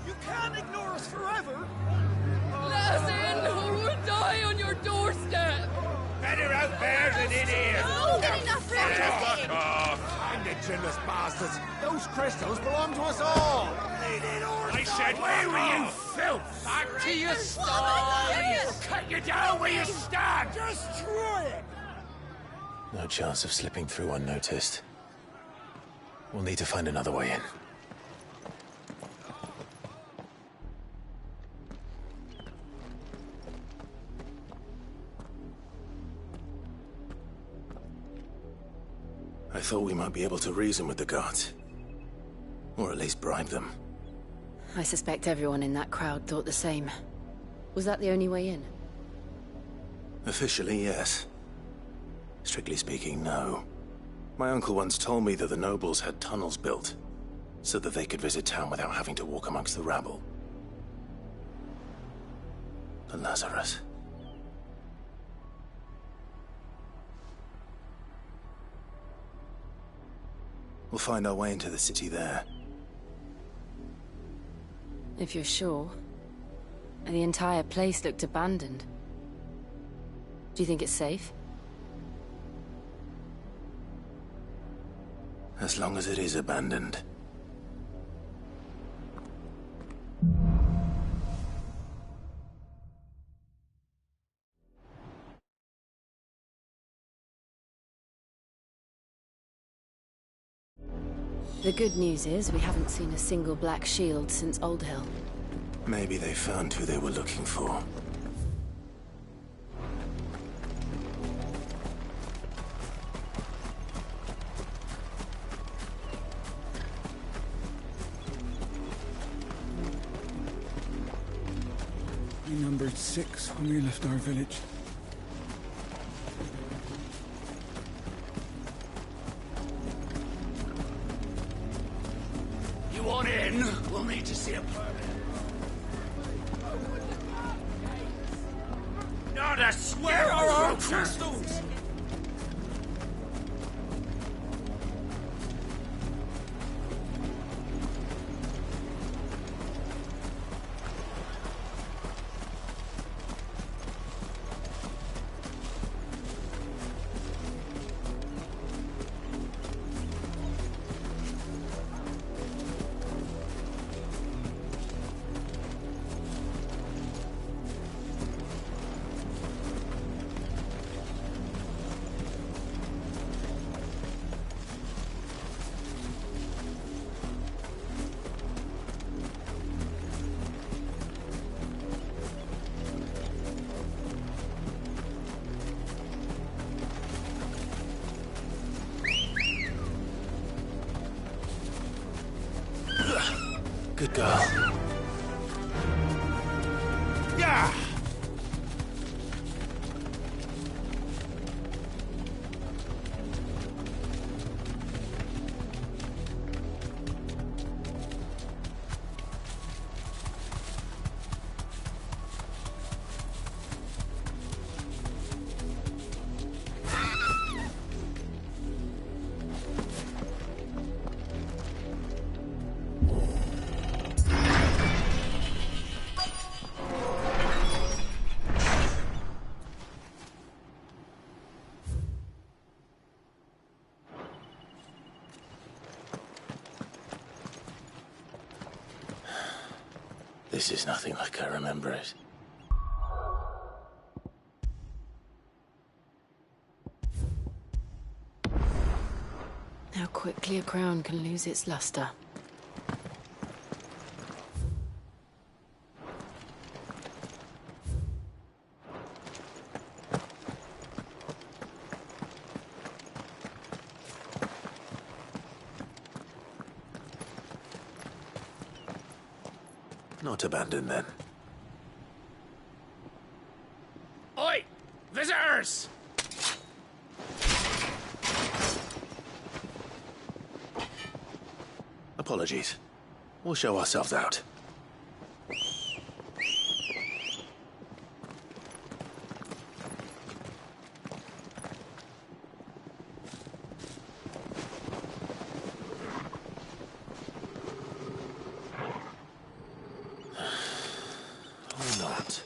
You can't ignore us forever. Let us in or we'll die on your doorstep. Better out there than in here. More than enough room to Fuck sit. off. And the chinless bastards. Those crystals belong to us all. I said, where were you, filth? Back to your stalls. Cut you down where you stand. Destroy it. No chance of slipping through unnoticed. We'll need to find another way in. I thought we might be able to reason with the guards. Or at least bribe them. I suspect everyone in that crowd thought the same. Was that the only way in? Officially, yes. Strictly speaking, no. My uncle once told me that the nobles had tunnels built, so that they could visit town without having to walk amongst the rabble. The Lazarus. We'll find our way into the city there. If you're sure. The entire place looked abandoned. Do you think it's safe? As long as it is abandoned. The good news is we haven't seen a single black shield since Old Hill. Maybe they found who they were looking for. numbered 6 when we left our village. You want in? We'll need to see a permit. Not a swear! Where are our crystals? Good girl. Yeah! This is nothing like I remember it. How quickly a crown can lose its luster. Not abandoned, then. Oi! Visitors! Apologies. We'll show ourselves out. Or not.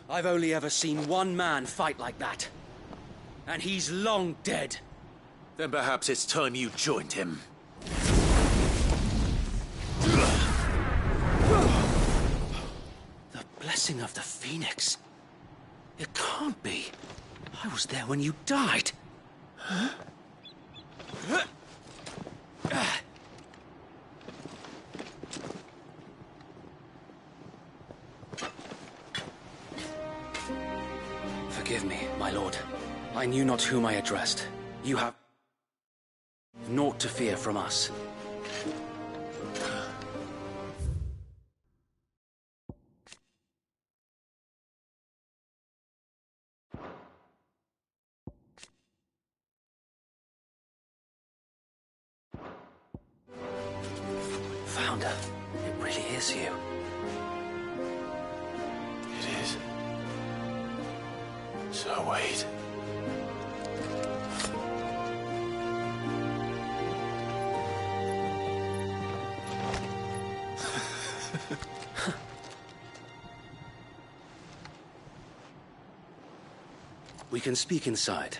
I've only ever seen one man fight like that. And he's long dead. Then perhaps it's time you joined him. The blessing of the Phoenix. It can't be. I was there when you died. Huh? Forgive me, my lord. I knew not whom I addressed. You have naught to fear from us. Founder, it really is you. It is. So wait. We can speak inside.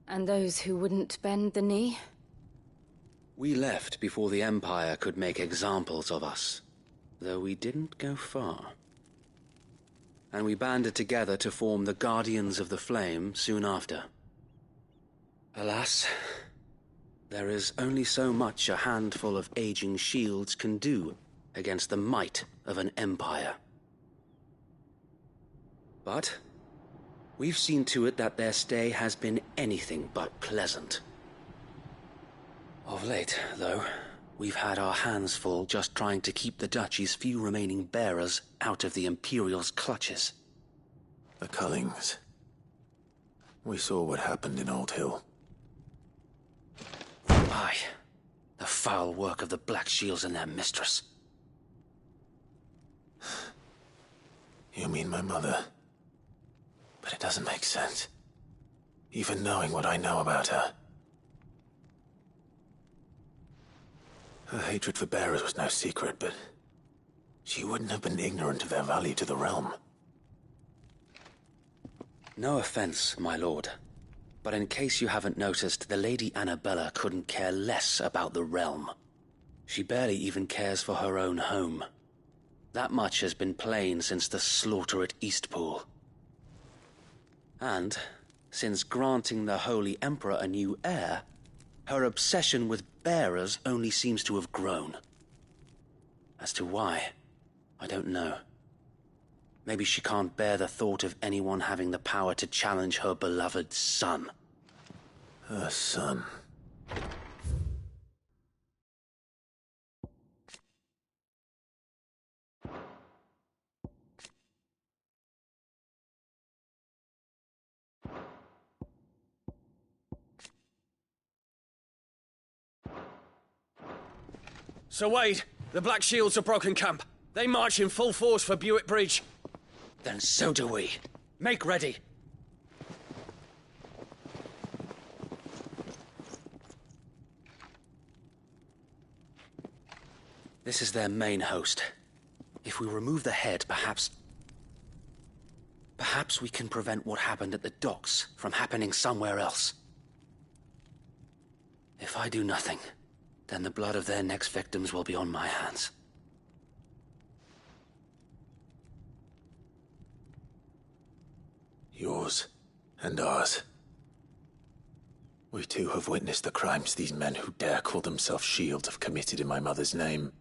And those who wouldn't bend the knee? We left before the Empire could make examples of us, though we didn't go far. And we banded together to form the Guardians of the Flame soon after. Alas, there is only so much a handful of aging shields can do against the might of an empire. But we've seen to it that their stay has been anything but pleasant. Of late, though, we've had our hands full just trying to keep the Duchy's few remaining bearers out of the Imperial's clutches. The Cullings. We saw what happened in Old Hill. Aye. The foul work of the Black Shields and their mistress. You mean my mother? But it doesn't make sense. Even knowing what I know about her. Her hatred for bearers was no secret, but she wouldn't have been ignorant of their value to the realm. No offense, my lord, but in case you haven't noticed, the Lady Annabella couldn't care less about the realm. She barely even cares for her own home. That much has been plain since the slaughter at Eastpool. And, since granting the Holy Emperor a new heir, her obsession with bearers only seems to have grown. As to why, I don't know. Maybe she can't bear the thought of anyone having the power to challenge her beloved son. Her son. Sir Wade, the Black Shields have broken camp. They march in full force for Buick Bridge. Then so do we. Make ready. This is their main host. If we remove the head, perhaps we can prevent what happened at the docks from happening somewhere else. If I do nothing, then the blood of their next victims will be on my hands. Yours and ours. We too have witnessed the crimes these men who dare call themselves shields have committed in my mother's name.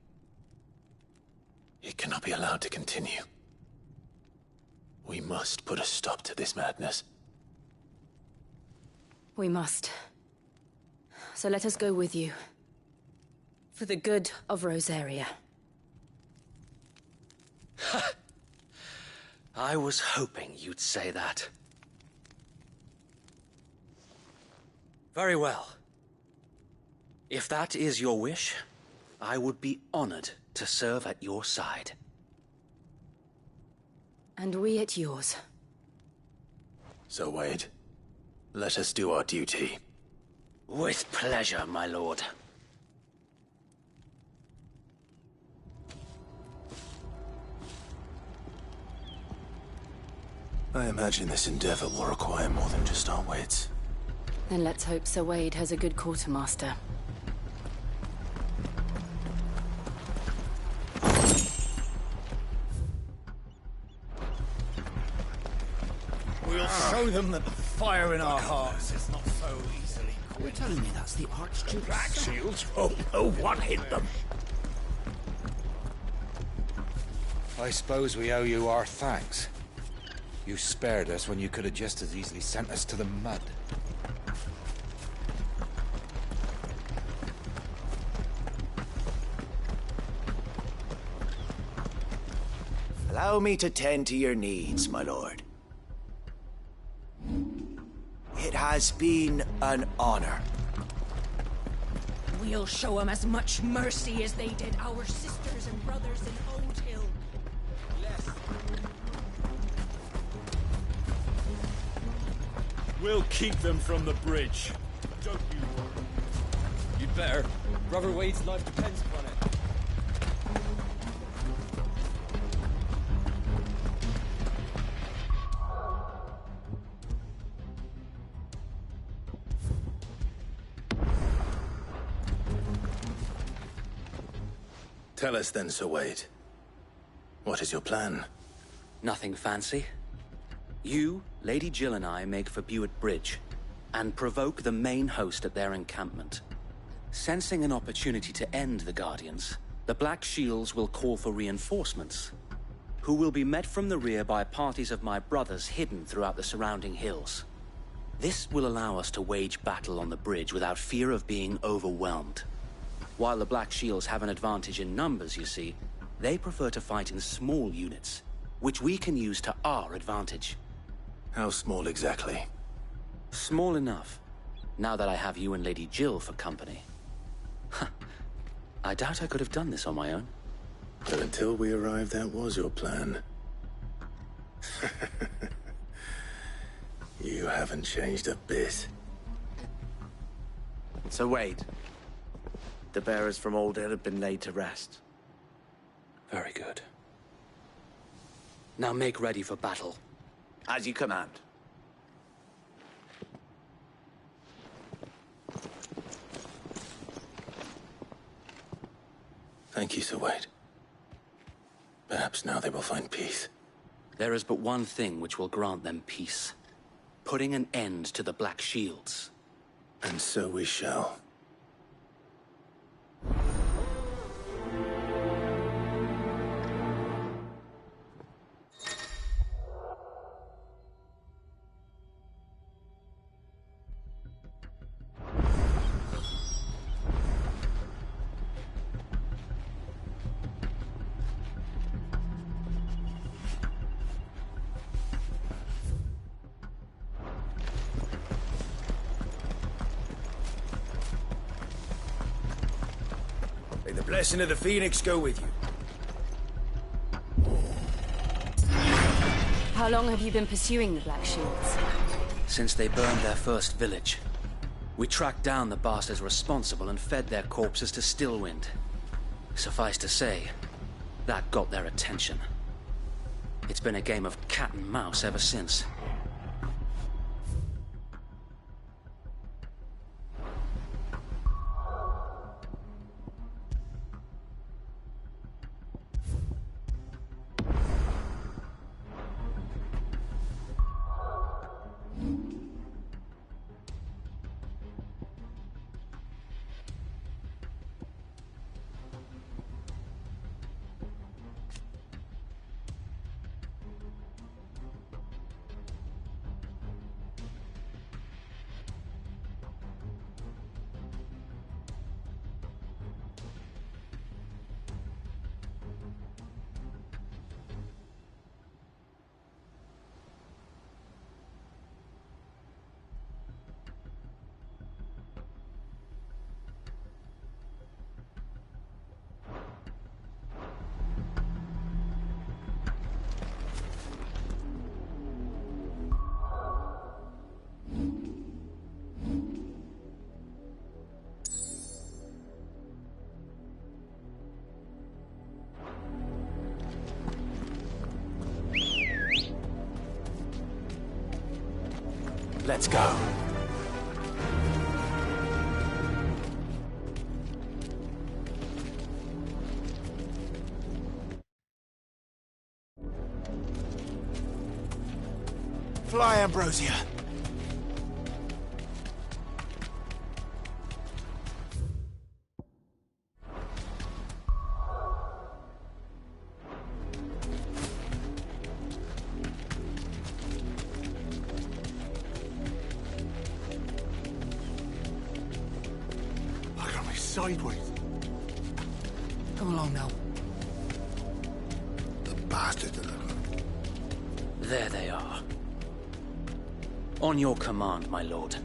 It cannot be allowed to continue. We must put a stop to this madness. We must. So let us go with you. For the good of Rosaria. I was hoping you'd say that. Very well. If that is your wish, I would be honored to serve at your side. And we at yours. So, Wade, let us do our duty. With pleasure, my lord. I imagine this endeavor will require more than just our wits. Then let's hope Sir Wade has a good quartermaster. We'll show them that the fire in our hearts is not so easily quenched. You're telling me that's the Archduke's Black son? Shields? Oh, no, what hit them? I suppose we owe you our thanks. You spared us when you could have just as easily sent us to the mud. Allow me to tend to your needs, my lord. It has been an honor. We'll show them as much mercy as they did our sisters and brothers in Old Hill. We'll keep them from the bridge. Don't you worry. You'd better. Brother Wade's life depends upon it. Tell us then, Sir Wade. What is your plan? Nothing fancy. You, Lady Jill and I make for Buett Bridge, and provoke the main host at their encampment. Sensing an opportunity to end the Guardians, the Black Shields will call for reinforcements, who will be met from the rear by parties of my brothers hidden throughout the surrounding hills. This will allow us to wage battle on the bridge without fear of being overwhelmed. While the Black Shields have an advantage in numbers, you see, they prefer to fight in small units, which we can use to our advantage. How small exactly? Small enough, now that I have you and Lady Jill for company. I doubt I could have done this on my own. But until we arrived, that was your plan. You haven't changed a bit. So Wade, the bearers from Old Hill have been laid to rest. Very good. Now make ready for battle. As you command. Thank you, Sir Wade. Perhaps now they will find peace. There is but one thing which will grant them peace. Putting an end to the Black Shields. And so we shall. May the blessing of the Phoenix go with you. How long have you been pursuing the Black Shields? Since they burned their first village. We tracked down the bastards responsible and fed their corpses to Stillwind. Suffice to say, that got their attention. It's been a game of cat and mouse ever since. Let's go. Fly, Ambrosia. Sideways. Come along now. The bastards are there. There they are. On your command, my lord.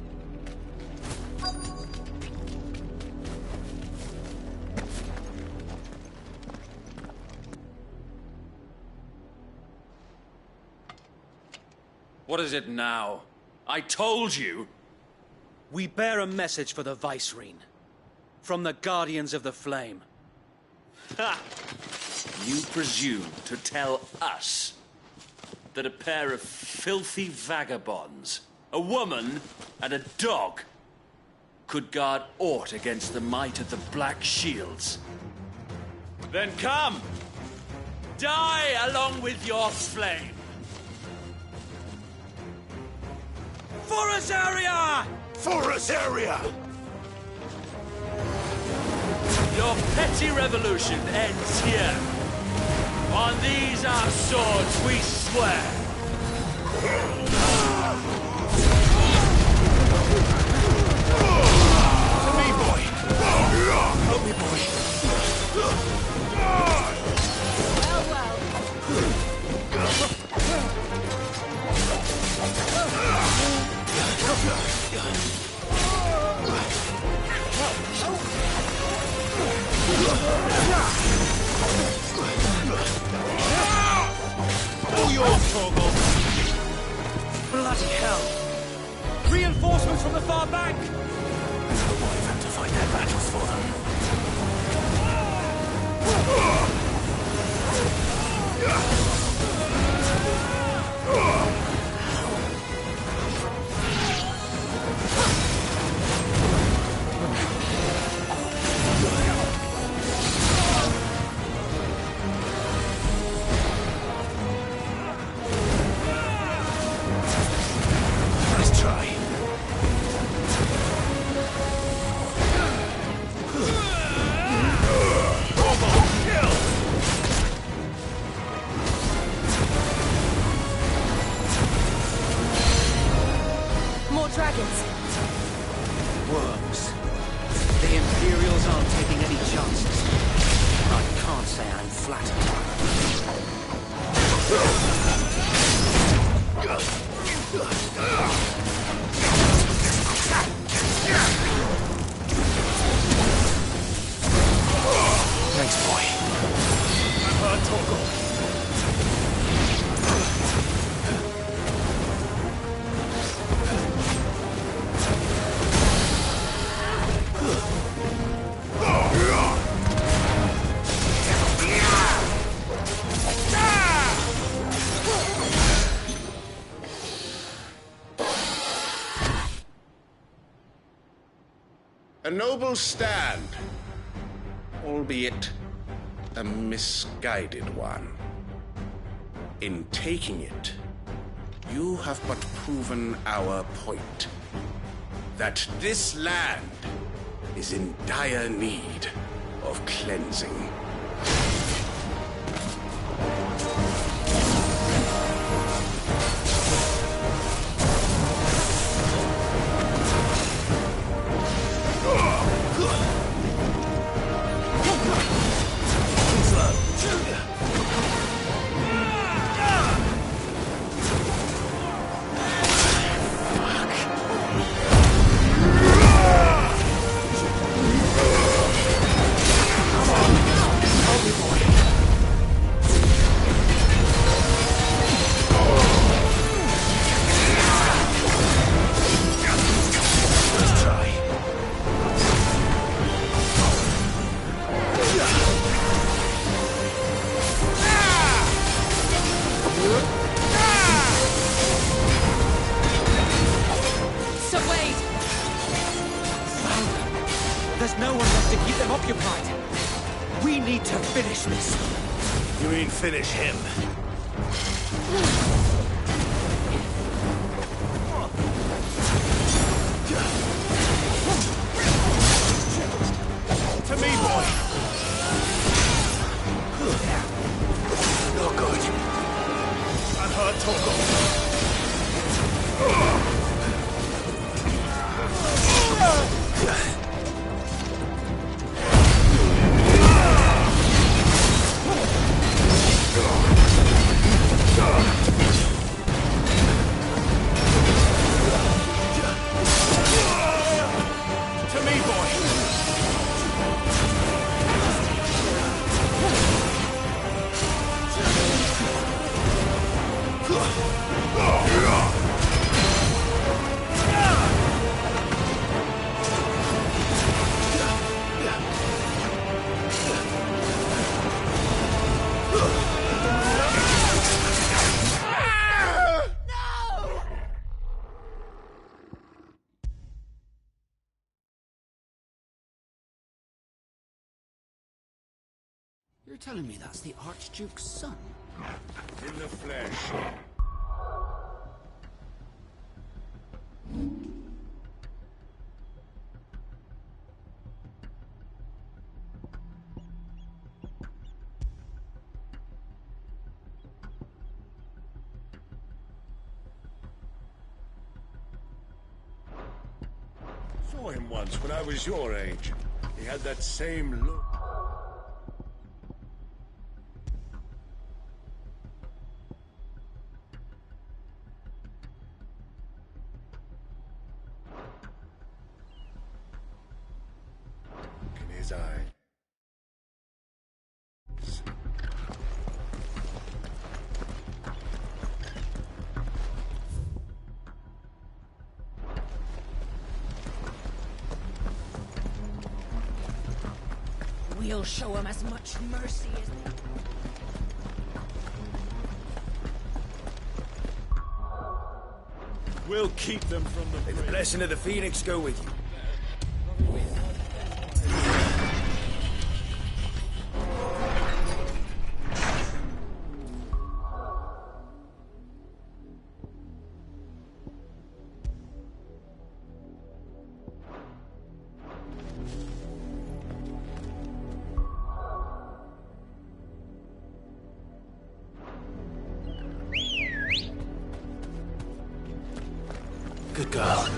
What is it now? I told you. We bear a message for the Vicereine. From the Guardians of the Flame. Ha! You presume to tell us that a pair of filthy vagabonds, a woman and a dog, could guard aught against the might of the Black Shields? Then come! Die along with your flame! For Azaria! For Azaria! Your petty revolution ends here. On these our swords we swear. To me, boy! Help me, boy! All yours, Torgal. Bloody hell! Reinforcements from the far bank! We've had to fight their battles for them. Let's try. More dragons. Worms. The Imperials aren't taking any chances. I can't say I'm flattered. Thanks, boy. I'm hurt, Torgal. A noble stand, albeit a misguided one. In taking it, you have but proven our point. That this land is in dire need of cleansing. There's no one left to keep them occupied. We need to finish this. You mean finish him? To me, boy! Not good. I'm hurt, Torgal. You're telling me that's the Archduke's son? In the flesh. Saw him once when I was your age. He had that same look. In his eye. We'll show him as much mercy as... We'll keep them from the May the blessing of the Phoenix go with you. Good girl.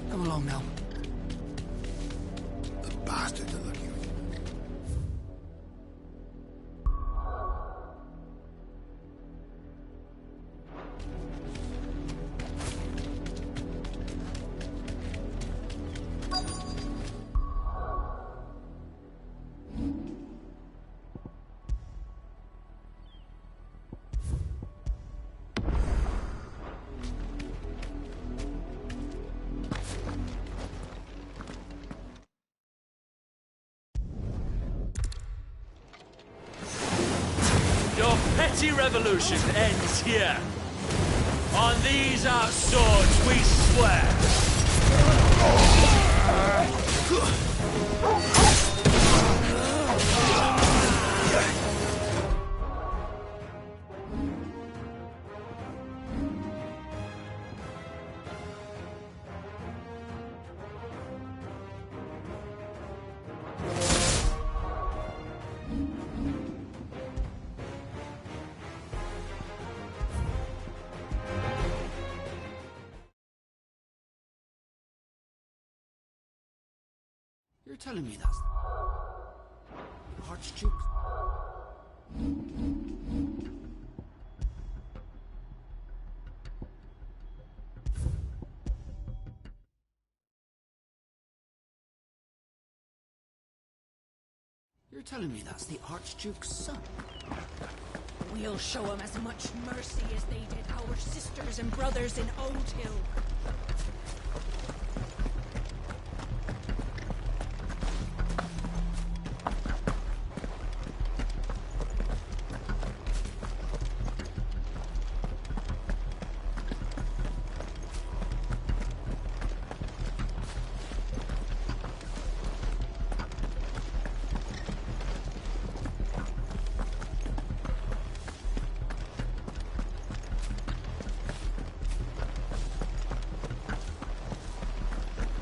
Come along now. The bastards are looking for you. Your petty revolution ends here. On these our swords we swear. You're telling me that's... the Archduke? You're telling me that's the Archduke's son? We'll show him as much mercy as they did our sisters and brothers in Old Hill.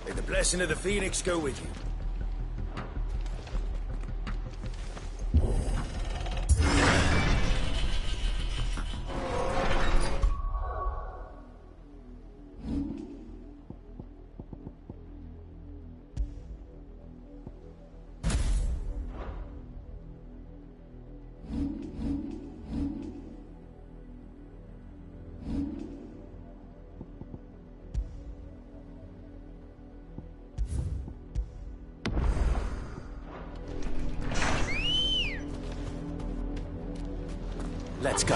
May the blessing of the Phoenix go with you. Let's go.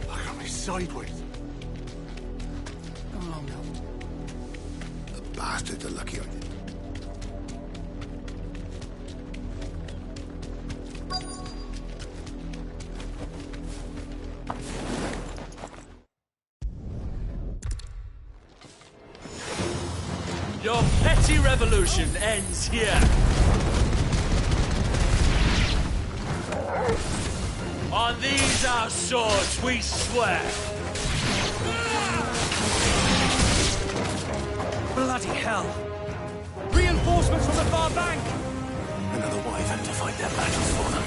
Look at me sideways. Come along now. The bastards are lucky I did. Your petty revolution ends here. On these our swords we swear. Bloody hell! Reinforcements from the far bank! Another wyvern to fight their battles for them.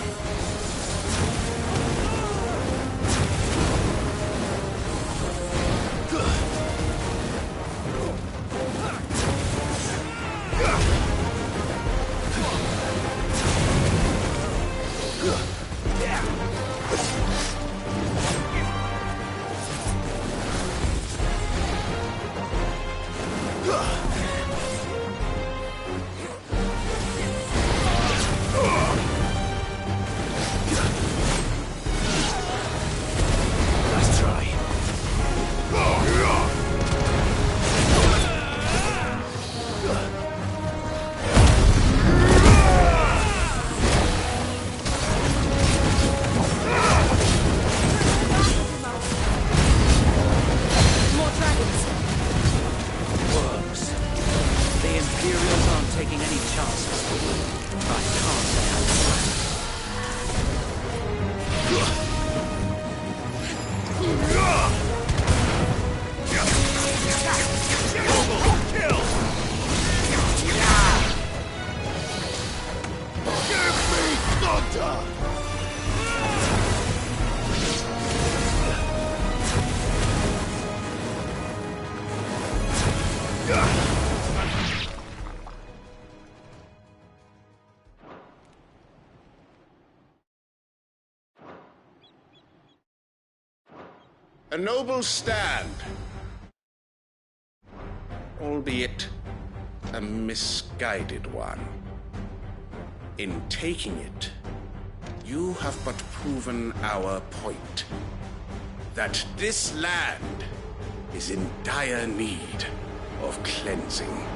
A noble stand, albeit a misguided one. In taking it, you have but proven our point, that this land is in dire need of cleansing.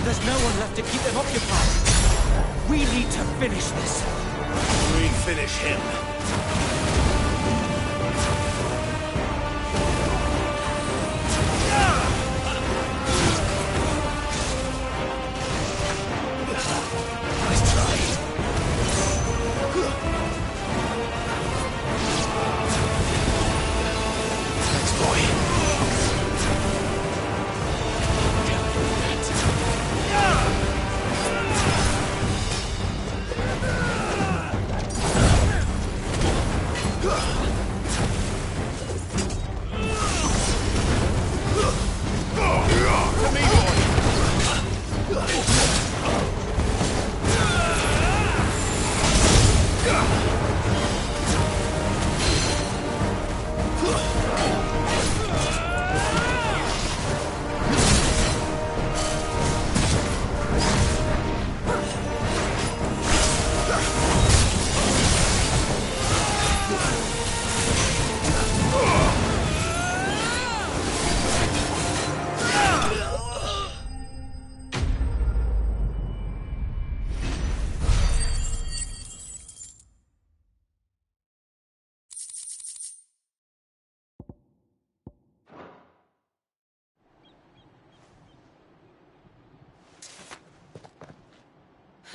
There's no one left to keep them occupied. We need to finish this. We finish him. Nice try. Thanks, boy.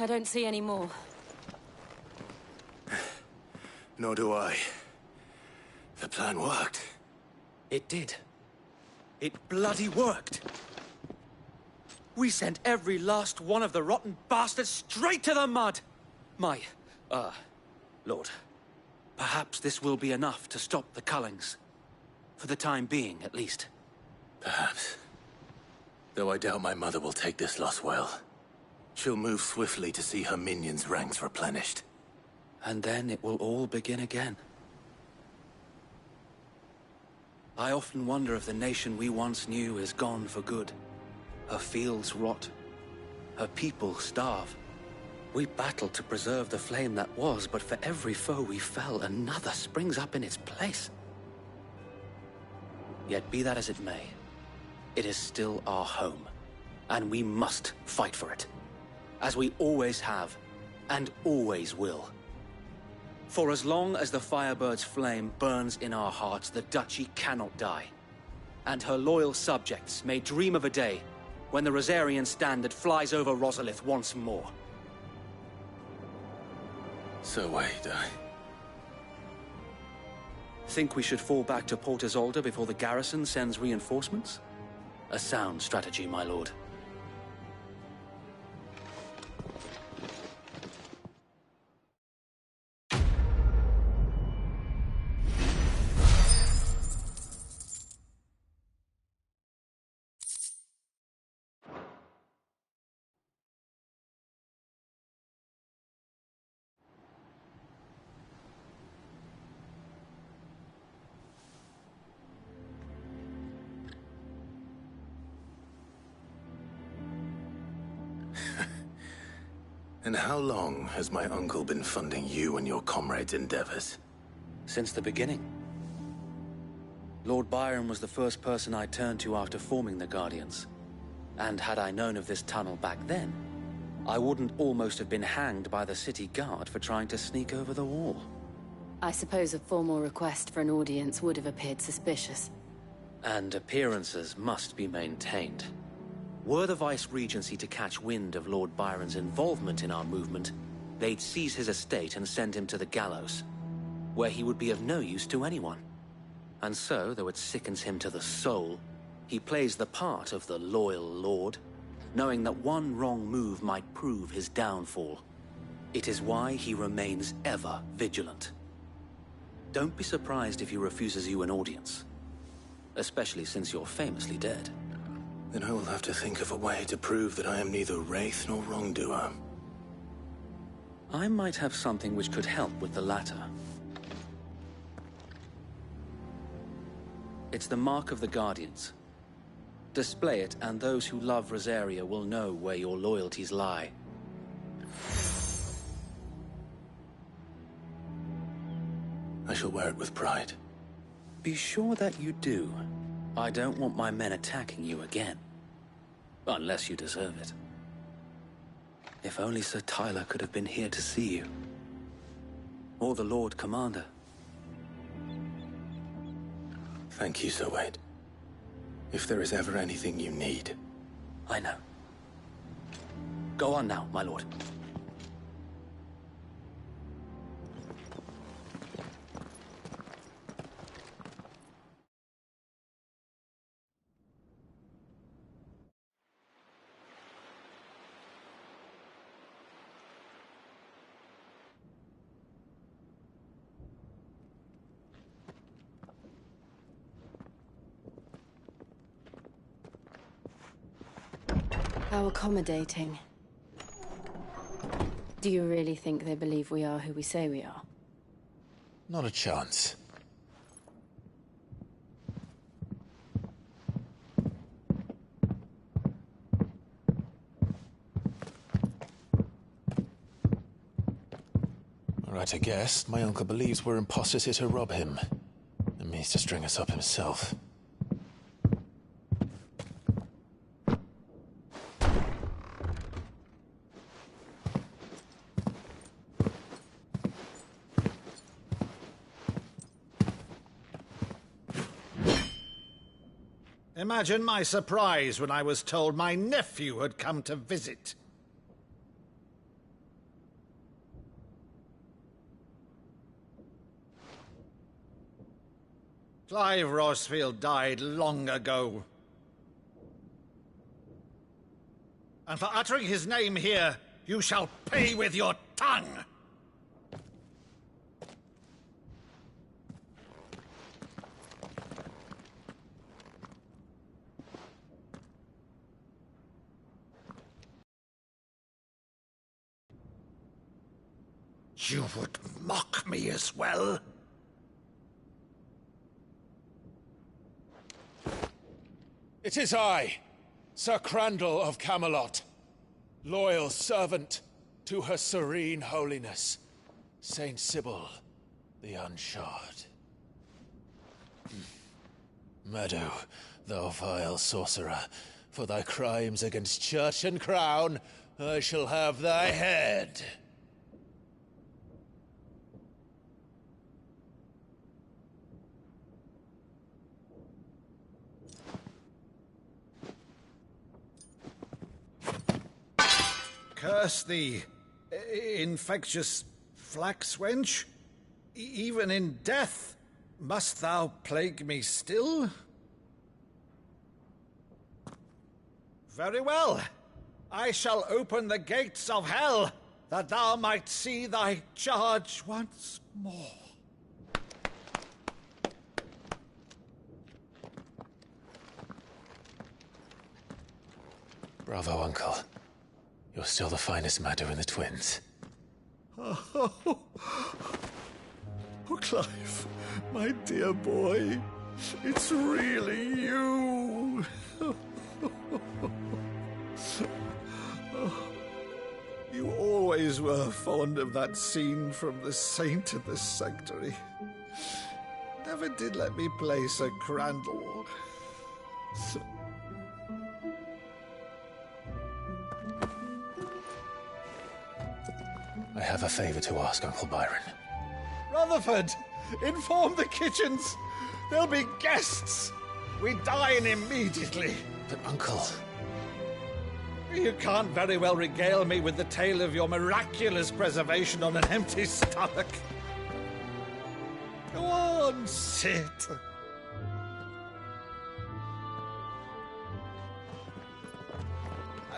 I don't see any more. Nor do I. The plan worked. It did. It bloody worked. We sent every last one of the rotten bastards straight to the mud! Lord, perhaps this will be enough to stop the Cullings. For the time being, at least. Perhaps. Though I doubt my mother will take this loss well. She'll move swiftly to see her minions' ranks replenished. And then it will all begin again. I often wonder if the nation we once knew is gone for good. Her fields rot. Her people starve. We battled to preserve the flame that was, but for every foe we fell, another springs up in its place. Yet be that as it may, it is still our home, and we must fight for it, as we always have, and always will. For as long as the Firebird's flame burns in our hearts, the Duchy cannot die, and her loyal subjects may dream of a day when the Rosarian standard flies over Rosalith once more. So wait, Think we should fall back to Port Isolde before the garrison sends reinforcements? A sound strategy, my lord. And how long has my uncle been funding you and your comrades' endeavors? Since the beginning. Lord Byron was the first person I turned to after forming the Guardians. And had I known of this tunnel back then, I wouldn't almost have been hanged by the city guard for trying to sneak over the wall. I suppose a formal request for an audience would have appeared suspicious. And appearances must be maintained. Were the Vice-Regency to catch wind of Lord Byron's involvement in our movement, they'd seize his estate and send him to the gallows, where he would be of no use to anyone. And so, though it sickens him to the soul, he plays the part of the loyal lord, knowing that one wrong move might prove his downfall. It is why he remains ever vigilant. Don't be surprised if he refuses you an audience, especially since you're famously dead. Then I will have to think of a way to prove that I am neither wraith nor wrongdoer. I might have something which could help with the latter. It's the mark of the Guardians. Display it, and those who love Rosaria will know where your loyalties lie. I shall wear it with pride. Be sure that you do. I don't want my men attacking you again. Unless you deserve it. If only Sir Tyler could have been here to see you. Or the Lord Commander. Thank you, Sir Wade. If there is ever anything you need... I know. Go on now, my lord. How accommodating. Do you really think they believe we are who we say we are? Not a chance. Right, I guess. My uncle believes we're imposters here to rob him. And means to string us up himself. Imagine my surprise when I was told my nephew had come to visit. Clive Rossfield died long ago. And for uttering his name here, you shall pay with your tongue! You would mock me as well? It is I, Sir Crandall of Camelot, loyal servant to Her Serene Holiness, Saint Sybil the Unshod. Meadow, thou vile sorcerer, for thy crimes against church and crown, I shall have thy head. Curse thee, infectious flax wench. Even in death, must thou plague me still? Very well. I shall open the gates of hell, that thou might see thy charge once more. Bravo, Uncle. You're still the finest Meadow in the twins. Oh, Clive, my dear boy, it's really you. You always were fond of that scene from The Saint of the Sanctuary. Never did let me play Sir Crandall. I have a favor to ask, Uncle Byron. Rutherford, inform the kitchens. There'll be guests. We dine immediately. But, Uncle... You can't very well regale me with the tale of your miraculous preservation on an empty stomach. Go on, sit.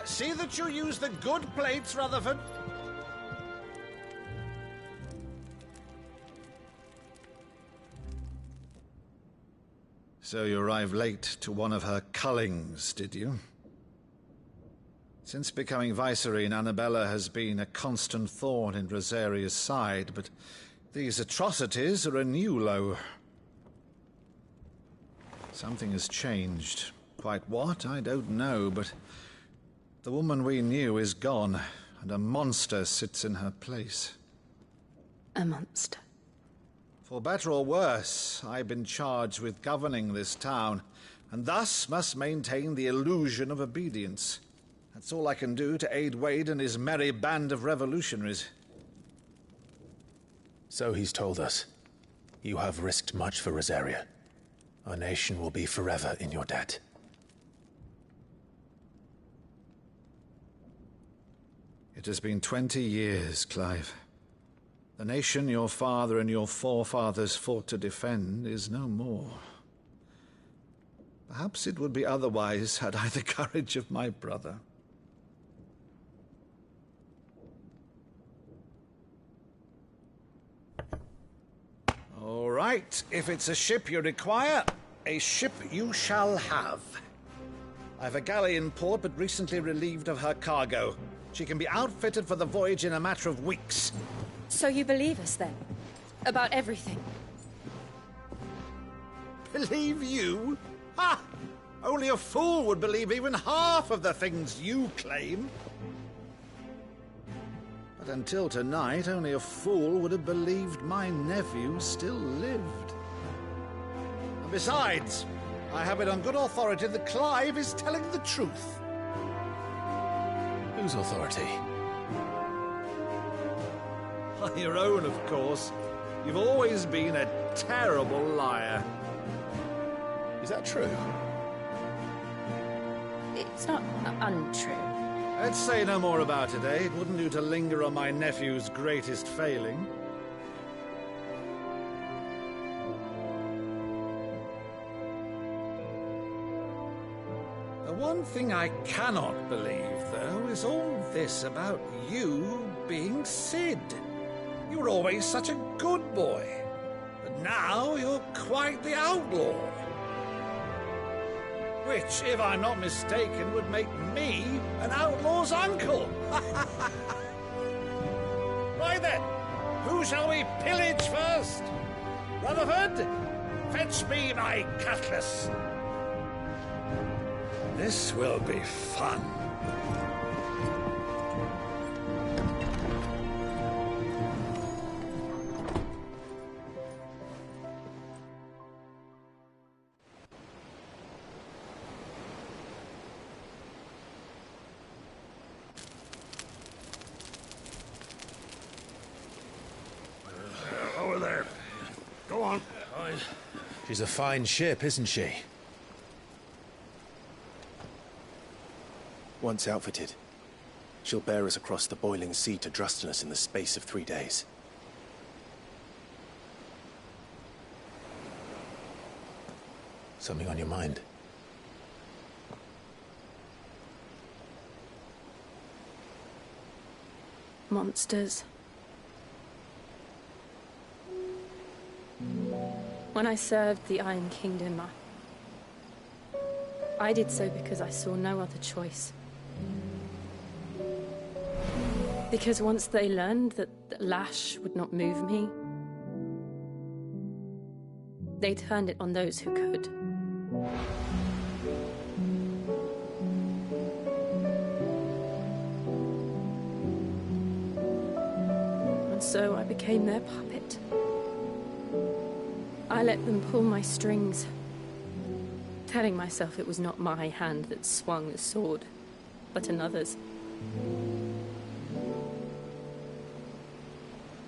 See that you use the good plates, Rutherford. So you arrived late to one of her cullings, did you? Since becoming Vicereine, Annabella has been a constant thorn in Rosaria's side, but these atrocities are a new low. Something has changed. Quite what, I don't know, but the woman we knew is gone, and a monster sits in her place. A monster? For better or worse, I've been charged with governing this town, and thus must maintain the illusion of obedience. That's all I can do to aid Wade and his merry band of revolutionaries. So he's told us. You have risked much for Rosaria. Our nation will be forever in your debt. It has been 20 years, Clive. The nation your father and your forefathers fought to defend is no more. Perhaps it would be otherwise had I the courage of my brother. All right, if it's a ship you require, a ship you shall have. I've a galley in port, but recently relieved of her cargo. She can be outfitted for the voyage in a matter of weeks. So you believe us, then? About everything? Believe you? Ha! Only a fool would believe even half of the things you claim. But until tonight, only a fool would have believed my nephew still lived. And besides, I have it on good authority that Clive is telling the truth. Whose authority? Your own, of course. You've always been a terrible liar. Is that true? It's not untrue. Let's say no more about it, eh? It wouldn't do to linger on my nephew's greatest failing. The one thing I cannot believe, though, is all this about you being Sid. You were always such a good boy, but now you're quite the outlaw. Which, if I'm not mistaken, would make me an outlaw's uncle. Right then, who shall we pillage first? Rutherford, fetch me my cutlass. This will be fun. Over there. Go on. She's a fine ship, isn't she? Once outfitted, she'll bear us across the boiling sea to Drustenus in the space of 3 days. Something on your mind? Monsters. When I served the Iron Kingdom, I did so because I saw no other choice. Because once they learned that the lash would not move me, they turned it on those who could. And so I became their puppet. I let them pull my strings, telling myself it was not my hand that swung the sword, but another's.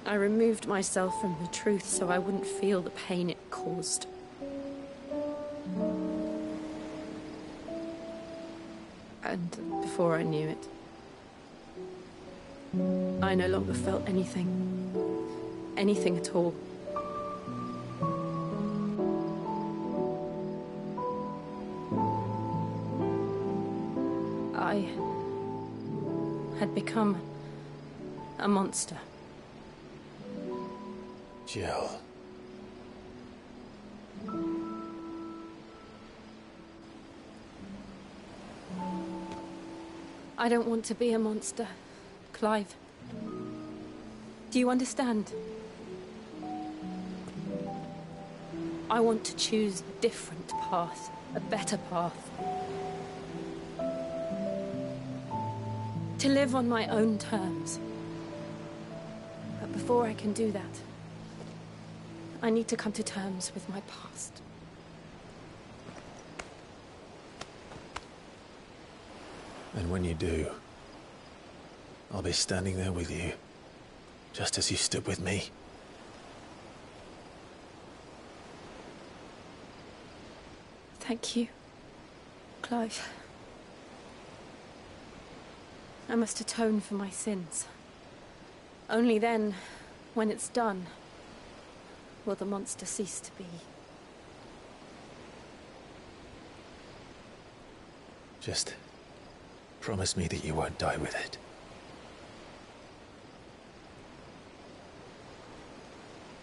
I removed myself from the truth so I wouldn't feel the pain it caused. And before I knew it, I no longer felt anything. Anything at all. I had become a monster. Jill. I don't want to be a monster, Clive. Do you understand? I want to choose a different path, a better path. To live on my own terms. But before I can do that, I need to come to terms with my past. And when you do, I'll be standing there with you, just as you stood with me. Thank you, Clive. I must atone for my sins. Only then, when it's done, will the monster cease to be. Just promise me that you won't die with it.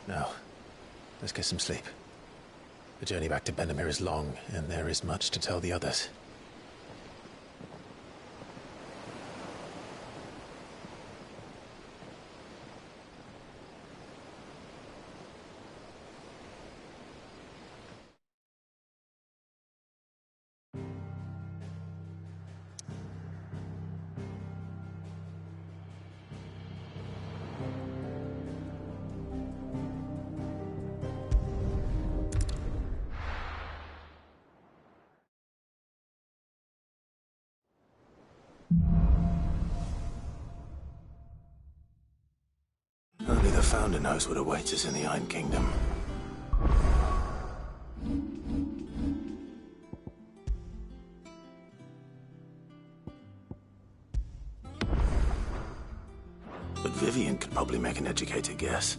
Now, let's get some sleep. The journey back to Benamir is long, and there is much to tell the others. Only the Founder knows what awaits us in the Iron Kingdom. But Vivian could probably make an educated guess.